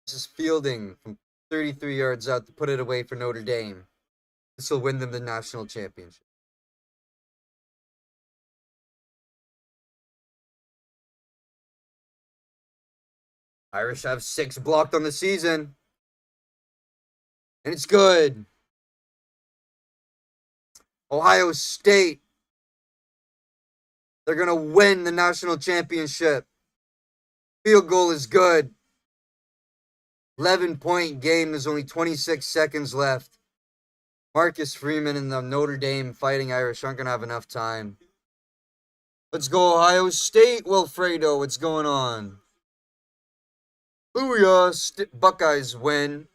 This is fielding from 33 yards out to put it away for Notre Dame. This will win them the national championship. Irish have 6 blocked on the season. And it's good. Ohio State. They're going to win the national championship. Field goal is good. 11-point game. There's only 26 seconds left. Marcus Freeman and the Notre Dame Fighting Irish aren't going to have enough time. Let's go, Ohio State, Wilfredo. What's going on? Booyah. Buckeyes win.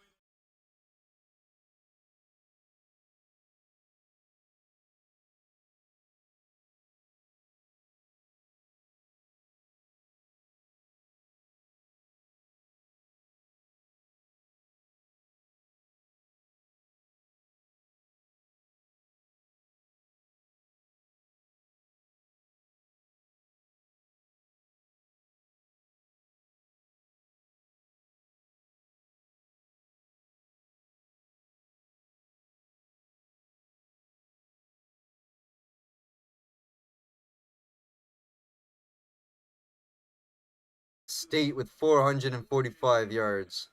State with 445 yards.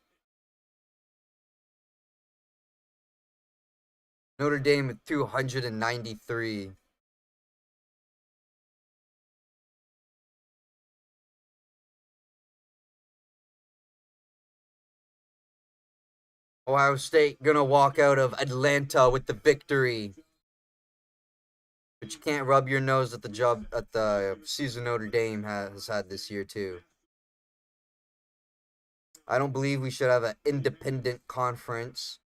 Notre Dame with 293. Ohio State gonna walk out of Atlanta with the victory. But you can't rub your nose at the season Notre Dame has had this year too. I don't believe we should have an independent conference.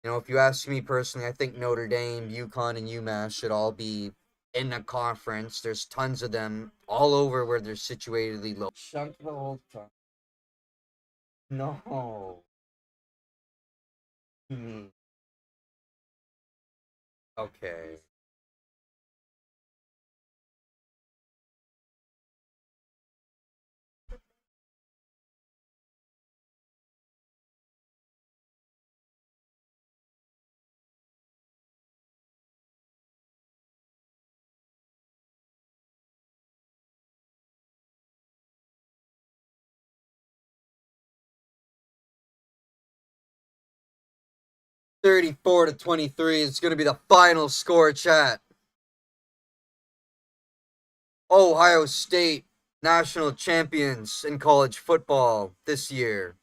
You know, if you ask me personally, I think Notre Dame, UConn, and UMass should all be in a conference. There's tons of them all over where they're situatedly low. Shunk the whole time. No. Okay. $34 to 23. It's going to be the final score, chat. Ohio State, national champions in college football this year.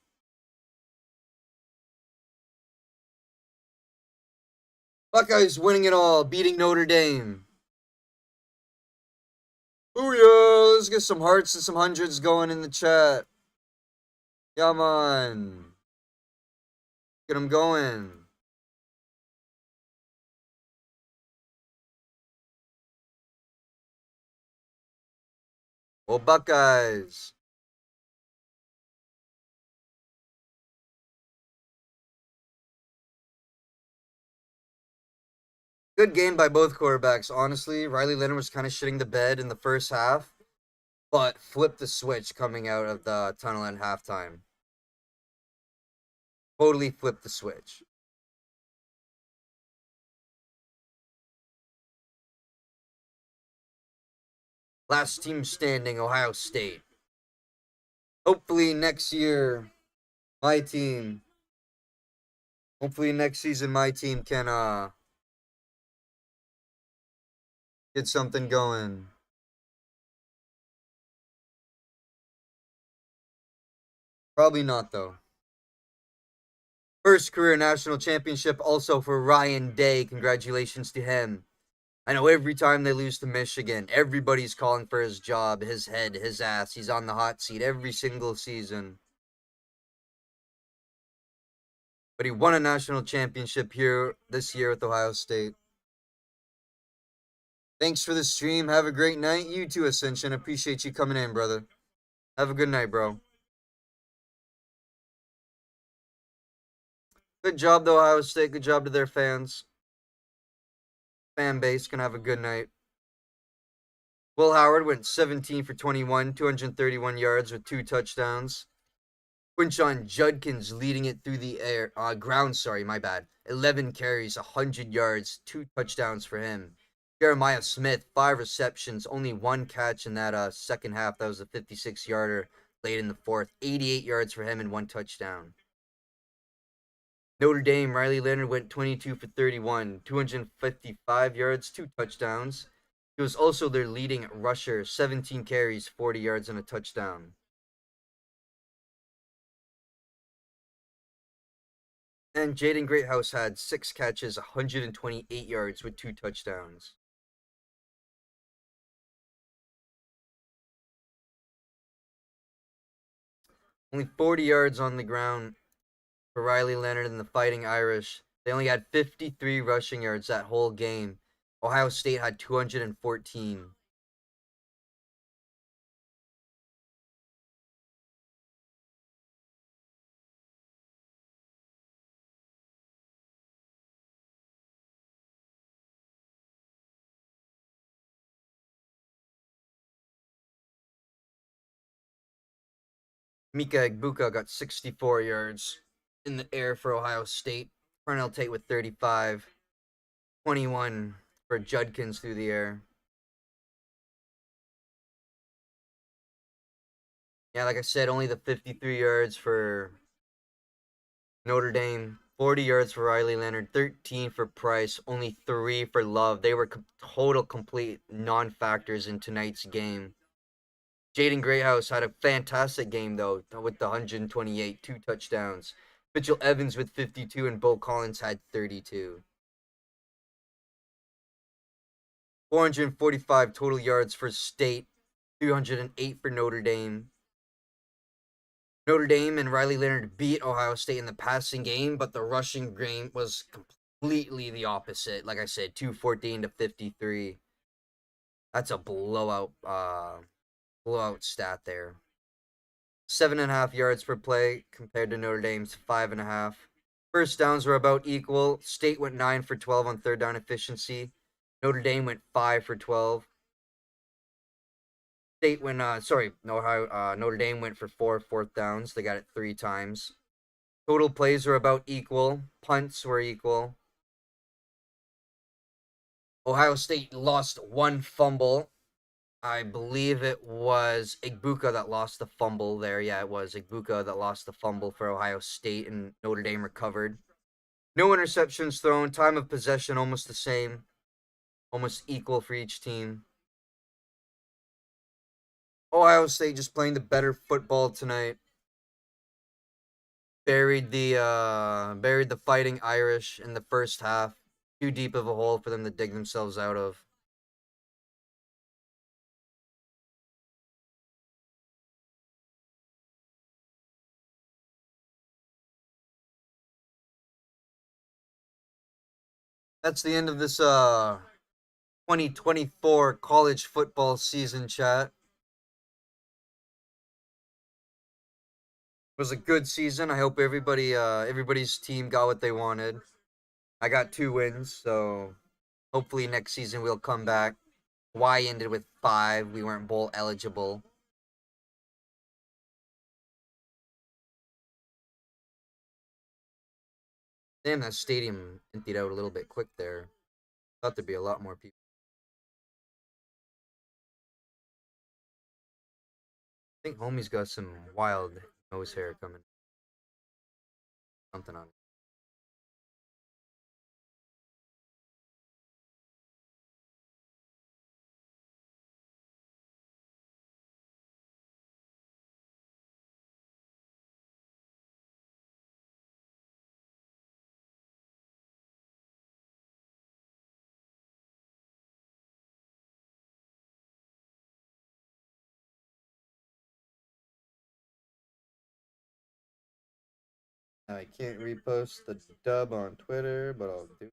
Buckeyes winning it all, beating Notre Dame. Booyah! Let's get some hearts and some hundreds going in the chat. Yeah, man. Get them going. Well, Buckeyes. Good game by both quarterbacks, honestly. Riley Leonard was kind of shitting the bed in the first half, but flipped the switch coming out of the tunnel at halftime. Totally flipped the switch. Last team standing, Ohio State. Hopefully next year, my team. Hopefully next season, my team can get something going. Probably not, though. First career national championship also for Ryan Day. Congratulations to him. I know every time they lose to Michigan, everybody's calling for his job, his head, his ass. He's on the hot seat every single season. But he won a national championship here this year with Ohio State. Thanks for the stream. Have a great night. You too, Ascension. Appreciate you coming in, brother. Have a good night, bro. Good job, though, Ohio State. Good job to their fans. fan base gonna have a good night. Will Howard went 17 for 21, 231 yards with 2 touchdowns. Quinshon Judkins leading it through the ground, my bad. 11 carries, 100 yards, 2 touchdowns for him. Jeremiah Smith, 5 receptions, only 1 catch in that second half. That was a 56-yarder late in the fourth. 88 yards for him and 1 touchdown. Notre Dame, Riley Leonard went 22 for 31, 255 yards, 2 touchdowns. He was also their leading rusher, 17 carries, 40 yards, and a touchdown. And Jaden Greathouse had 6 catches, 128 yards with 2 touchdowns. Only 40 yards on the ground for Riley Leonard and the Fighting Irish. They only had 53 rushing yards that whole game. Ohio State had 214. Mika Egbuka got 64 yards in the air for Ohio State. Parnell Tate with 35. 21 for Judkins through the air. Yeah, like I said, only the 53 yards for Notre Dame. 40 yards for Riley Leonard. 13 for Price. Only 3 for Love. They were total complete non-factors in tonight's game. Jaden Greathouse had a fantastic game, though, with the 128, 2 touchdowns. Mitchell Evans with 52, and Bo Collins had 32. 445 total yards for State, 308 for Notre Dame. Notre Dame and Riley Leonard beat Ohio State in the passing game, but the rushing game was completely the opposite. Like I said, 214 to 53. That's a blowout stat there. 7.5 yards per play compared to Notre Dame's 5.5. First downs were about equal. State went 9 for 12 on third down efficiency. Notre Dame went 5 for 12. Notre Dame went for 4 fourth downs. They got it 3 times. Total plays were about equal. Punts were equal. Ohio State lost 1 fumble. I believe it was Egbuka that lost the fumble there. Yeah, it was Egbuka that lost the fumble for Ohio State, and Notre Dame recovered. No interceptions thrown. Time of possession almost the same. Almost equal for each team. Ohio State just playing the better football tonight. Buried the Fighting Irish in the first half. Too deep of a hole for them to dig themselves out of. That's the end of this 2024 college football season, chat. It was a good season. I hope everybody's team got what they wanted. I got 2 wins, so hopefully next season we'll come back. Y ended with 5. We weren't bowl eligible. Damn, that stadium emptied out a little bit quick there. Thought there'd be a lot more people. I think homie's got some wild nose hair coming. Something on it. I can't repost the dub on Twitter, but I'll do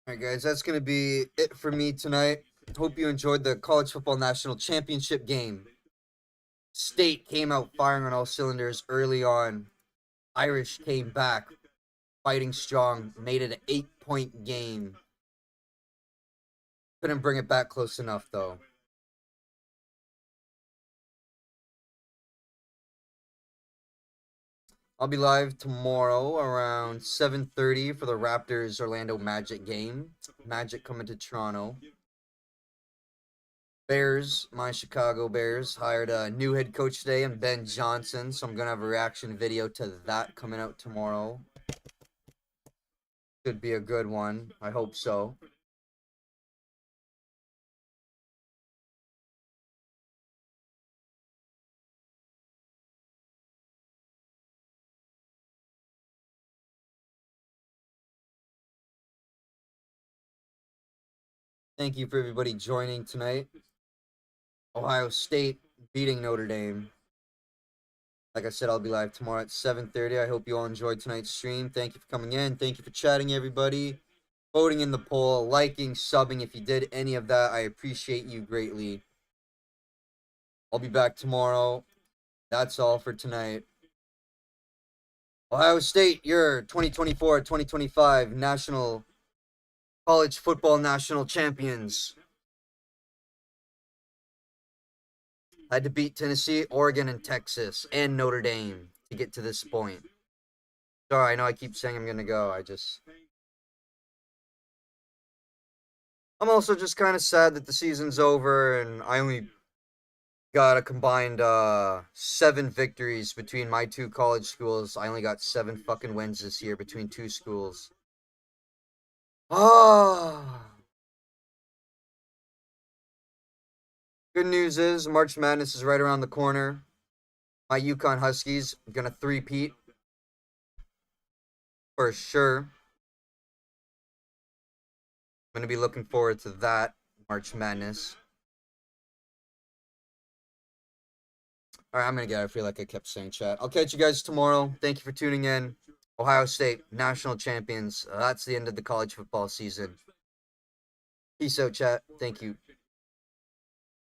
Alright, guys, that's going to be it for me tonight. Hope you enjoyed the College Football National Championship game. State came out firing on all cylinders early on. Irish came back fighting strong, made it an 8-point game. Couldn't bring it back close enough, though. I'll be live tomorrow around 7:30 for the Raptors Orlando Magic game. Magic coming to Toronto. Bears, my Chicago Bears, hired a new head coach today, and Ben Johnson, so I'm going to have a reaction video to that coming out tomorrow. Should be a good one. I hope so. Thank you for everybody joining tonight. Ohio State beating Notre Dame. Like I said, I'll be live tomorrow at 7:30. I hope you all enjoyed tonight's stream. Thank you for coming in. Thank you for chatting, everybody. Voting in the poll, liking, subbing. If you did any of that, I appreciate you greatly. I'll be back tomorrow. That's all for tonight. Ohio State, your 2024-2025 National College Football National Champions. Had to beat Tennessee, Oregon, and Texas, and Notre Dame to get to this point. Sorry, I know I keep saying I'm going to go. I'm also just kind of sad that the season's over, and I only got a combined 7 victories between my 2 college schools. I only got 7 fucking wins this year between 2 schools. Good news is March Madness is right around the corner. My UConn Huskies are going to three-peat. For sure. I'm going to be looking forward to that March Madness. All right, I'm going to get out. I feel like I kept saying chat. I'll catch you guys tomorrow. Thank you for tuning in. Ohio State, national champions. That's the end of the college football season. Peace out, chat. Thank you.